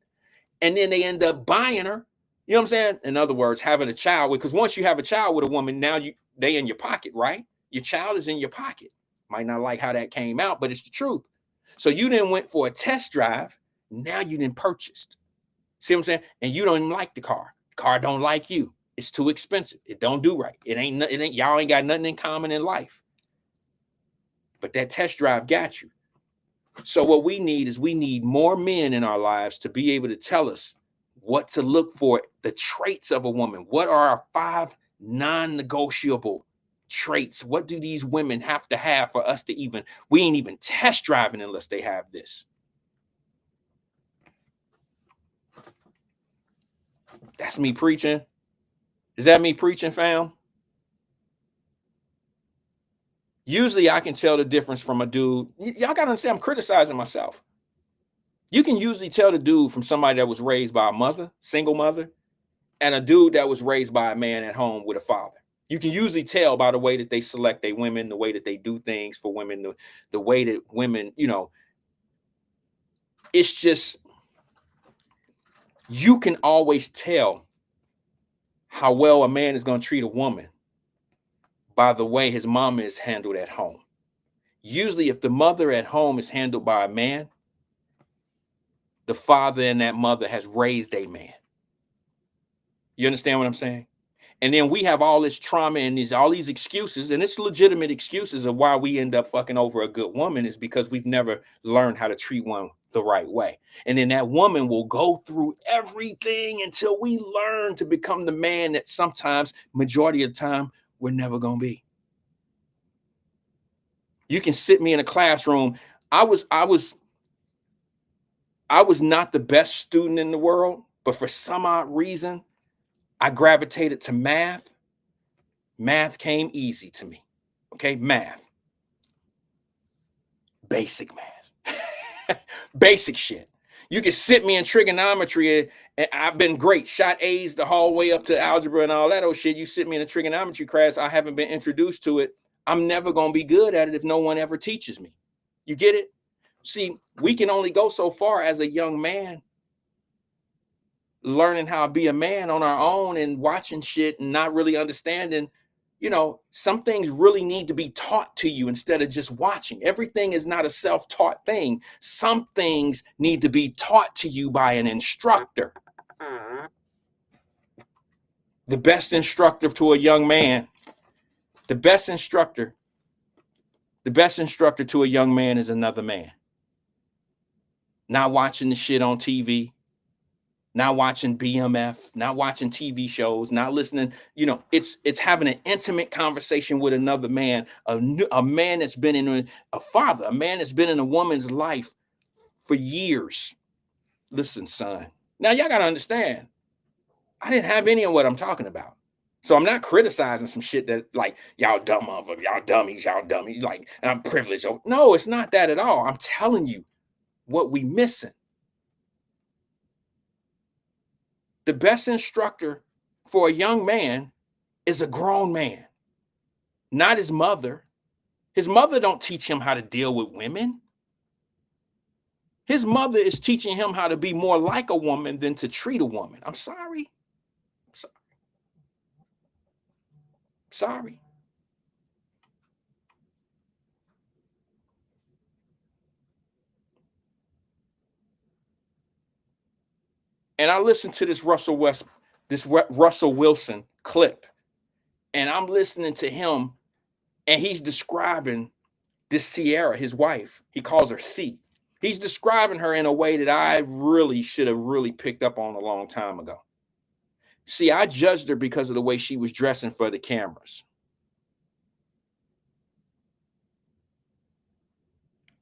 and then they end up buying her. You know what I'm saying? In other words, having a child with, because once you have a child with a woman, now they in your pocket, right? Your child is in your pocket. Might not like how that came out, but it's the truth. So you then went for a test drive. Now you then purchased. See what I'm saying? And you don't even like the car. The car don't like you. It's too expensive. It don't do right. It ain't y'all ain't got nothing in common in life. But that test drive got you. So what we need more men in our lives to be able to tell us what to look for, the traits of a woman. What are our 5 non-negotiable traits? What do these women have to have for us to we ain't even test driving unless they have this. That's me preaching. Is that me preaching, fam? Usually I can tell the difference from a dude. Y'all gotta understand, I'm criticizing myself. You can usually tell the dude from somebody that was raised by a mother, single mother, and a dude that was raised by a man at home with a father. You can usually tell by the way that they select their women, the way that they do things for women, the way that women, you know, it's just, you can always tell how well a man is going to treat a woman by the way his mama is handled at home. Usually if the mother at home is handled by a man, the father and that mother has raised a man. You understand what I'm saying? And then we have all this trauma and all these excuses, and it's legitimate excuses of why we end up fucking over a good woman is because we've never learned how to treat one the right way. And then that woman will go through everything until we learn to become the man that sometimes, majority of the time, we're never going to be. You can sit me in a classroom. I was not the best student in the world, but for some odd reason, I gravitated to math. Math came easy to me. Okay, math. Basic math. Basic shit. You can sit me in trigonometry and I've been great. Shot A's the whole way up to algebra and all that old shit. You sit me in a trigonometry class, I haven't been introduced to it. I'm never going to be good at it if no one ever teaches me. You get it? See, we can only go so far as a young man learning how to be a man on our own and watching shit and not really understanding. You know, some things really need to be taught to you instead of just watching. Everything is not a self-taught thing. Some things need to be taught to you by an instructor. The best instructor to a young man, the best instructor to a young man is another man. Not watching the shit on TV, not watching BMF, not watching TV shows, not listening. You know, it's having an intimate conversation with another man, a man that's been in a father, a man that's been in a woman's life for years. Listen, son. Now y'all gotta understand, I didn't have any of what I'm talking about. So I'm not criticizing some shit that like y'all dumb motherfuckers, y'all dummies, like, and I'm privileged. No, it's not that at all. I'm telling you what we missing. The best instructor for a young man is a grown man, not his mother. His mother don't teach him how to deal with women. His mother is teaching him how to be more like a woman than to treat a woman. I'm sorry. Sorry. And I listened to this Russell Wilson clip, and I'm listening to him, and he's describing this Sierra, his wife. He calls her C. He's describing her in a way that I really should have really picked up on a long time ago. See, I judged her because of the way she was dressing for the cameras.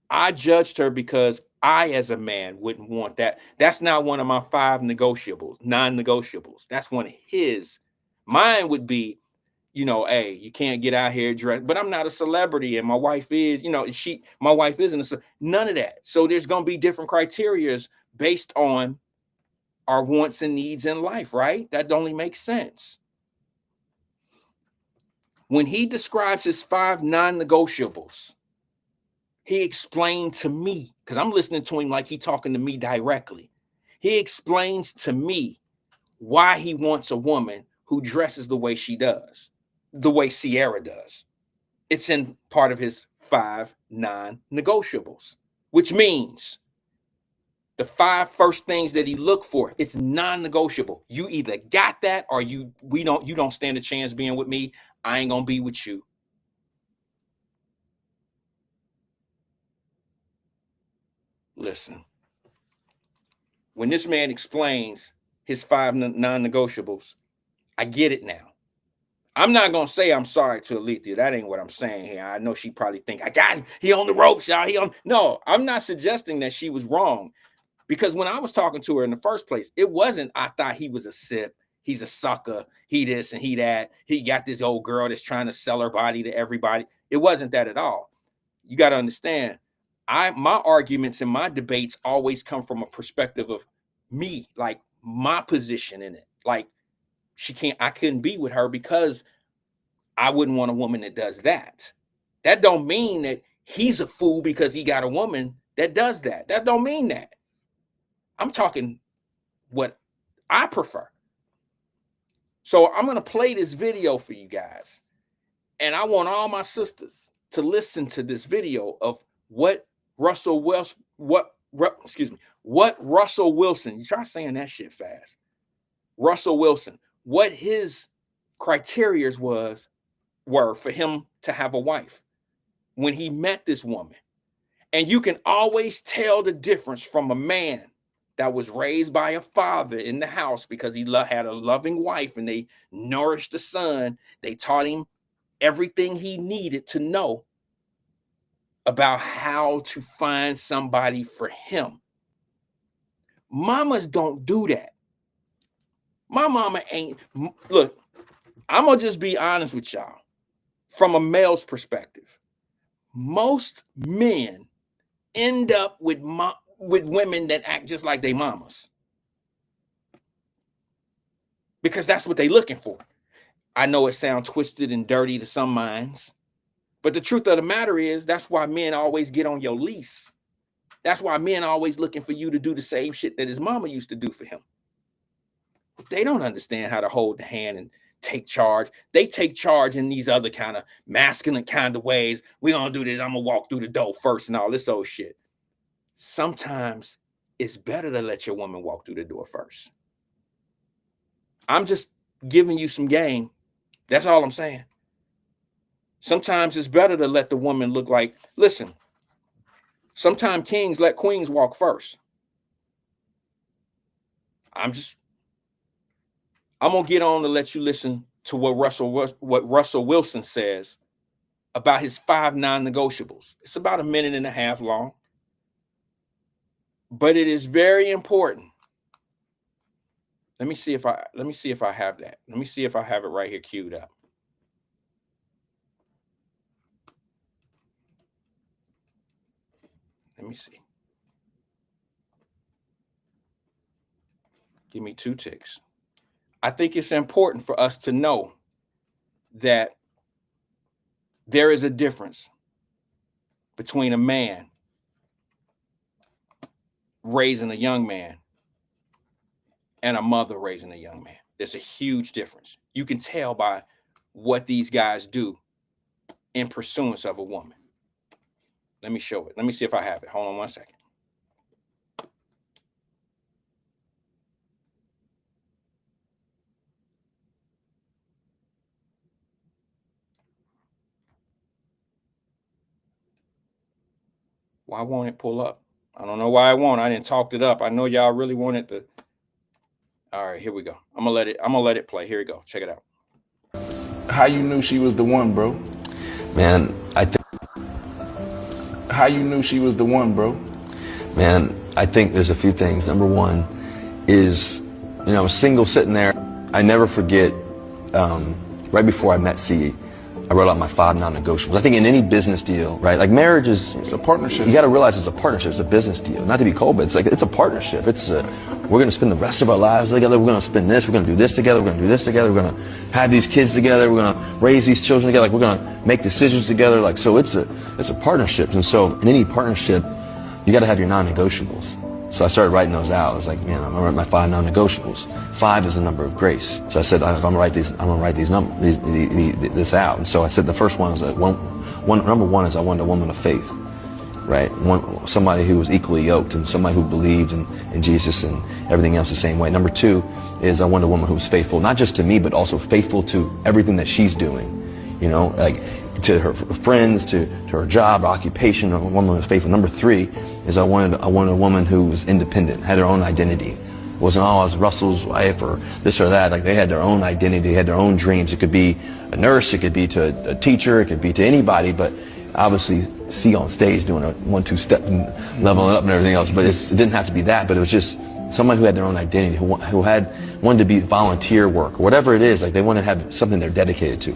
I judged her because I, as a man, wouldn't want that. That's not one of my 5 negotiables, non-negotiables. That's one of his. Mine would be, you know, hey, you can't get out here dressed, but I'm not a celebrity, and my wife is, you know, my wife isn't none of that. So there's gonna be different criterias based on our wants and needs in life, right? That only makes sense. When he describes his 5 non-negotiables, he explained to me, because I'm listening to him like he talking to me directly. He explains to me why he wants a woman who dresses the way she does, the way Sierra does. It's in part of his 5 non-negotiables, which means the 5 first things that he looked for, it's non-negotiable. You either got that or you don't stand a chance being with me. I ain't gonna be with you. Listen, when this man explains his 5 non-negotiables, I get it now. I'm not gonna say I'm sorry to Alethea. That ain't what I'm saying here. I know she probably think I got him. He on the ropes, y'all. No, I'm not suggesting that she was wrong. Because when I was talking to her in the first place, it wasn't, I thought he was a sip, he's a sucker, he this and he that, he got this old girl that's trying to sell her body to everybody. It wasn't that at all. You got to understand, my arguments and my debates always come from a perspective of me, like my position in it. Like I couldn't be with her because I wouldn't want a woman that does that. That don't mean that he's a fool because he got a woman that does that. That don't mean that. I'm talking what I prefer. So I'm going to play this video for you guys. And I want all my sisters to listen to this video of what Russell Wilson, what Russell Wilson, you try saying that shit fast. Russell Wilson, what his criterias were for him to have a wife when he met this woman. And you can always tell the difference from a man that was raised by a father in the house because he had a loving wife and they nourished the son. They taught him everything he needed to know about how to find somebody for him. Mamas don't do that. My mama ain't. Look, I'm going to just be honest with y'all from a male's perspective. Most men end up with women that act just like they mamas. Because that's what they're looking for. I know it sounds twisted and dirty to some minds, but the truth of the matter is that's why men always get on your lease. That's why men are always looking for you to do the same shit that his mama used to do for him. They don't understand how to hold the hand and take charge. They take charge in these other kind of masculine kind of ways. We're going to do this. I'm going to walk through the door first and all this old shit. Sometimes it's better to let your woman walk through the door first. I'm just giving you some game. That's all I'm saying. Sometimes it's better to let the woman look like, listen, sometimes kings let queens walk first. I'm going to get on to let you listen to what Russell Wilson says about his 5 non-negotiables. It's about 1.5 minutes long, but it is very important. Let me see if I have that. Let me see if I have it right here queued up. Let me see. Give me 2 ticks. I think it's important for us to know that there is a difference between a man raising a young man and a mother raising a young man. There's a huge difference. You can tell by what these guys do in pursuance of a woman. Let me show it. Let me see if I have it. Hold on 1 second. Why won't it pull up? I don't know why I won't. I didn't talk it up. I know y'all really wanted to. All right, here we go. I'm gonna let it play. Here we go. Check it out. How you knew she was the one, bro? Man, How you knew she was the one, bro? Man, I think there's a few things. Number one is, I was single sitting there. I never forget, right before I met C, I wrote out my 5 non-negotiables. I think in any business deal, right? Like marriage it's a partnership. You got to realize it's a partnership. It's a business deal. Not to be cold, but it's a partnership. We're going to spend the rest of our lives together. We're going to spend this. We're going to do this together. We're going to do this together. We're going to have these kids together. We're going to raise these children together. Like we're going to make decisions together. Like so, it's a partnership. And so in any partnership, you got to have your non-negotiables. So I started writing those out. I was like, man, I'm gonna write my 5 non-negotiables. 5 is the number of grace. So I said, I'm gonna write these numbers, this out. And so I said the first one is number one is I wanted a woman of faith, right? Somebody who was equally yoked and somebody who believed in Jesus and everything else the same way. Number 2 is I wanted a woman who was faithful, not just to me, but also faithful to everything that she's doing. Like to her friends, to her job, occupation. A woman who was faithful. Number 3 is I wanted a woman who was independent, had her own identity. It wasn't, I was Russell's wife or this or that. Like they had their own identity, they had their own dreams. It could be a nurse, it could be to a teacher, it could be to anybody, but obviously see on stage doing a 1-2 step and leveling up and everything else. But it didn't have to be that, but it was just somebody who had their own identity, who wanted to be volunteer work, or whatever it is. Like they wanted to have something they're dedicated to.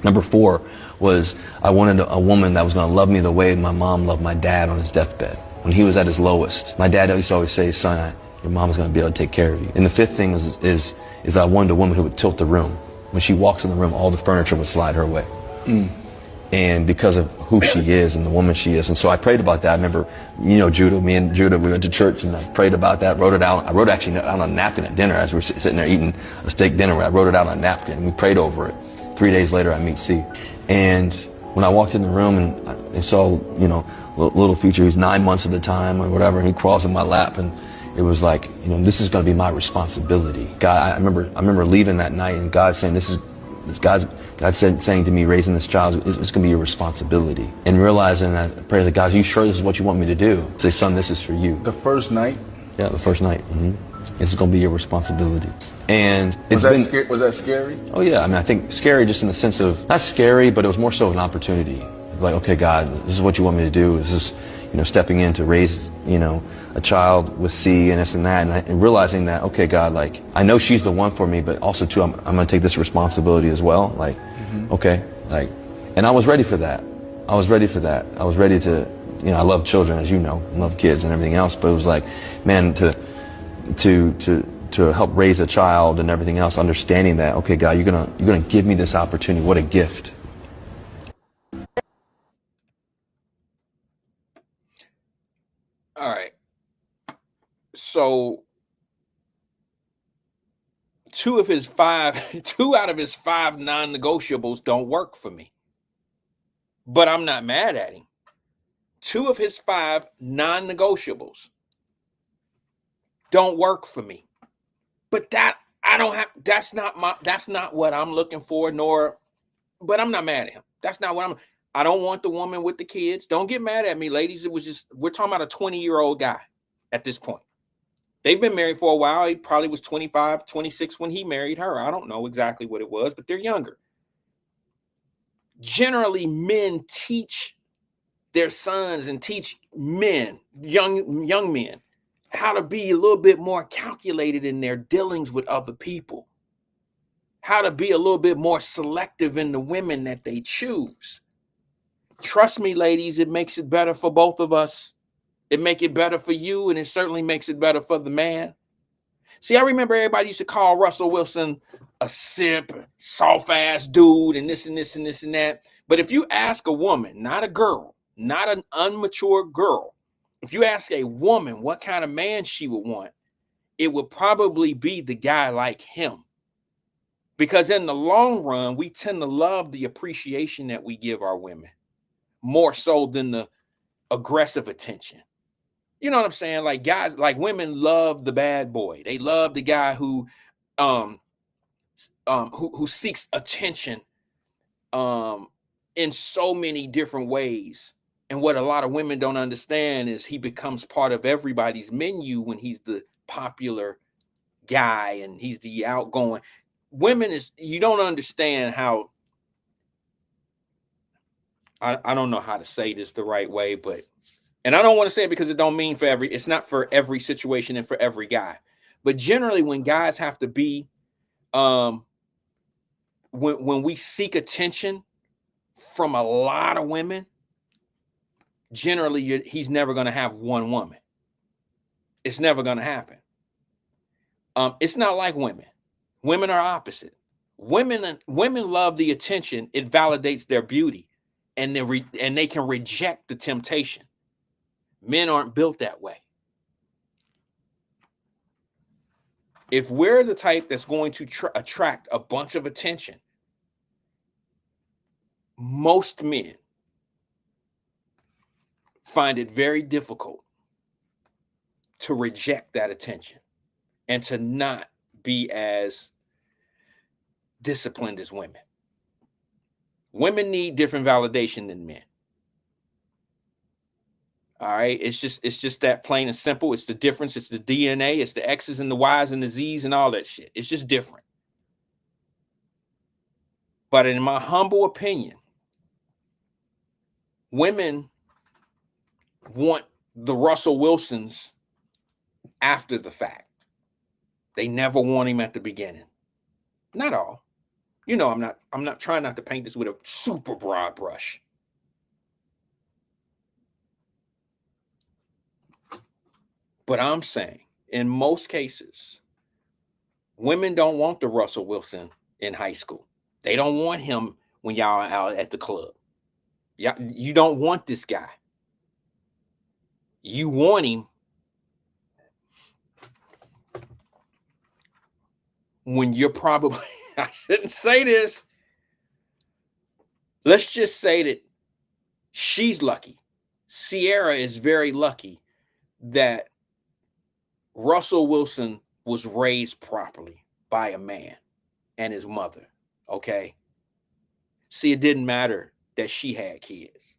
Number 4 was I wanted a woman that was going to love me the way my mom loved my dad on his deathbed when he was at his lowest. My dad used to always say, son, your mom's going to be able to take care of you. And the 5th thing is I wanted a woman who would tilt the room. When she walks in the room, all the furniture would slide her way. And because of who she is and the woman she is. And so I prayed about that. I remember, Judah, me and Judah, we went to church and I prayed about that, wrote it out. I wrote actually on a napkin at dinner as we were sitting there eating a steak dinner. I wrote it out on a napkin and we prayed over it. 3 days later, I meet C. And when I walked in the room and I saw, little future, he's 9 months at the time or whatever, and he crawls in my lap, and it was like, this is going to be my responsibility. God, I remember leaving that night and God saying, God saying to me, raising this child, it's going to be your responsibility. And realizing that, I prayed to God, are you sure this is what you want me to do? Say, son, this is for you. The first night? Yeah, the first night. This is going to be your responsibility. And was that scary? Oh yeah, I think scary just in the sense of, not scary, but it was more so an opportunity. Like, okay, God, this is what you want me to do. This is, stepping in to raise, a child with C and this and that, and realizing that, okay, God, like, I know she's the one for me, but also too, I'm going to take this responsibility as well. Like, okay, like, and I was ready for that. I was ready to, I love children, as you know, I love kids and everything else, but it was like, man, to help raise a child and everything else, understanding that, okay, God, you're gonna give me this opportunity. What a gift. All right. So 2 out of his 5 non-negotiables don't work for me. But I'm not mad at him. 2 of his 5 non-negotiables don't work for me. But that's not what I'm looking for, but I'm not mad at him. That's not what I don't want the woman with the kids. Don't get mad at me, ladies. We're talking about a 20-year-old guy at this point. They've been married for a while. He probably was 25, 26 when he married her. I don't know exactly what it was, but they're younger. Generally, men teach their sons and teach men, young men, how to be a little bit more calculated in their dealings with other people, how to be a little bit more selective in the women that they choose. Trust me, ladies, it makes it better for both of us. It makes it better for you, and it certainly makes it better for the man. See, I remember everybody used to call Russell Wilson a sip, soft-ass dude, and this and this and this and that. But if you ask a woman, not a girl, not an unmature girl, if you ask a woman what kind of man she would want, it would probably be the guy like him. Because in the long run, we tend to love the appreciation that we give our women more so than the aggressive attention. You know what I'm saying? Like guys, like women love the bad boy. They love the guy who seeks attention in so many different ways And what a lot of women don't understand is he becomes part of everybody's menu when he's the popular guy and he's the outgoing. You don't understand how, I don't know how to say this the right way, and I don't want to say it because it's not for every situation and for every guy. But generally when guys have to be, when we seek attention from a lot of women, generally he's never going to have one woman. It's never going to happen. It's not like women. Women are opposite. Women love the attention. It validates their beauty, and they can reject the temptation. Men aren't built that way. If we're the type that's going to attract a bunch of attention, most men find it very difficult to reject that attention and to not be as disciplined as women. Women need different validation than men. All right. It's just that plain and simple. It's the difference. It's the DNA. It's the X's and the Y's and the Z's and all that shit. It's just different. But in my humble opinion, women want the Russell Wilsons after the fact. They never want him at the beginning. Not all. You know, I'm not trying not to paint this with a super broad brush. But I'm saying in most cases, women don't want the Russell Wilson in high school. They don't want him when y'all are out at the club. Yeah, you don't want this guy. You want him when you're probably, I shouldn't say this. Let's just say that she's lucky. Sierra is very lucky that Russell Wilson was raised properly by a man and his mother. Okay. See, it didn't matter that she had kids.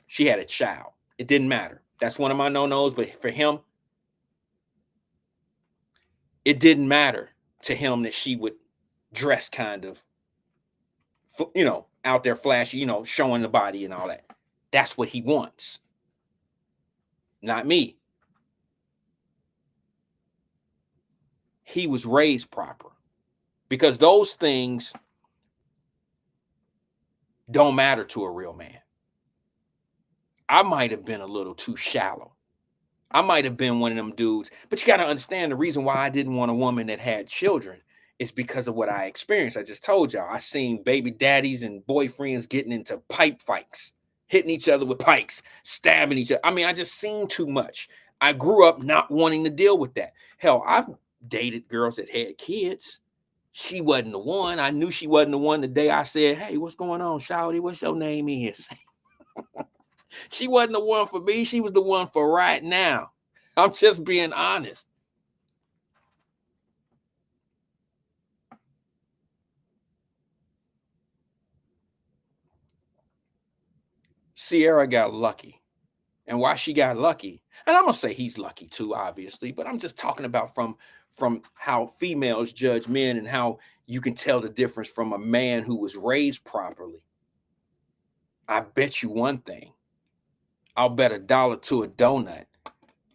She had a child. It didn't matter. That's one of my no-nos. But for him, it didn't matter to him that she would dress kind of, you know, out there flashy, you know, showing the body and all that. That's what he wants. Not me. He was raised proper, because those things don't matter to a real man. I might have been a little too shallow. I might have been one of them dudes, but you got to understand the reason why I didn't want a woman that had children is because of what I experienced. I just told y'all, I seen baby daddies and boyfriends getting into pipe fights, hitting each other with pikes, stabbing each other. I mean, I just seen too much. I grew up not wanting to deal with that. Hell, I've dated girls that had kids. She wasn't the one. I knew she wasn't the one the day I said, "Hey, what's going on, shawty? What's your name is?" She wasn't the one for me. She was the one for right now. I'm just being honest. Sierra got lucky. And why she got lucky, and I'm going to say he's lucky too, obviously, but I'm just talking about from how females judge men and how you can tell the difference from a man who was raised properly. I bet you one thing. I'll bet $1 to a donut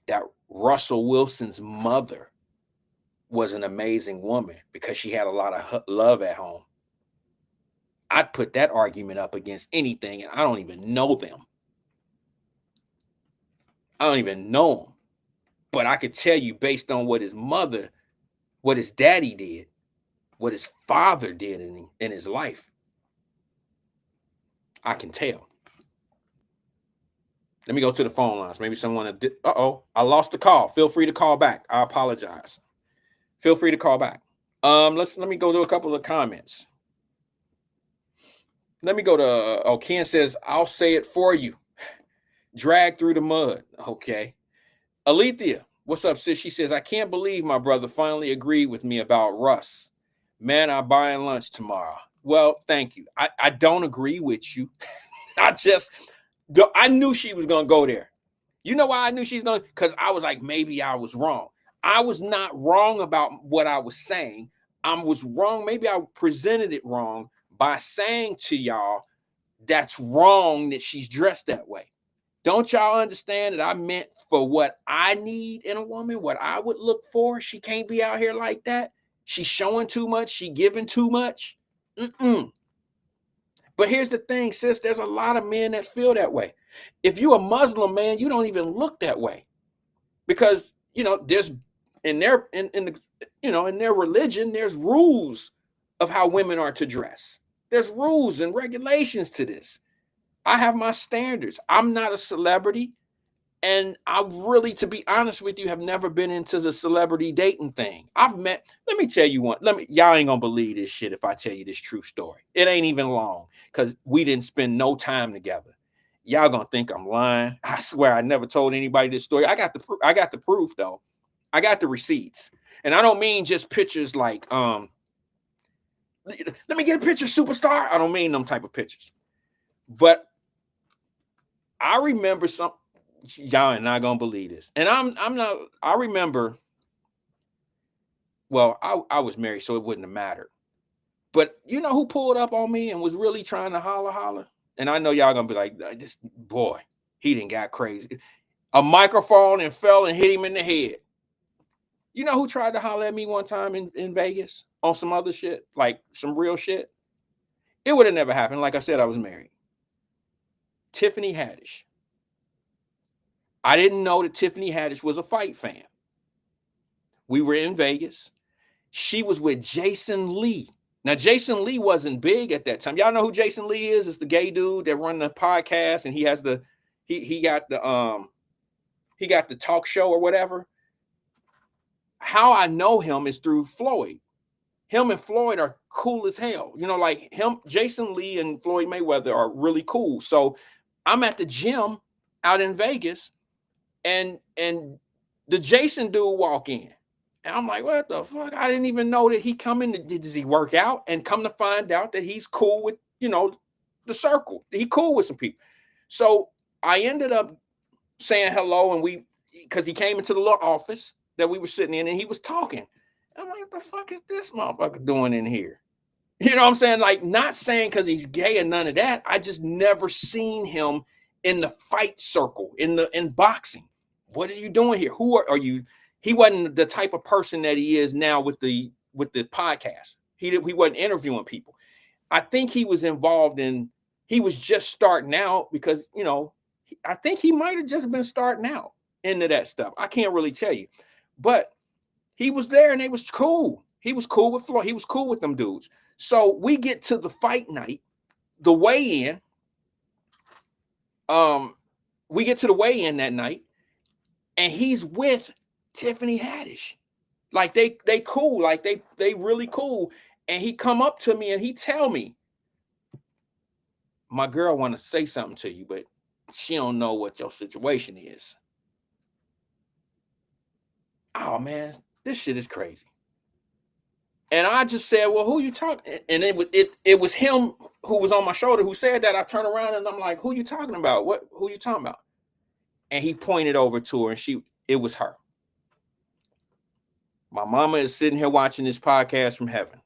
that Russell Wilson's mother was an amazing woman because she had a lot of love at home. I'd put that argument up against anything, and I don't even know them. I don't even know him. But I could tell you based on what his mother, what his daddy did, what his father did in his life. I can tell. Let me go to the phone lines. Maybe someone, I lost the call. Feel free to call back. I apologize. Feel free to call back. Let me go to a couple of comments. Let me go to, Ken says, "I'll say it for you. Drag through the mud." Okay. Alethea, what's up, sis? She says, "I can't believe my brother finally agreed with me about Russ. Man, I'm buying lunch tomorrow." Well, thank you. I don't agree with you. I knew she was gonna go there. You know why I knew she's gonna? Because I was like, maybe I was wrong. I was not wrong about what I was saying. I was wrong. Maybe I presented it wrong by saying to y'all, that's wrong that she's dressed that way. Don't y'all understand that I meant for what I need in a woman, what I would look for? She can't be out here like that. She's showing too much. She giving too much. Mm-mm. But here's the thing, sis, there's a lot of men that feel that way. If you're a Muslim man, you don't even look that way because, there's in their religion, there's rules of how women are to dress. There's rules and regulations to this. I have my standards. I'm not a celebrity. And I really, to be honest with you, have never been into the celebrity dating thing. Let me tell you one. Y'all ain't gonna believe this shit if I tell you this true story. It ain't even long because we didn't spend no time together. Y'all gonna think I'm lying. I swear I never told anybody this story. I got the proof though. I got the receipts. And I don't mean just pictures like, let me get a picture, superstar. I don't mean them type of pictures. But I remember something. Y'all are not gonna believe this, and I'm not. I remember. Well, I was married, so it wouldn't have mattered. But you know who pulled up on me and was really trying to holler? And I know y'all gonna be like, this boy, he didn't got crazy. A microphone and fell and hit him in the head. You know who tried to holler at me one time in Vegas on some other shit, like some real shit? It would have never happened. Like I said, I was married. Tiffany Haddish. I didn't know that Tiffany Haddish was a fight fan. We were in Vegas. She was with Jason Lee. Now, Jason Lee wasn't big at that time. Y'all know who Jason Lee is? It's the gay dude that run the podcast, and he has he got the talk show or whatever. How I know him is through Floyd. Him and Floyd are cool as hell. Like him, Jason Lee and Floyd Mayweather are really cool. So I'm at the gym out in Vegas. And the Jason dude walk in. And I'm like, what the fuck? I didn't even know that he come in. Does he work out? And come to find out that he's cool with, the circle. He cool with some people. So I ended up saying hello, and because he came into the little office that we were sitting in, and he was talking. I'm like, what the fuck is this motherfucker doing in here? You know what I'm saying? Like, not saying because he's gay and none of that. I just never seen him in the fight circle, in boxing. What are you doing here? Who are you? He wasn't the type of person that he is now with the podcast. He wasn't interviewing people. I think he was involved he was just starting out because, I think he might have just been starting out into that stuff. I can't really tell you, but he was there and they was cool. He was cool with Floyd. He was cool with them dudes. So we get to the fight night, the weigh-in. We get to the weigh-in that night. And he's with Tiffany Haddish. Like they cool, like they really cool. And he come up to me and he tell me, my girl want to say something to you, but she don't know what your situation is. Oh man, this shit is crazy. And I just said, well, who you talking? And it was him who was on my shoulder who said that. I turn around and I'm like, who you talking about? Who you talking about? And he pointed over to her and it was her. My mama is sitting here watching this podcast from heaven.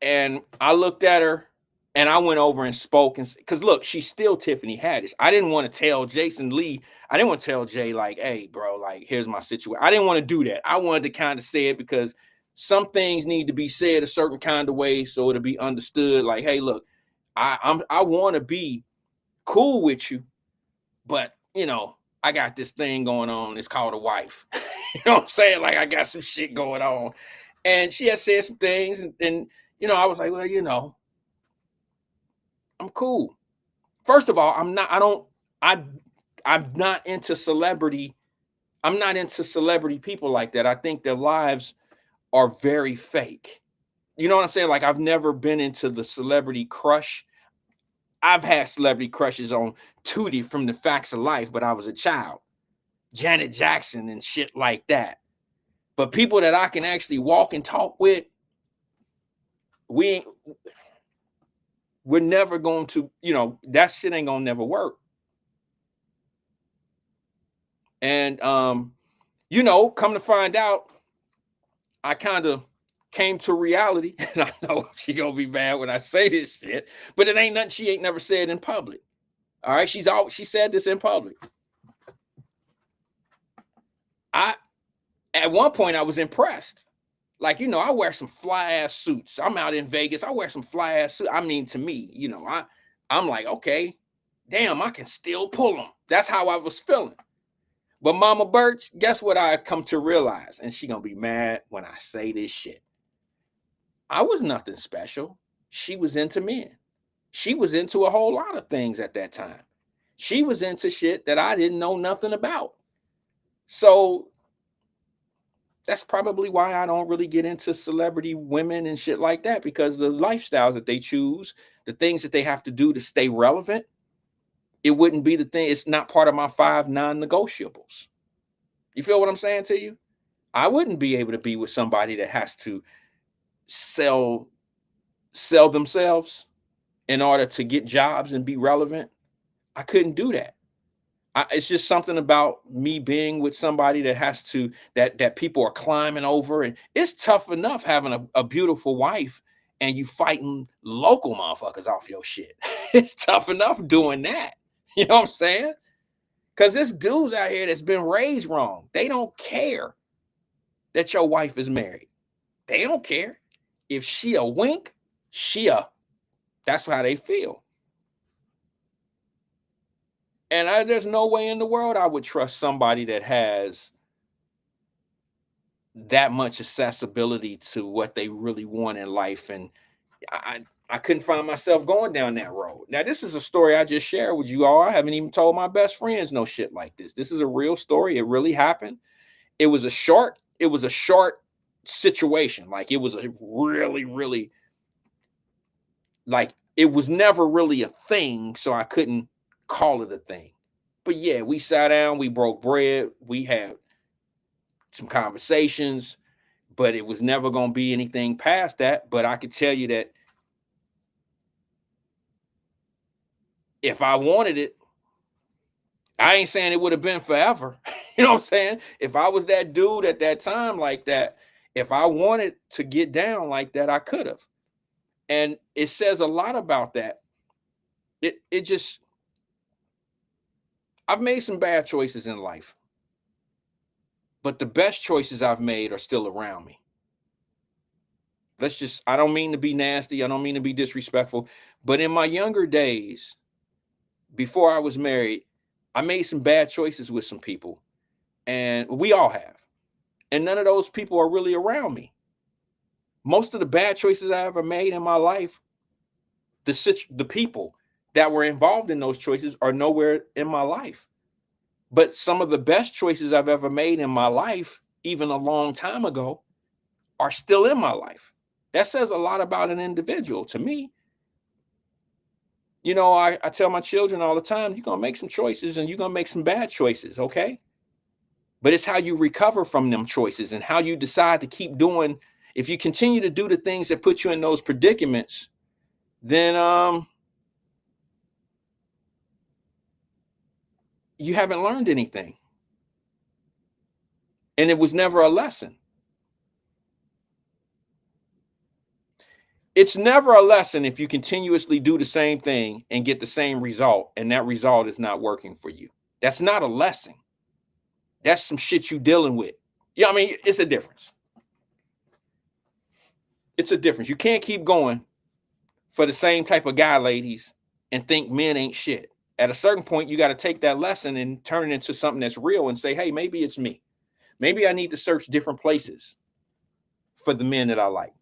And I looked at her and I went over and spoke. Because look, she's still Tiffany Haddish. I didn't want to tell Jason Lee. I didn't want to tell Jay like, hey, bro, like, here's my situation. I didn't want to do that. I wanted to kind of say it because some things need to be said a certain kind of way so it'll be understood. Like, hey, look, I want to be cool with you, but I got this thing going on. It's called a wife. You know what I'm saying? Like, I got some shit going on. And she had said some things, and I was like, well, I'm cool. First of all, I'm not into celebrity. I'm not into celebrity people like that. I think their lives are very fake. You know what I'm saying? Like, I've never been into the celebrity crush. I've had celebrity crushes on Tootie from The Facts of Life, but I was a child. Janet Jackson and shit like that. But people that I can actually walk and talk with, we're never going to, that shit ain't gonna never work. And come to find out, I kind of came to reality, and I know she gonna be mad when I say this shit, but it ain't nothing she ain't never said in public. All right, she said this in public. At one point I was impressed. Like, I wear some fly ass suits. I'm out in Vegas. I wear some fly ass suits. I mean, to me, I'm like, okay, damn, I can still pull them. That's how I was feeling. But Mama Birch, guess what I come to realize? And she gonna be mad when I say this shit. I was nothing special. She was into men. She was into a whole lot of things at that time. She was into shit that I didn't know nothing about. So that's probably why I don't really get into celebrity women and shit like that, because the lifestyles that they choose, the things that they have to do to stay relevant, it wouldn't be the thing. It's not part of my 5 non-negotiables. You feel what I'm saying to you? I wouldn't be able to be with somebody that has to sell themselves in order to get jobs and be relevant. I couldn't do that. It's just something about me being with somebody that has to, that people are climbing over. And it's tough enough having a beautiful wife and you fighting local motherfuckers off your shit. It's tough enough doing that. You know what I'm saying? Because there's dudes out here that's been raised wrong. They don't care that your wife is married. They don't care. If she a wink, that's how they feel. And there's no way in the world I would trust somebody that has that much accessibility to what they really want in life. And I couldn't find myself going down that road. Now, this is a story I just shared with you all. I haven't even told my best friends no shit like this. This is a real story. It really happened. It was a short situation. Like, it was a really, really, like, it was never really a thing, so I couldn't call it a thing. But yeah, we sat down, we broke bread, we had some conversations, but it was never going to be anything past that. But I could tell you that if I wanted it, I ain't saying it would have been forever. You know what I'm saying? If I was that dude at that time like that, if I wanted to get down like that, I could have. And it says a lot about that. It just, I've made some bad choices in life, but the best choices I've made are still around me. I don't mean to be nasty. I don't mean to be disrespectful, but in my younger days, before I was married, I made some bad choices with some people, and we all have. And none of those people are really around me. Most of the bad choices I ever made in my life, the people that were involved in those choices are nowhere in my life. But some of the best choices I've ever made in my life, even a long time ago, are still in my life. That says a lot about an individual to me. I tell my children all the time, you're going to make some choices and you're going to make some bad choices, okay? But it's how you recover from them choices and how you decide to keep doing. If you continue to do the things that put you in those predicaments, then you haven't learned anything. And it was never a lesson. It's never a lesson if you continuously do the same thing and get the same result, and that result is not working for you. That's not a lesson. That's some shit you dealing with. Yeah, I mean, it's a difference. It's a difference. You can't keep going for the same type of guy, ladies, and think men ain't shit. At a certain point, you got to take that lesson and turn it into something that's real and say, hey, maybe it's me. Maybe I need to search different places for the men that I like.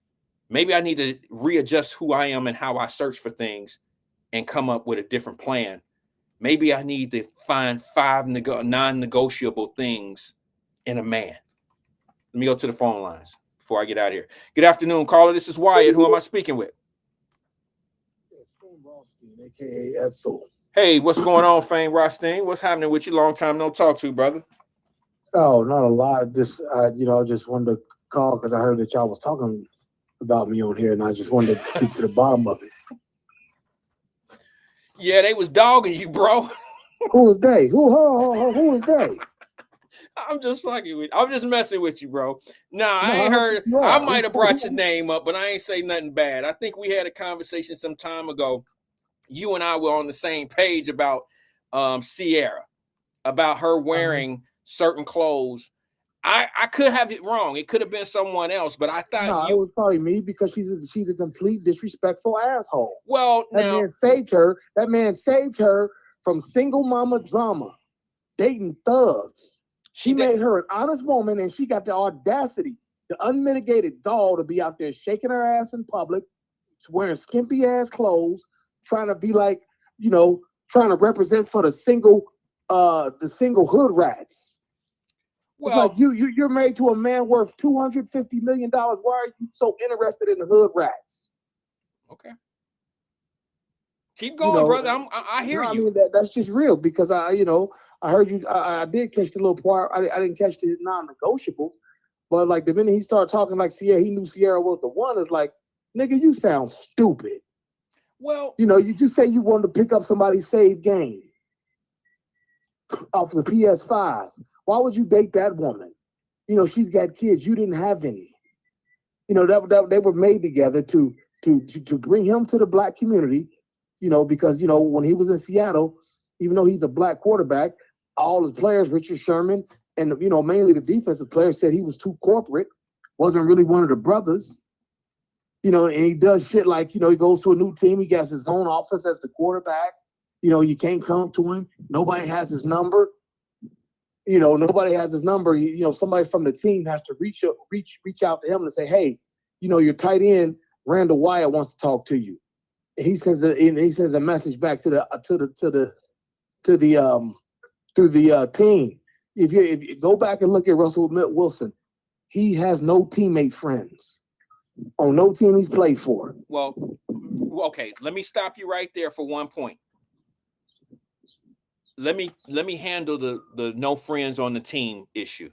Maybe I need to readjust who I am and how I search for things and come up with a different plan. Maybe I need to find 5 non-negotiable things in a man. Let me go to the phone lines before I get out of here. Good afternoon, caller. This is Wyatt. Who am I speaking with? It's Fame Rothstein, a.k.a. Edsel. Hey, what's going on, Fame Rothstein? What's happening with you? Long time no talk to, brother. Oh, not a lot. I just wanted to call because I heard that y'all was talking about me on here, and I just wanted to get to the bottom of it. Yeah, they was dogging you, bro. Who was they? Who was they? I'm just fucking with. I'm just messing with you, bro. Nah, I No, ain't I don't heard. think you I are. might have brought your name up, but I ain't say nothing bad. I think we had a conversation some time ago. You and I were on the same page about Sierra, about her wearing certain clothes. I could have it wrong. It could have been someone else, but I thought No, it was probably me because she's a complete disrespectful asshole. Well, that man saved her. That man saved her from single mama drama, dating thugs. She made her an honest woman, and she got the audacity, the unmitigated gall to be out there shaking her ass in public, wearing skimpy ass clothes, trying to be like, trying to represent for the single hood rats. Well, it's like you're married to a man worth $250 million. Why are you so interested in the hood rats? Okay. Keep going, brother. I hear you. I mean, that's just real because I heard you. I did catch the little part. I didn't catch the non-negotiables, but like the minute he started talking like Sierra, he knew Sierra was the one. It's like, nigga, you sound stupid. Well, you just say you wanted to pick up somebody's saved game off the PS5. Why would you date that woman? She's got kids. You didn't have any. That they were made together to bring him to the black community. Because when he was in Seattle, even though he's a black quarterback, all his players, Richard Sherman, and mainly the defensive players said he was too corporate, wasn't really one of the brothers. And he does shit like, he goes to a new team, he has his own office as the quarterback. You can't come to him. Nobody has his number. Nobody has his number. Somebody from the team has to reach out to him and say, hey, your tight end, Randall Wyatt, wants to talk to you. And he sends a message back to the team. If you go back and look at Russell Wilson, he has no teammate friends on no team he's played for. Well, okay. Let me stop you right there for one point. Let me handle the no friends on the team issue.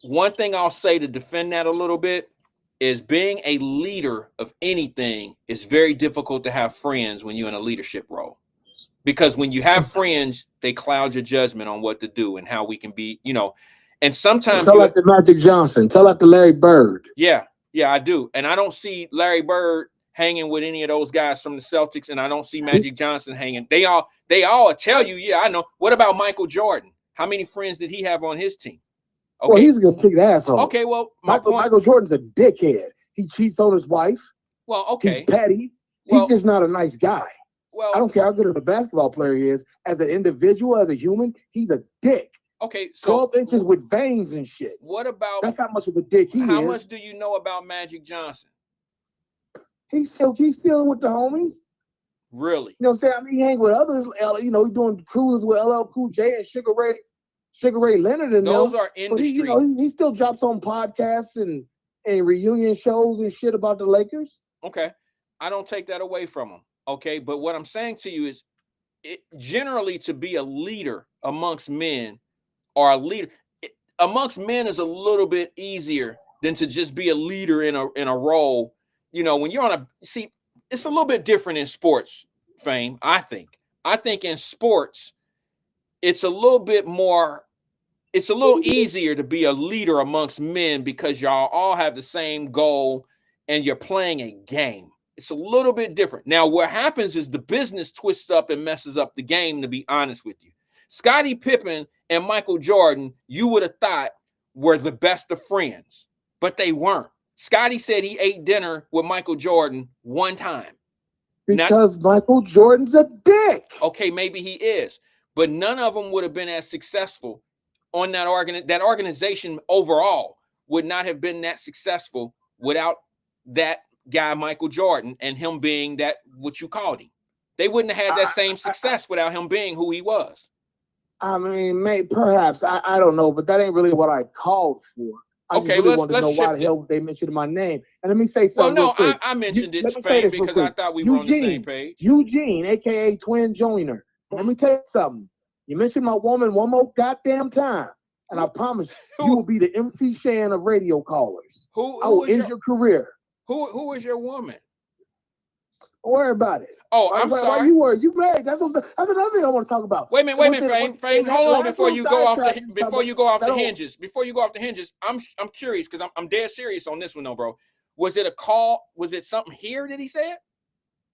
One thing I'll say to defend that a little bit is being a leader of anything is very difficult to have friends when you're in a leadership role. Because when you have friends, they cloud your judgment on what to do and how we can be, and sometimes tell that to Magic Johnson, tell that to Larry Bird. Yeah, I do. And I don't see Larry Bird hanging with any of those guys from the Celtics, and I don't see Magic Johnson hanging. They all tell you, yeah, I know. What about Michael Jordan? How many friends did he have on his team? Okay. Well, he's a complete asshole. Okay, well, Michael Jordan's a dickhead. He cheats on his wife. Well, okay. He's petty. He's just not a nice guy. Well, I don't care how good of a basketball player he is. As an individual, as a human, he's a dick. Okay, so 12 inches with veins and shit. What about that's how much of a dick he is? How much do you know about Magic Johnson? He's still with the homies. Really? You know what I'm saying? I mean, he hang with others. He's doing cruises with LL Cool J and Sugar Ray Leonard, and those are industry. He still drops on podcasts and reunion shows and shit about the Lakers. Okay, I don't take that away from him. Okay, but what I'm saying to you is, generally, to be a leader amongst men, or a leader amongst men is a little bit easier than to just be a leader in a role. When you're it's a little bit different in sports, Fame. I think in sports, it's a little easier to be a leader amongst men because y'all all have the same goal and you're playing a game. It's a little bit different. Now, what happens is the business twists up and messes up the game, to be honest with you. Scottie Pippen and Michael Jordan, you would have thought were the best of friends, but they weren't. Scottie said he ate dinner with Michael Jordan one time. Because Michael Jordan's a dick. Okay, maybe he is, but none of them would have been as successful on that organization overall would not have been that successful without that guy, Michael Jordan, and him being that, what you called him. They wouldn't have had that same success without him being who he was. I mean, perhaps. I don't know, but that ain't really what I called for. I just really wanted to know why the hell they mentioned my name. And let me say something. Well, no, I mentioned it, Fame, because I thought we were on the same page. Eugene, a.k.a. Twin Joiner. Let me tell you something. You mentioned my woman one more goddamn time, and I promise you will be the MC Shan of radio callers. I will end your career. Who is your woman? Don't worry about it. Oh, I'm sorry. Why you worried? You married. That's another thing I want to talk about. Wait a minute, Fame. Hold on before you go off the hinges. Before you go off the hinges, I'm curious because I'm dead serious on this one though, bro. Was it a call? Was it something here that he said?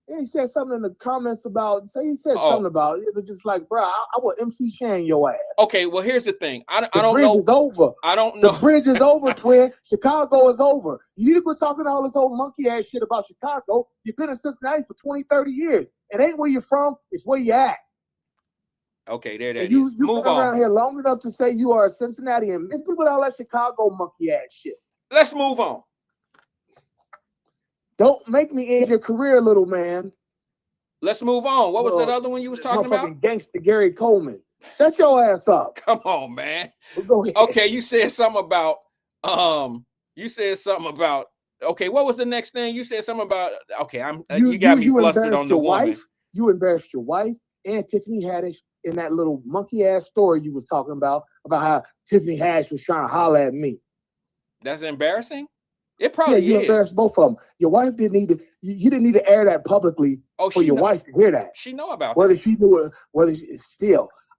Yeah, he said something in the comments about. He said something about it. It was just like, bro, I would MC Shane your ass. Okay, well here's the thing. I don't know. The bridge is over. I don't know. The bridge is over, twin. Chicago is over. You need to quit talking all this old monkey ass shit about Chicago. You've been in Cincinnati for 20, 30 years. It ain't where you're from. It's where you at. Okay, there that you is. Move on. Around here long enough to say you are a Cincinnatian. Let's do with all that Chicago monkey ass shit. Let's move on. Don't make me end your career, little man. Let's move on. What was that other one you was talking about? Gangster Gary Coleman. Shut your ass up. Come on, man. Go ahead. Okay, you said something about okay, what was the next thing? You said something about okay, you got me flustered on the woman. Wife. You embarrassed your wife and Tiffany Haddish in that little monkey ass story you was talking about how Tiffany Haddish was trying to holler at me. That's embarrassing? It probably you embarrassed both of them. Your wife didn't need to. You didn't need to air that publicly for your wife to hear that. She know about whether that. she knew it.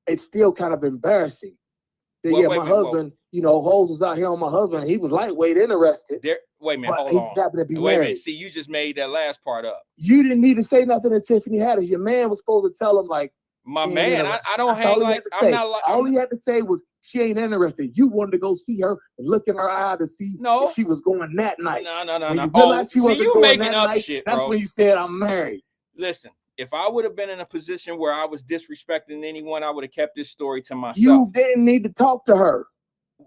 It's still kind of embarrassing. My husband, Hoes was out here on my husband. He was lightweight interested. Wait a minute, hold on. Happened to be wait married. a minute. See, you just made that last part up. You didn't need to say nothing to Tiffany Haddish. Your man was supposed to tell him like, my man, I don't hang like I'm not like. All he had to say was she ain't interested. You wanted to go see her and look in her eye to see if she was going that night. No. You realized she wasn't going making that up night, shit, that's bro. when you said I'm married. Listen, if I would have been in a position where I was disrespecting anyone, I would have kept this story to myself. You didn't need to talk to her.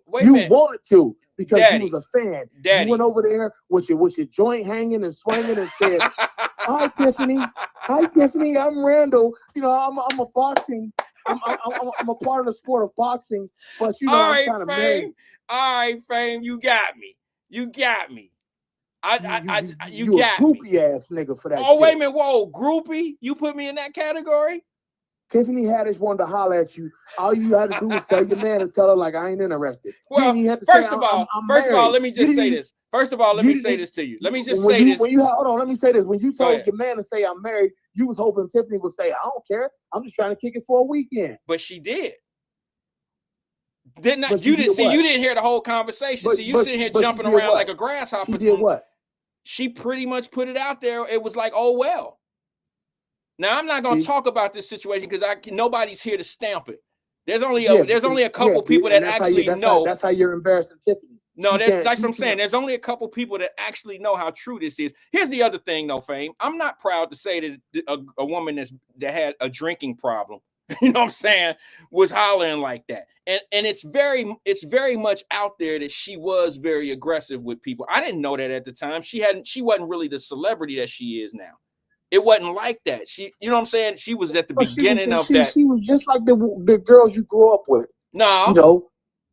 Wait you a minute. wanted to because Daddy, you was a fan. Daddy. You went over there with your joint hanging and swinging and said, "Hi, Tiffany. Hi, Tiffany. I'm Randall. I'm a boxing. I'm a part of the sport of boxing, but I'm kind of married." All right, Fame. You got me. You got me. You got a groupie ass nigga for that. Oh, shit. Wait a minute. Whoa, groupie? You put me in that category? Tiffany Haddish wanted to holler at you. All you had to do was tell your man and tell her like I ain't interested. Well, first of all, let me just say this. First of all, let me say this to you. Let me just say this. Hold on, let me say this. When you told your man to say I'm married, you was hoping Tiffany would say, I don't care. I'm just trying to kick it for a weekend. But she did. You didn't hear the whole conversation. You sitting here jumping around like a grasshopper. She did what? She pretty much put it out there. It was like, oh well. Now I'm not going to talk about this situation because nobody's here to stamp it. There's only a couple people that actually know. That's how you're embarrassing Tiffany. No, that's what I'm saying. There's only a couple people that actually know how true this is. Here's the other thing, though, Fame. I'm not proud to say that a woman that had a drinking problem, you know what I'm saying, was hollering like that. And it's very much out there that she was very aggressive with people. I didn't know that at the time. She wasn't really the celebrity that she is now. It wasn't like that. She, you know what I'm saying? She was at the beginning of that. She was just like the girls you grew up with. No.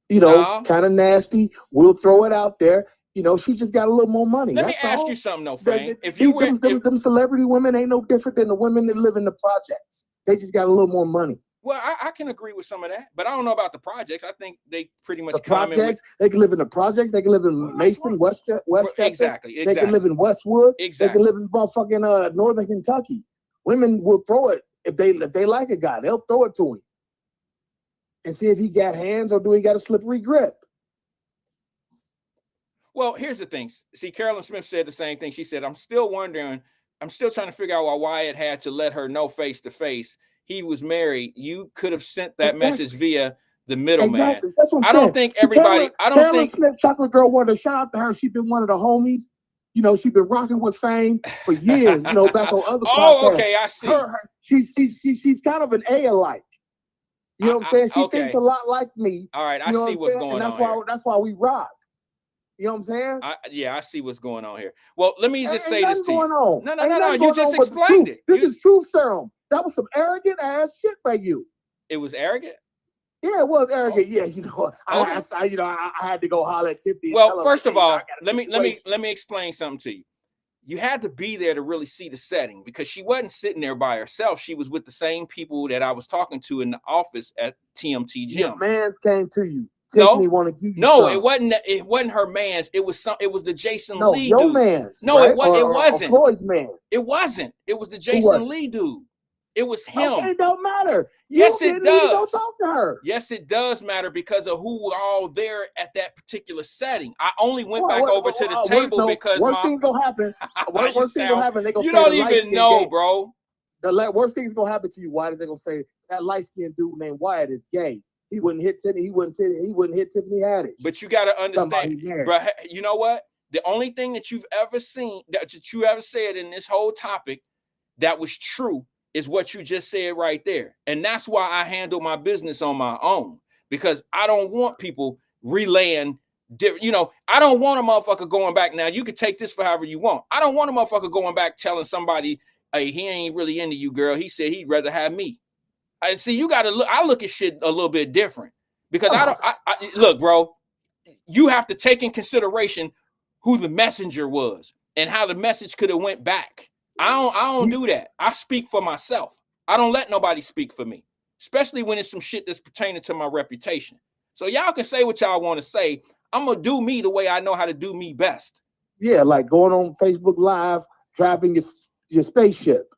Kind of nasty. We'll throw it out there. She just got a little more money. Let me ask you something though, Frank. If you were them celebrity women ain't no different than the women that live in the projects. They just got a little more money. Well, I can agree with some of that, but I don't know about the projects. I think they pretty much they can live in the projects. They can live in Mason, Westchester. Exactly. They can live in Westwood. Exactly. They can live in motherfucking Northern Kentucky. Women will throw it if they like a guy. They'll throw it to him and see if he got hands or do he got a slippery grip. Well, here's the thing. See, Carolyn Smith said the same thing. She said, I'm still trying to figure out why Wyatt had to let her know face to face he was married. You could have sent that message via the middleman. Exactly. That's what I'm saying. Don't think everybody. Carolyn Smith, Chocolate Girl, wanted to shout out to her. She's been one of the homies. She's been rocking with Fame for years. Back on other podcasts. Oh, okay, I see. She's kind of an A-alike. You know what I'm saying? She thinks a lot like me. All right, I see what's going on. That's why we rock. You know what I'm saying? I see what's going on here. Well, let me just say this to you. No. You just explained it. This is truth serum. That was some arrogant ass shit by you. It was arrogant? Yeah, it was arrogant. Yeah, I had to go holler at Tiffany. Well, first of all, let me explain something to you. You had to be there to really see the setting because she wasn't sitting there by herself. She was with the same people that I was talking to in the office at TMT Gym. Your mans came to you. Tiffany want to give you no, some. it wasn't her man's. It was the Jason No, Lee your dude. man's. No, right? it wasn't. Or Floyd's man. It wasn't. It was the was Jason it? Lee dude. It was him. Okay, it don't matter. Yes, You it didn't even go does. talk to her. Yes, it does matter because of who were all there at that particular setting. I only went back over to the table because worst thing's gonna happen. Worst thing's gonna happen. They gonna you say don't the even know, bro. The worst thing's gonna happen to you. Why is they gonna say that light skinned dude named Wyatt is gay? He wouldn't hit Tiffany. He wouldn't hit Tiffany Haddish. But you got to understand, bro. You know what? The only thing that you've ever seen, that you ever said in this whole topic that was true is what you just said right there. And that's why I handle my business on my own, because I don't want people relaying, I don't want a motherfucker going back. Now, you can take this for however you want. I don't want a motherfucker going back telling somebody, hey, he ain't really into you, girl. He said he'd rather have me. I see, you got to look. I look at shit a little bit different because look, bro, you have to take in consideration who the messenger was and how the message could have went back. I don't do that. I speak for myself. I don't let nobody speak for me, especially when it's some shit that's pertaining to my reputation. So y'all can say what y'all want to say. I'm going to do me the way I know how to do me best. Yeah, like going on Facebook Live, driving your spaceship.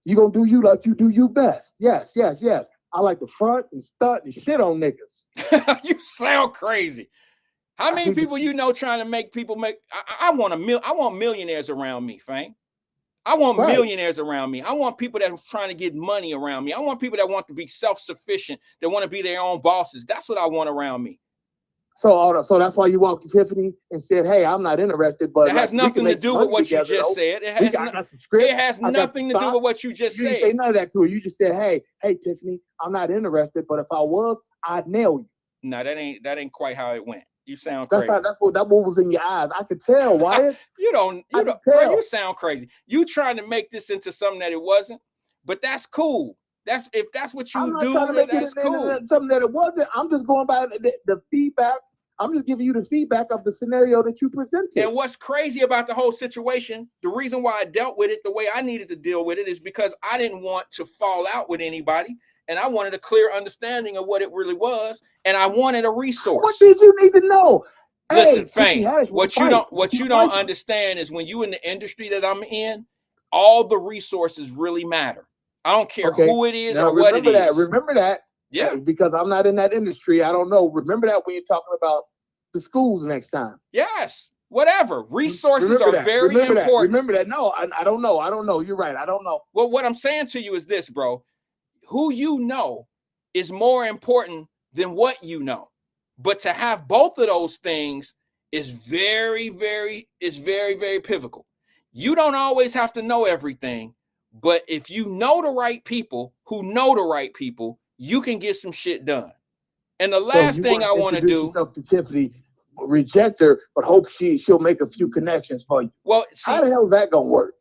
You gonna do you like you do you best. Yes. I like to front and stunt and shit on niggas. You sound crazy. How many people you know trying to make people make? I want millionaires around me, fam. I want millionaires around me. I want people that are trying to get money around me. I want people that want to be self-sufficient, that want to be their own bosses. That's what I want around me. So that's why you walked to Tiffany and said, "Hey, I'm not interested." But that has nothing to do with what you just said. It has nothing to do with what you just said. You didn't say none of that to her. You just said, "Hey, Tiffany, I'm not interested, but if I was, I'd nail you." No, that ain't quite how it went. You sound crazy. That's what was in your eyes. I could tell, Wyatt. you don't bro, you sound crazy. You trying to make this into something that it wasn't, but that's cool. If that's what you do, that's cool. Something that it wasn't. I'm just going by the feedback. I'm just giving you the feedback of the scenario that you presented. And what's crazy about the whole situation, the reason why I dealt with it the way I needed to deal with it is because I didn't want to fall out with anybody. And I wanted a clear understanding of what it really was. And I wanted a resource. What did you need to know? Listen, Fame, what you don't understand is when you in the industry that I'm in, all the resources really matter. I don't care who it is or what it is. Remember that. Yeah. Because I'm not in that industry. I don't know. Remember that when you're talking about the schools next time. Yes. Whatever. Resources are very important. Remember that. No, I don't know. I don't know. You're right. I don't know. Well, what I'm saying to you is this, bro. Who you know is more important than what you know. But to have both of those things is very, very pivotal. You don't always have to know everything, but if you know the right people who know the right people, you can get some shit done. And the last thing I want to do, yourself to Tiffany, reject her, but hope she'll make a few connections for you. Well, see, how the hell is that gonna work?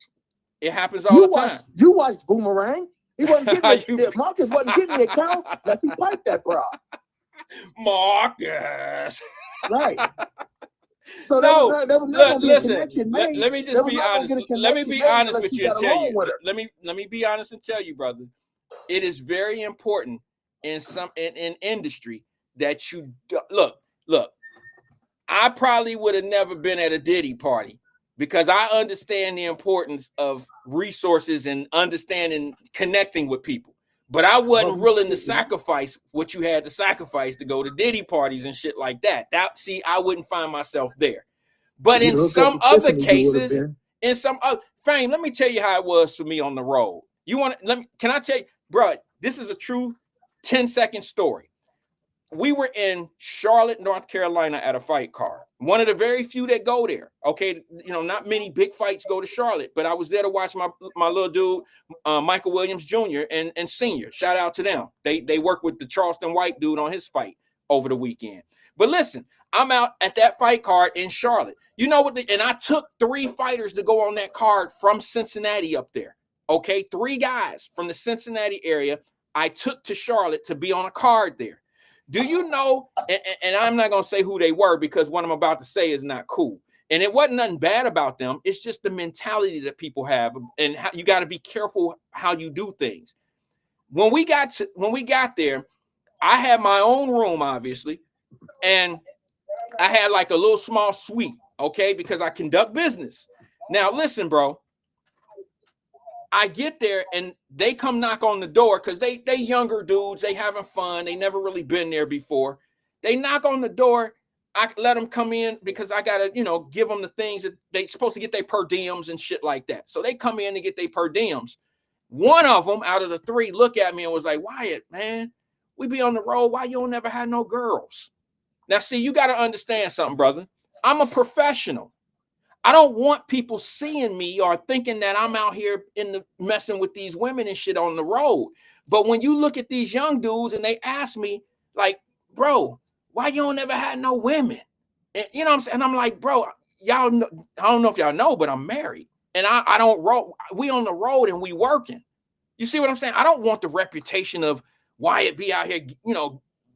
It happens all the time. You watched Boomerang. He wasn't getting Marcus wasn't getting the account unless he piped that bra. Marcus. Right. So listen. Let me just be honest. Let me be honest with you and tell you. Let me be honest and tell you, brother. It is very important in industry that you look. I probably would have never been at a Diddy party because I understand the importance of resources and understanding connecting with people. But I wasn't willing to sacrifice what you had to sacrifice to go to Diddy parties and shit like that. I wouldn't find myself there. But in some other cases, Fame, let me tell you how it was for me on the road. Can I tell you, bro, this is a true 10-second story. We were in Charlotte, North Carolina at a fight card. One of the very few that go there. Okay, not many big fights go to Charlotte, but I was there to watch my little dude, Michael Williams Jr. and Sr. Shout out to them. They work with the Charleston White dude on his fight over the weekend. But listen, I'm out at that fight card in Charlotte. You know what? And I took 3 fighters to go on that card from Cincinnati up there. Okay, 3 guys from the Cincinnati area I took to Charlotte to be on a card there. Do you know, and I'm not going to say who they were because what I'm about to say is not cool. And it wasn't nothing bad about them. It's just the mentality that people have. And how, you got to be careful how you do things. When we got there, I had my own room, obviously. And I had like a little small suite, okay, because I conduct business. Now, listen, bro. I get there and they come knock on the door because they younger dudes, they having fun, they never really been there before. They knock on the door. I let them come in because I gotta, give them the things that they supposed to get their per diems and shit like that. So they come in to get their per diems. One of them out of the three look at me and was like, Wyatt, man, we be on the road. Why you don't never have no girls? Now, see, you got to understand something, brother. I'm a professional. I don't want people seeing me or thinking that I'm out here messing with these women and shit on the road. But when you look at these young dudes and they ask me, like, bro, why you don't ever had no women? And you know what I'm saying? And I'm like, bro, y'all know, I don't know if y'all know, but I'm married. And I don't roll. We on the road and we working. You see what I'm saying? I don't want the reputation of Wyatt be out here,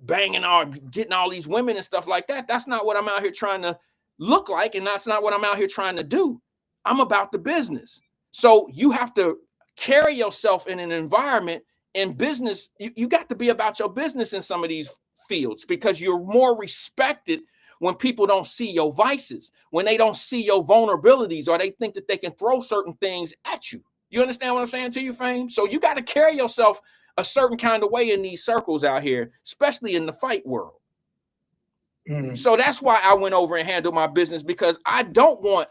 banging or getting all these women and stuff like that. That's not what I'm out here trying to look like, and that's not what I'm out here trying to do. I'm about the business. So you have to carry yourself in an environment in business. You got to be about your business in some of these fields because you're more respected when people don't see your vices, when they don't see your vulnerabilities, or they think that they can throw certain things at you. You understand what I'm saying to you, Fame? So you got to carry yourself a certain kind of way in these circles out here, especially in the fight world. So that's why I went over and handled my business, because I don't want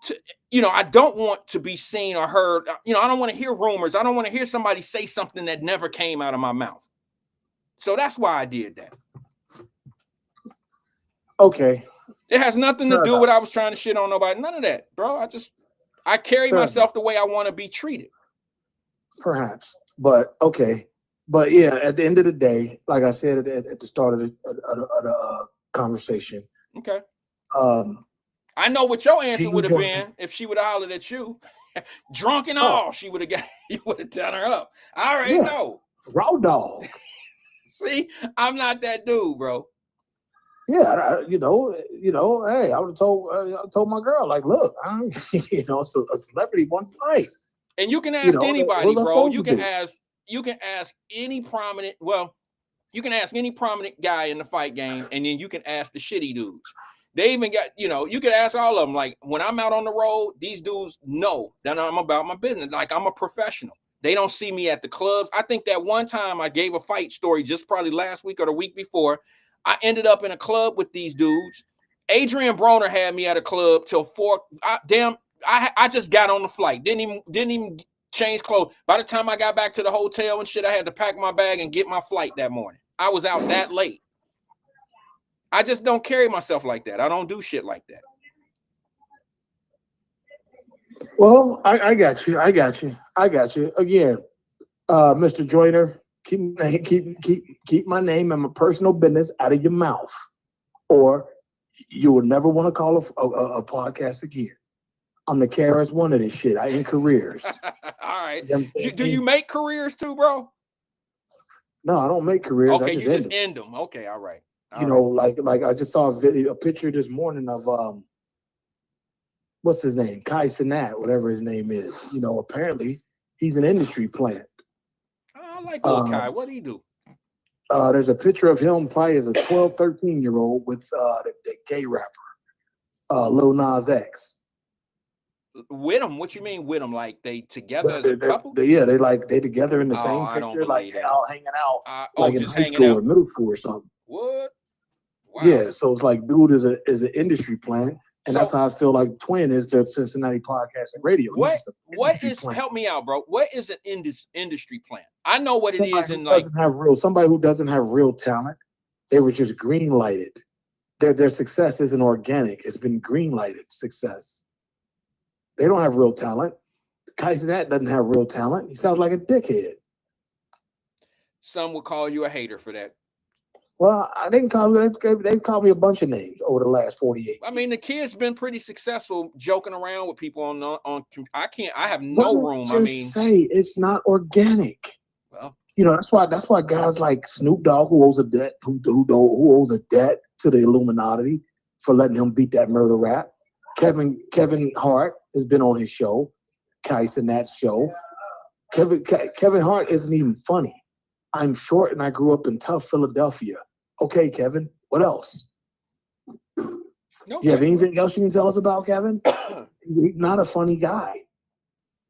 to be seen or heard. I don't want to hear rumors. I don't want to hear somebody say something that never came out of my mouth. So that's why I did that. Okay. It has nothing to do with I was trying to shit on nobody. None of that, bro. I carry myself the way I want to be treated. Perhaps, but okay. But yeah, at the end of the day, like I said at the start of the conversation. Okay. I know what your answer would have been if she would have hollered at you, drunk and all. She would have got you would have done her up. I already know. Raw dog. See, I'm not that dude, bro. Yeah, hey, I would have told my girl, like, look, so a celebrity one fight. And you can ask anybody, bro. You can ask any prominent. Well, you can ask any prominent guy in the fight game, and then you can ask the shitty dudes. They even got, you can ask all of them. Like, when I'm out on the road, these dudes know that I'm about my business. Like, I'm a professional. They don't see me at the clubs. I think that one time I gave a fight story, just probably last week or the week before. I ended up in a club with these dudes. Adrian Broner had me at a club till 4. I just got on the flight. Didn't even change clothes. By the time I got back to the hotel and shit, I had to pack my bag and get my flight that morning. I was out that late. I just don't carry myself like that. I don't do shit like that. Well, I got you. Again, Mr. Joyner, keep my name and my personal business out of your mouth, or you will never want to call a podcast again. I'm the KRS-One of this shit. I end careers. All right. Do you make careers too, bro? No, I don't make careers. Okay, I just you just end them. Okay, all right. Like I just saw a picture this morning of what's his name? Kai Cenat, whatever his name is. Apparently he's an industry plant. I like little Kai. What'd he do? There's a picture of him probably as a 12, 13-year-old with the gay rapper, Lil Nas X. With him? What you mean with him? Like they together as a couple? They together in the same picture, like out hanging out, like in high school or middle school or something. What? Wow. Yeah, so it's like dude is an industry plant, and that's how I feel like Twin is to Cincinnati podcast and radio. What is plant. Help me out, bro? What is an industry plant? I know what somebody it is. Somebody who doesn't have real talent. They were just green lighted. Their success isn't organic. It's been green lighted success. They don't have real talent. Kai Cenat doesn't have real talent. He sounds like a dickhead. Some would call you a hater for that. Well, they call me a bunch of names over the last 48. I mean, the kid's been pretty successful joking around with people on. I have no room. Say it's not organic. Well, that's why guys like Snoop Dogg, who owes a debt, who owes a debt to the Illuminati for letting him beat that murder rap. Kevin Hart has been on his show, Kai Cenat's show. Kevin Hart isn't even funny. I'm short and I grew up in tough Philadelphia. Okay, Kevin, What else? No, Do you have anything else you can tell us about Kevin? He's not a funny guy.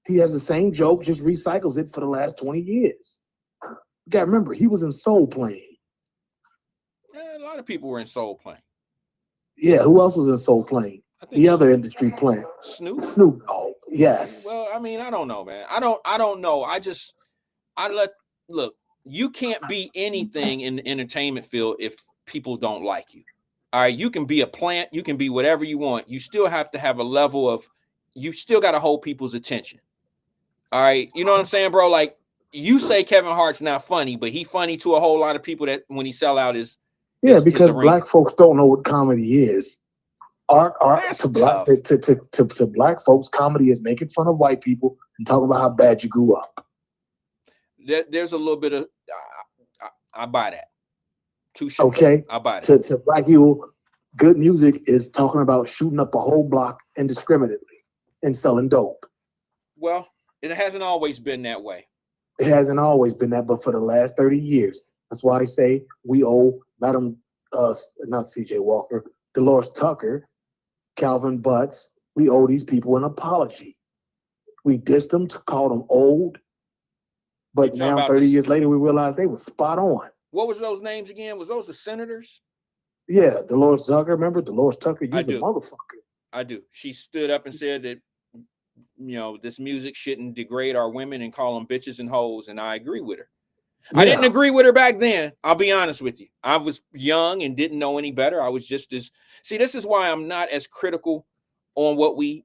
He has the same joke, just recycles it for the last 20 years. You gotta remember, he was in Soul Plane. A lot of people were in Soul Plane. Yeah, who else was in Soul Plane? The other industry plant. Snoop. Snoop Dogg. Yes. Well, I mean, I don't know, man. I don't know. Look, you can't be anything in the entertainment field if people don't like you. All right, you can be a plant, you can be whatever you want. You still have to have a level of, you still got to hold people's attention. All right, you know what I'm saying, bro? Like, you say Kevin Hart's not funny, but he funny to a whole lot of people that when he sell out his because arena. black folks don't know what comedy is. Art to black folks, comedy is making fun of white people and talking about how bad you grew up. There's a little bit of I buy that. Touche. Okay, I buy that. To black people, good music is talking about shooting up a whole block indiscriminately and selling dope. Well, it hasn't always been that way. It hasn't always been that, but for the last 30 years, that's why I say we owe Madam, not C.J. Walker, Dolores Tucker, Calvin Butts. We owe these people an apology. We dissed them, called them old, but now 30 years later, we realize they were spot on. What was those names again? Was those the senators? Yeah, Dolores Tucker. Remember Dolores Tucker? You was a motherfucker. I do. She stood up and said that, this music shouldn't degrade our women and call them bitches and hoes, and I agree with her. Yeah. I didn't agree with her back then. I'll be honest with you. I was young and didn't know any better. I was just this is why I'm not as critical on what we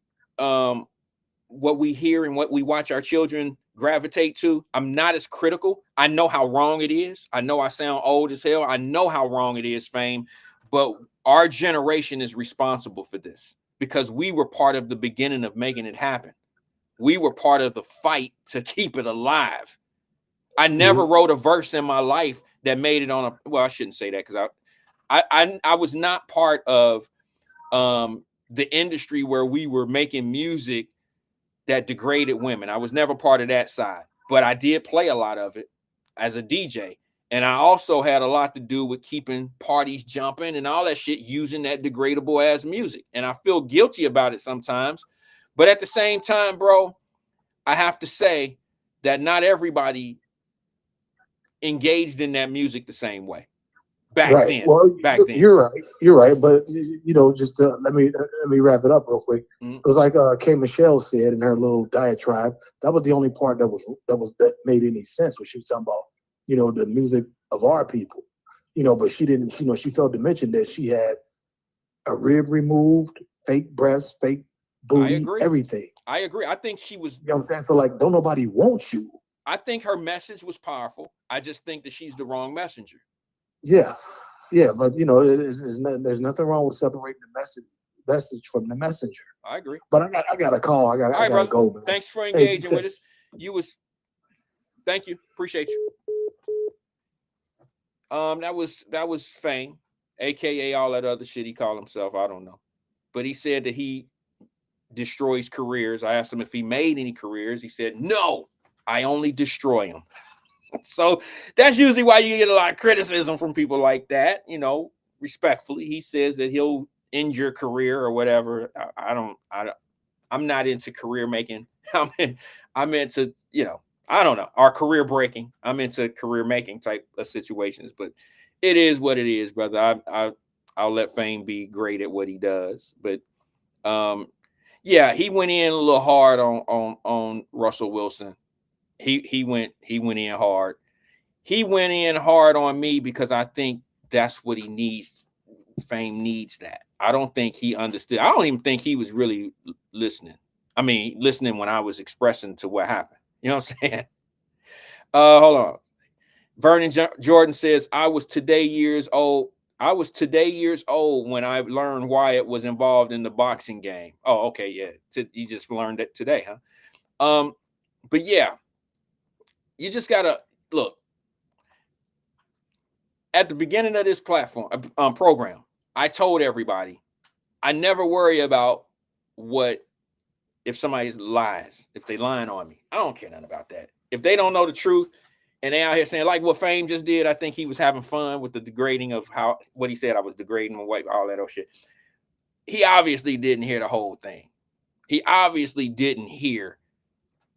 hear and what we watch our children gravitate to. I'm not as critical. I know how wrong it is. I know I sound old as hell. I know how wrong it is, Fame, but our generation is responsible for this because we were part of the beginning of making it happen. We were part of the fight to keep it alive. I never wrote a verse in my life that made it on a, well, I shouldn't say that because I was not part of the industry where we were making music that degraded women. I was never part of that side, but I did play a lot of it as a DJ. And I also had a lot to do with keeping parties jumping and all that shit using that degradable ass music. And I feel guilty about it sometimes. But at the same time, bro, I have to say that not everybody engaged in that music the same way back then. Well, back then. You're right. But just let me wrap it up real quick. Mm-hmm. It was like K. Michelle said in her little diatribe. That was the only part that made any sense when she was talking about the music of our people. But she didn't. She failed to mention that she had a rib removed, fake breasts, fake booty, everything. I agree. I think she was. You know what I'm saying? So like, don't nobody want you. I think her message was powerful. I just think that she's the wrong messenger. Yeah, but there's nothing wrong with separating the message from the messenger. I agree. But I got a call. I gotta go. Man. Thanks for engaging with us. Thank you. Appreciate you. That was Fame, aka all that other shit he called himself. I don't know, but he said that he destroys careers. I asked him if he made any careers. He said, no, I only destroy them. So that's usually why you get a lot of criticism from people like that, respectfully. He says that he'll end your career or whatever. I'm not into career making. I'm into, I don't know, our career breaking. I'm into career making type of situations, but it is what it is, brother. I'll let Fame be great at what he does. But yeah, he went in a little hard on Russell Wilson. He went in hard. He went in hard on me because I think that's what he needs. Fame needs that. I don't think he understood. I don't even think he was really listening. I mean, listening when I was expressing to what happened. You know what I'm saying? Hold on. Vernon Jordan says, I was today years old when I learned Wyatt was involved in the boxing game. Oh, okay, yeah. You just learned it today, huh? But yeah, you just gotta look. At the beginning of this program, I told everybody, I never worry about if somebody lies, if they lying on me. I don't care nothing about that. If they don't know the truth, And they out here saying, like what Fame just did, I think he was having fun with the degrading of what he said I was degrading my wife, all that old shit. He obviously didn't hear the whole thing. He obviously didn't hear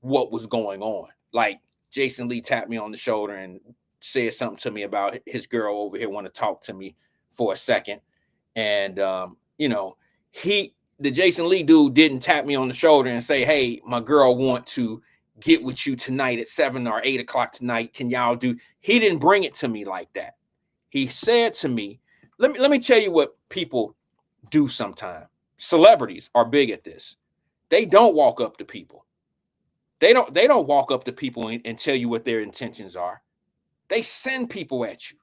what was going on. Like Jason Lee tapped me on the shoulder and said something to me about his girl over here want to talk to me for a second. And, you know, the Jason Lee dude didn't tap me on the shoulder and say, hey, my girl want to get with you tonight at 7 or 8 o'clock tonight. Can y'all do? He didn't bring it to me like that. He said to me, let me tell you what people do sometimes. Celebrities are big at this. They don't walk up to people. They don't walk up to people and tell you what their intentions are. They send people at you.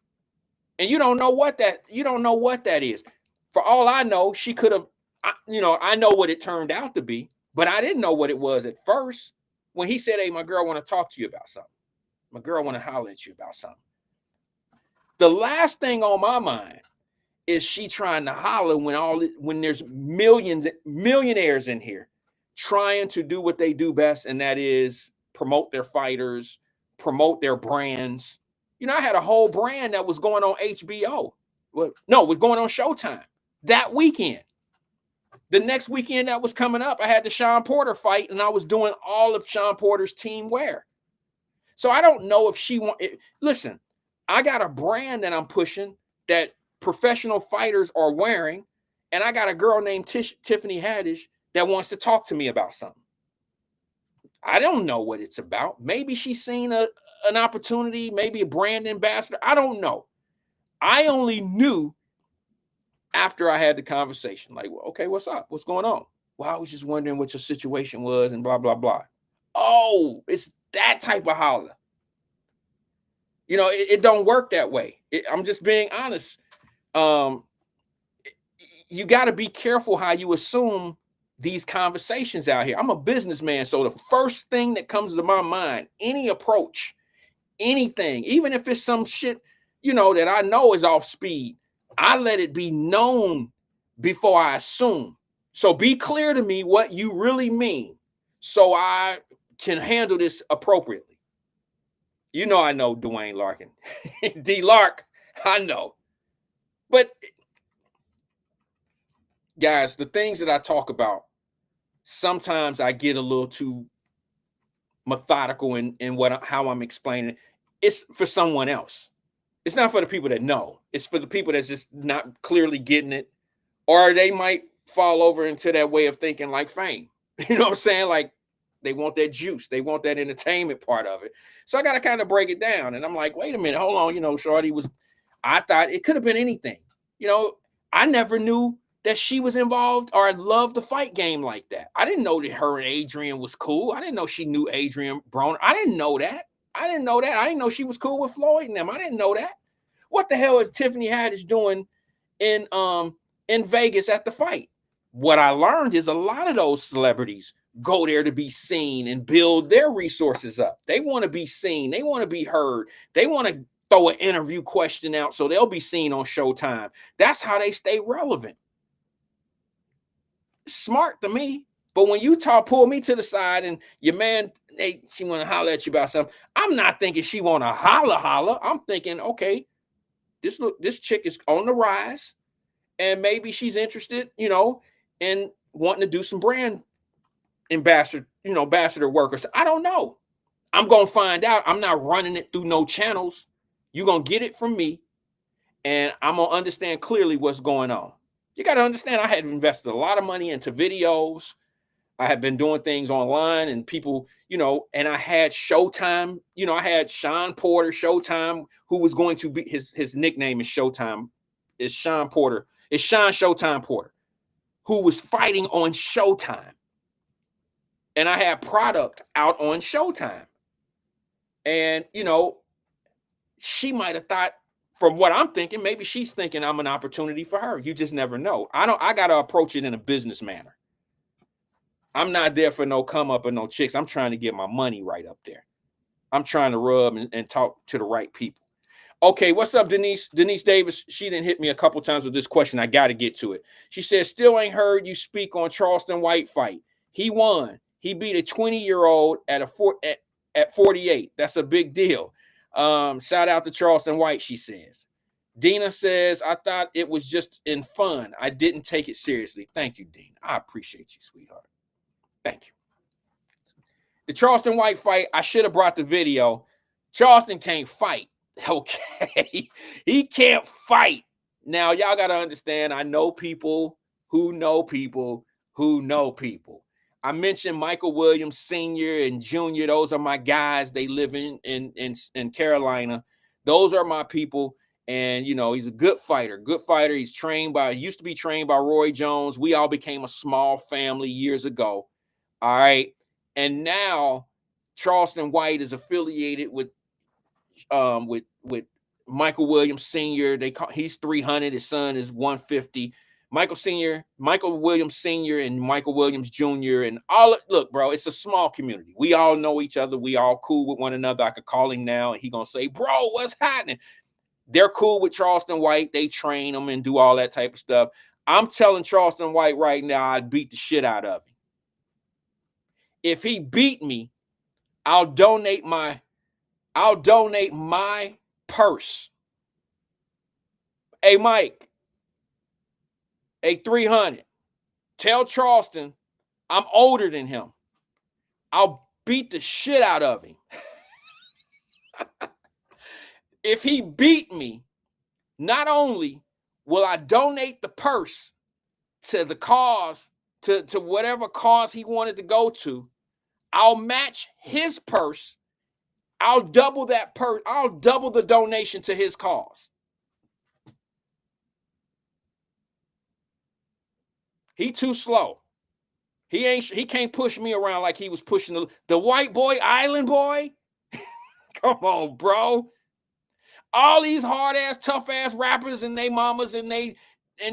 And you don't know what that is. For all I know, she could have, I know what it turned out to be, but I didn't know what it was at first. When he said, hey, my girl want to talk to you about something. My girl want to holler at you about something. The last thing on my mind is she trying to holler when there's millionaires in here trying to do what they do best, and that is promote their fighters, promote their brands. You know, I had a whole brand that was going on HBO. Was going on Showtime that weekend. The next weekend that was coming up, I had the Sean Porter fight, and I was doing all of Sean Porter's team wear. So I don't know if she listen, I got a brand that I'm pushing that professional fighters are wearing, and I got a girl named Tiffany Haddish that wants to talk to me about something. I don't know what it's about. Maybe she's seen an opportunity, maybe a brand ambassador. I don't know. I only knew after I had the conversation, like, well, okay, what's up? What's going on? Well, I was just wondering what your situation was and blah, blah, blah. Oh, it's that type of holler. You know, it don't work that way. I'm just being honest. You got to be careful how you assume these conversations out here. I'm a businessman, so the first thing that comes to my mind, any approach, anything, even if it's some shit, that I know is off speed, I let it be known before I assume. So be clear to me what you really mean so I can handle this appropriately. I know Dwayne Larkin. D Lark, I know. But guys, the things that I talk about, sometimes I get a little too methodical in how I'm explaining it. It's for someone else. It's not for the people that know. It's for the people that's just not clearly getting it, or they might fall over into that way of thinking like Fame. You know what I'm saying? Like they want that juice. They want that entertainment part of it. So I got to kind of break it down. And I'm like, wait a minute, hold on. Shorty I thought it could have been anything. I never knew that she was involved or loved the fight game like that. I didn't know that her and Adrian was cool. I didn't know she knew Adrian Broner. I didn't know that. I didn't know she was cool with Floyd and them. I didn't know that. What the hell is Tiffany Haddish doing in Vegas at the fight? What I learned is a lot of those celebrities go there to be seen and build their resources up. They want to be seen. They want to be heard. They want to throw an interview question out so they'll be seen on Showtime. That's how they stay relevant. Smart to me. But when you pull me to the side and your man, she want to holler at you about something, I'm not thinking she want to holler. I'm thinking, okay, this chick is on the rise, and maybe she's interested, in wanting to do some brand ambassador work. I don't know. I'm going to find out. I'm not running it through no channels. You're going to get it from me, and I'm going to understand clearly what's going on. You got to understand, I had invested a lot of money into videos. I had been doing things online, and people, and I had Showtime. I had Sean Porter, Showtime, who was going to be his nickname is Showtime. It's Sean Porter. It's Sean Showtime Porter, who was fighting on Showtime. And I had product out on Showtime. And, she might have thought, from what I'm thinking, maybe she's thinking I'm an opportunity for her. You just never know. I got to approach it in a business manner. I'm not there for no come up or no chicks. I'm trying to get my money right up there. I'm trying to rub and talk to the right people. Okay, what's up, Denise? Denise Davis, she didn't hit me a couple times with this question. I got to get to it. She says, still ain't heard you speak on Charleston White fight. He won. He beat a 20-year-old at 48. That's a big deal. Shout out to Charleston White, she says. Dina says, I thought it was just in fun. I didn't take it seriously. Thank you, Dina. I appreciate you, sweetheart. Thank you. The Charleston White fight, I should have brought the video. Charleston can't fight. Okay. He can't fight. Now, y'all got to understand, I know people who know people who know people. I mentioned Michael Williams Sr. and Jr. Those are my guys. They live in Carolina. Those are my people. And, you know, he's a good fighter. He's used to be trained by Roy Jones. We all became a small family years ago. All right. And now Charleston White is affiliated with Michael Williams Sr. He's 300. His son is 150. Michael Williams Sr. and Michael Williams Jr. and look, bro, it's a small community. We all know each other. We all cool with one another. I could call him now and he gonna say, bro, what's happening? They're cool with Charleston White. They train him and do all that type of stuff. I'm telling Charleston White right now, I'd beat the shit out of him. If he beat me, I'll donate my purse. Hey, Mike. Hey, 300. Tell Charleston I'm older than him. I'll beat the shit out of him. If he beat me, not only will I donate the purse to the cause, to whatever cause he wanted to go to, I'll match his purse. I'll double that purse. I'll double the donation to his cause. He too slow. He can't push me around like he was pushing the white boy, island boy. Come on, bro. All these hard ass, tough ass rappers and they mamas and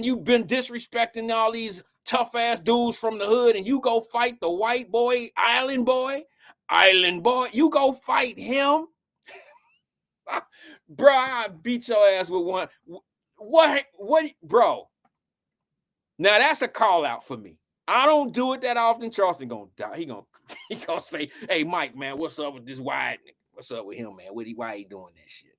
you've been disrespecting all these tough ass dudes from the hood, and you go fight the white boy, island boy. You go fight him, bro. I beat your ass with one. What, bro? Now that's a call out for me. I don't do it that often. Charleston gonna die. He gonna say, "Hey, Mike, man, what's up with this Wyatt? What's up with him, man? Why he doing that shit?"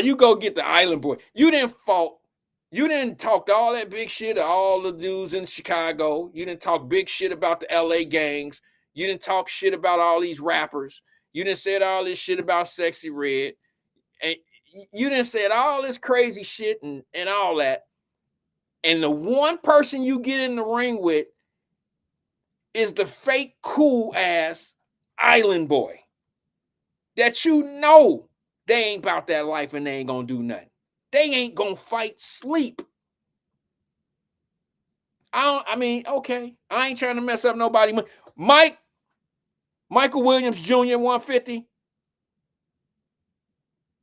You go get the island boy. You didn't talk all that big shit to all the dudes in Chicago. You didn't talk big shit about the LA gangs. You didn't talk shit about all these rappers. You didn't say all this shit about Sexy Red. And you didn't say all this crazy shit and all that. And the one person you get in the ring with is the fake cool ass island boy that you know they ain't about that life and they ain't gonna do nothing. They ain't gonna fight sleep. Okay. I ain't trying to mess up nobody. Michael Williams Jr. 150.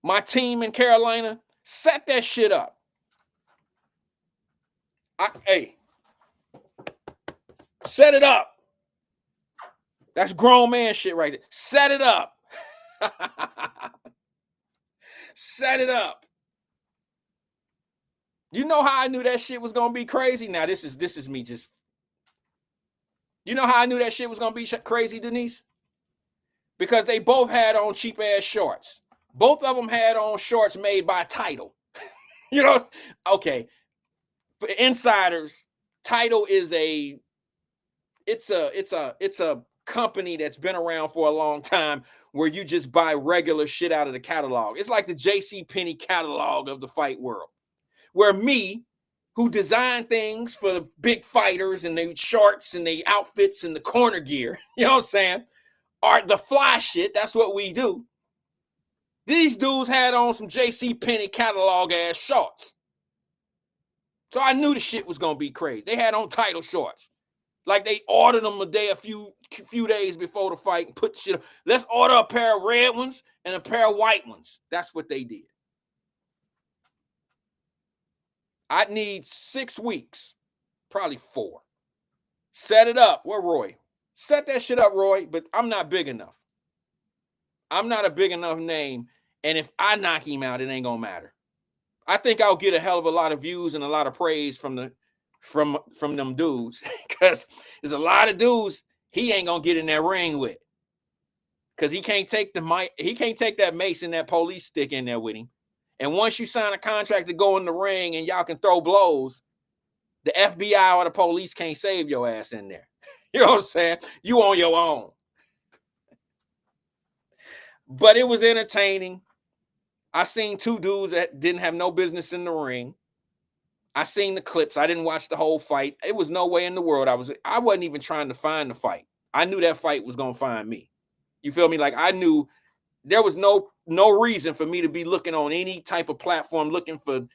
My team in Carolina, set that shit up. Set it up. That's grown man shit right there. Set it up. Set it up. You know how I knew that shit was gonna be crazy? Now this is me just. You know how I knew that shit was gonna be crazy, Denise? Because they both had on cheap ass shorts. Both of them had on shorts made by Tidal. You know, okay. For insiders, Tidal is a company that's been around for a long time where you just buy regular shit out of the catalog. It's like the JCPenney catalog of the fight world. Where me, who design things for the big fighters and the shorts and the outfits and the corner gear, you know what I'm saying? Are the fly shit, that's what we do. These dudes had on some JCPenney catalog ass shorts. So I knew the shit was gonna be crazy. They had on Tidal shorts. Like they ordered them a few days before the fight and put shit. Let's order a pair of red ones and a pair of white ones. That's what they did. I need 6 weeks, probably 4. Set it up. Where Roy? Set that shit up, Roy. But I'm not big enough. I'm not a big enough name. And if I knock him out, it ain't gonna matter. I think I'll get a hell of a lot of views and a lot of praise from them dudes, because there's a lot of dudes he ain't gonna get in that ring with. because he can't take that mace and that police stick in there with him. And once you sign a contract to go in the ring and y'all can throw blows, the FBI or the police can't save your ass in there. You know what I'm saying? You on your own. But it was entertaining. I seen two dudes that didn't have no business in the ring. I seen the clips. I didn't watch the whole fight. It was no way in the world. I wasn't even trying to find the fight. I knew that fight was gonna find me. You feel me? Like I knew there was no reason for me to be looking on any type of platform looking for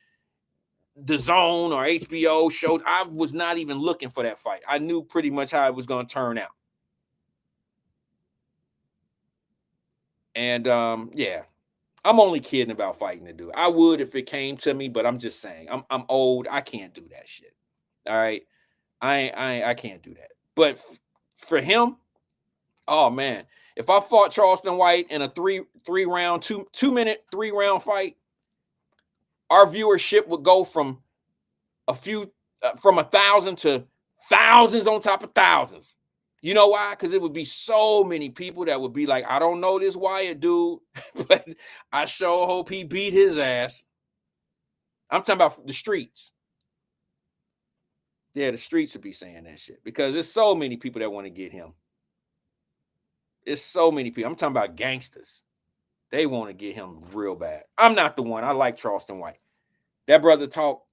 the Zone or HBO shows. I was not even looking for that fight. I knew pretty much how it was gonna turn out. And yeah. I'm only kidding about fighting the dude. I would if it came to me, but I'm just saying. I'm old. I can't do that shit. All right. I can't do that. But for him, oh man, if I fought Charleston White in a two minute 3-round fight, our viewership would go from from 1,000 to thousands on top of thousands. You know why? Because it would be so many people that would be like, I don't know this Wyatt dude, but I sure hope he beat his ass. I'm talking about the streets. Yeah, the streets would be saying that shit because there's so many people that want to get him. It's so many people. I'm talking about gangsters. They want to get him real bad. I'm not the one. I like Charleston White. That brother talk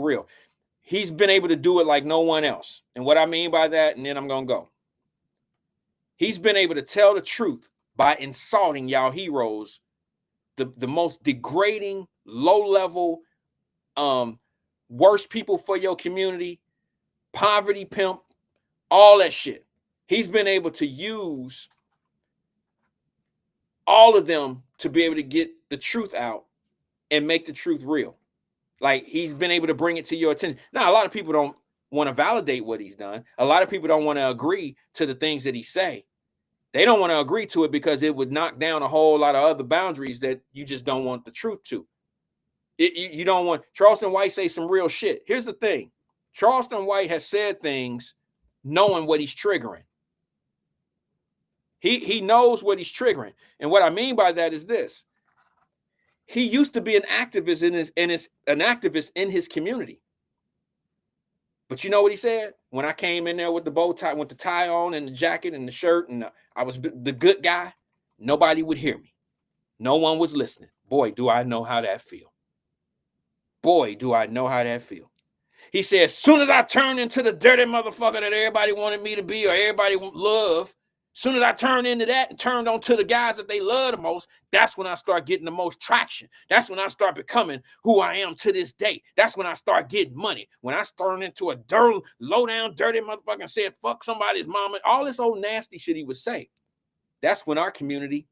real. He's been able to do it like no one else. And what I mean by that, and then I'm going to go. He's been able to tell the truth by insulting y'all heroes, the most degrading, low-level, worst people for your community, poverty pimp, all that shit. He's been able to use all of them to be able to get the truth out and make the truth real. Like, he's been able to bring it to your attention. Now, a lot of people don't want to validate what he's done. A lot of people don't want to agree to the things that he say. They don't want to agree to it because it would knock down a whole lot of other boundaries that you just don't want the truth to. You don't want Charleston White say some real shit. Here's the thing. Charleston White has said things knowing what he's triggering. He knows what he's triggering. And what I mean by that is this. He used to be an activist in his community. But you know what he said? When I came in there with the bow tie, with the tie on and the jacket and the shirt, and I was the good guy, nobody would hear me. No one was listening. Boy, do I know how that feel. Boy, do I know how that feel. He said, as soon as I turned into the dirty motherfucker that everybody wanted me to be or everybody loved, as soon as I turned into that and turned on to the guys that they love the most, that's when I start getting the most traction. That's when I start becoming who I am to this day. That's when I start getting money. When I turned into a dirty, low-down, dirty motherfucker and said, fuck somebody's mama, all this old nasty shit he would say. That's when our community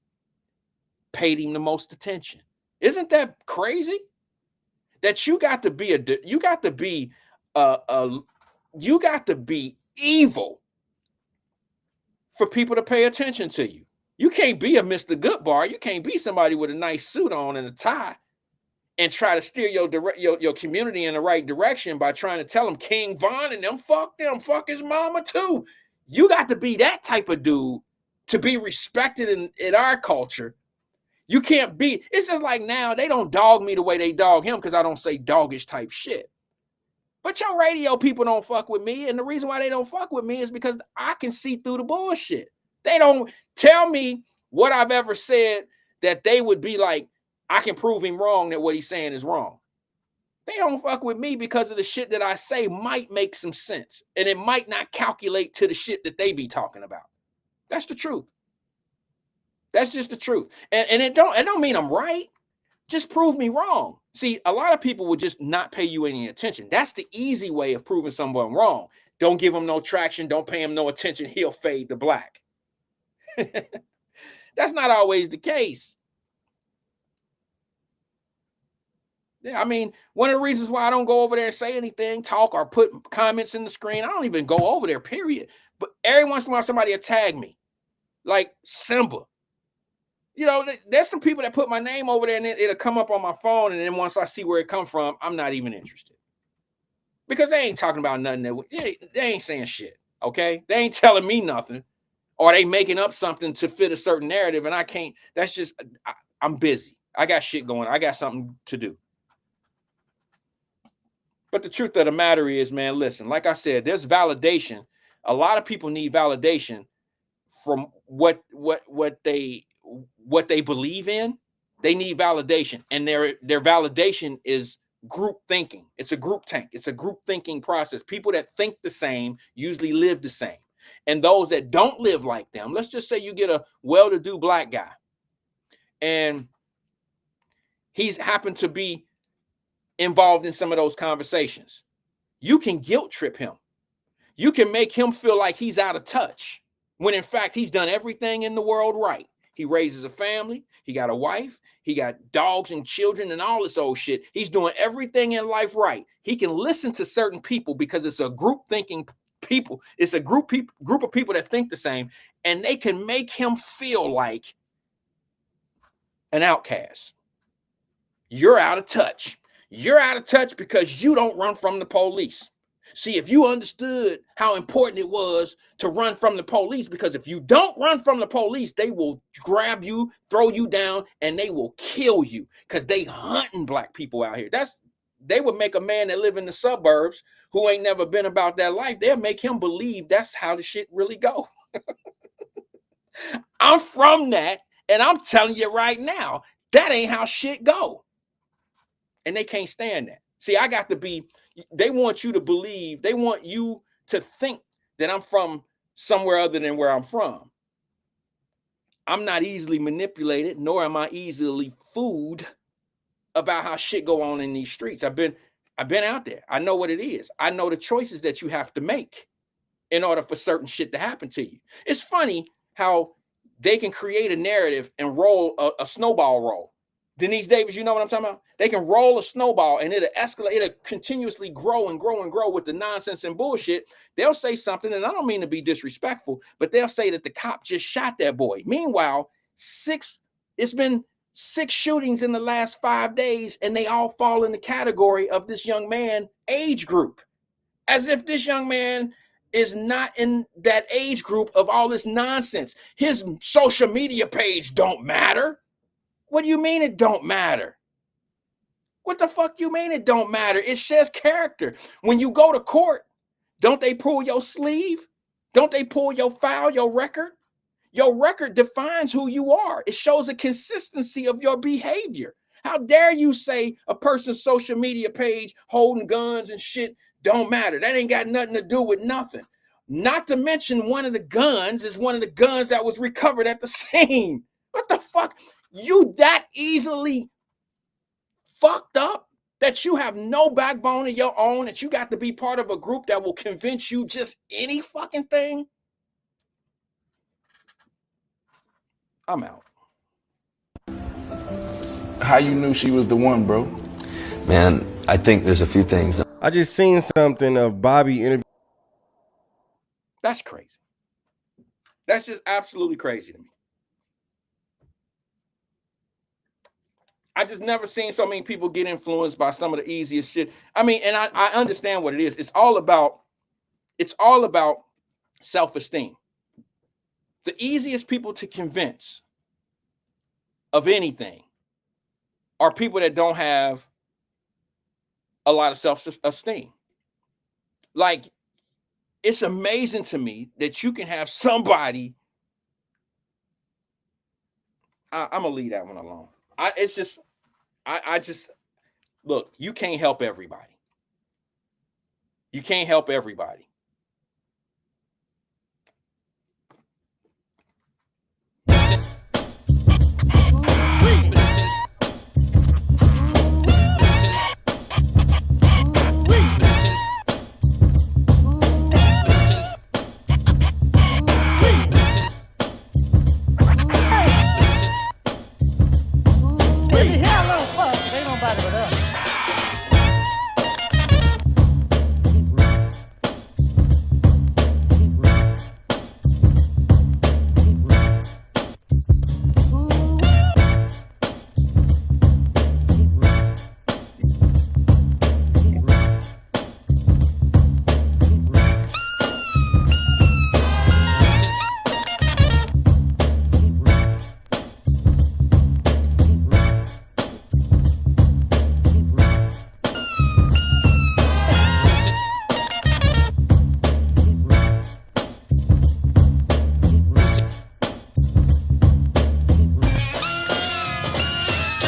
paid him the most attention. Isn't that crazy? That you got to be evil for people to pay attention to you. You can't be a Mr. Goodbar. You can't be somebody with a nice suit on and a tie and try to steer your community in the right direction by trying to tell them King Von and them, fuck his mama too. You got to be that type of dude to be respected in our culture. You can't be, it's just like now they don't dog me the way they dog him because I don't say doggish type shit. But your radio people don't fuck with me. And the reason why they don't fuck with me is because I can see through the bullshit. They don't tell me what I've ever said that they would be like, I can prove him wrong that what he's saying is wrong. They don't fuck with me because of the shit that I say might make some sense. And it might not calculate to the shit that they be talking about. That's the truth. That's just the truth. And it don't mean I'm right. Just prove me wrong. See, a lot of people would just not pay you any attention. That's the easy way of proving someone wrong. Don't give him no traction. Don't pay him no attention. He'll fade to black. That's not always the case. Yeah, I mean, one of the reasons why I don't go over there and say anything, talk, or put comments in the screen, I don't even go over there, period. But every once in a while, somebody will tag me. Like Simba. You know, there's some people that put my name over there and it'll come up on my phone. And then once I see where it come from, I'm not even interested. Because they ain't talking about nothing. They ain't saying shit, okay? They ain't telling me nothing. Or they making up something to fit a certain narrative, and I can't. That's just I'm busy. I got shit going. I got something to do. But the truth of the matter is, man, listen, like I said, there's validation. A lot of people need validation from what they believe in. They need validation, and their validation is group thinking. It's a group think. It's a group thinking process. People that think the same usually live the same. And those that don't live like them, let's just say you get a well-to-do black guy and he's happened to be involved in some of those conversations. You can guilt trip him. You can make him feel like he's out of touch when in fact he's done everything in the world right. He raises a family. He got a wife. He got dogs and children and all this old shit. He's doing everything in life right. He can listen to certain people because it's a group thinking people. It's a group of people that think the same, and they can make him feel like an outcast. You're out of touch. You're out of touch because you don't run from the police. See, if you understood how important it was to run from the police, because if you don't run from the police, they will grab you, throw you down, and they will kill you because they hunting black people out here. They would make a man that live in the suburbs who ain't never been about that life. They'll make him believe that's how the shit really go. I'm from that, and I'm telling you right now, that ain't how shit go. And they can't stand that. See, I got to be, they want you to believe, they want you to think that I'm from somewhere other than where I'm from. I'm not easily manipulated, nor am I easily fooled about how shit go on in these streets. I've been out there. I know what it is. I know the choices that you have to make in order for certain shit to happen to you. It's funny how they can create a narrative and roll a snowball roll. Denise Davis, you know what I'm talking about? They can roll a snowball and it'll escalate, it'll continuously grow and grow and grow with the nonsense and bullshit. They'll say something, and I don't mean to be disrespectful, but they'll say that the cop just shot that boy. Meanwhile, it's been 6 shootings in the last 5 days, and they all fall in the category of this young man age group. As if this young man is not in that age group of all this nonsense. His social media page don't matter. What do you mean it don't matter? What the fuck you mean it don't matter? It says character. When you go to court, don't they pull your sleeve? Don't they pull your file, your record? Your record defines who you are. It shows a consistency of your behavior. How dare you say a person's social media page holding guns and shit don't matter? That ain't got nothing to do with nothing. Not to mention one of the guns is one of the guns that was recovered at the scene. What the fuck? You that easily fucked up that you have no backbone of your own, that you got to be part of a group that will convince you just any fucking thing? I'm out. How you knew she was the one, bro? Man, I think there's a few things. I just seen something of Bobby interview. That's crazy. That's just absolutely crazy to me. I just never seen so many people get influenced by some of the easiest shit. I mean, and I understand what it is. It's all about self-esteem. The easiest people to convince of anything are people that don't have a lot of self-esteem. Like, it's amazing to me that you can have somebody. I'm gonna leave that one alone. I just look, you can't help everybody. You can't help everybody.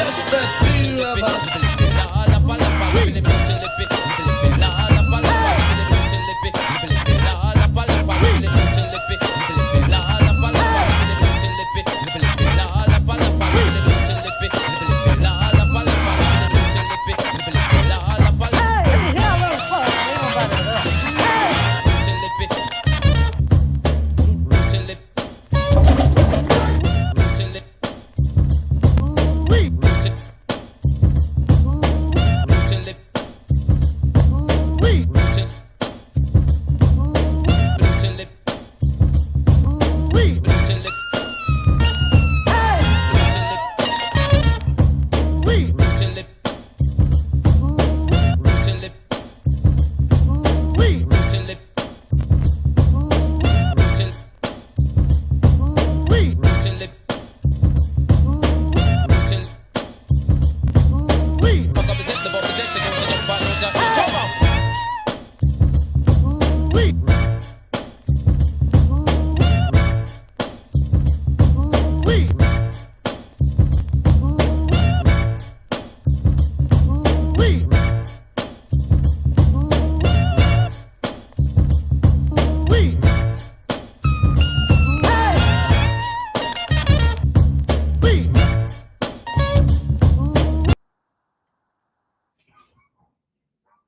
just the two of us.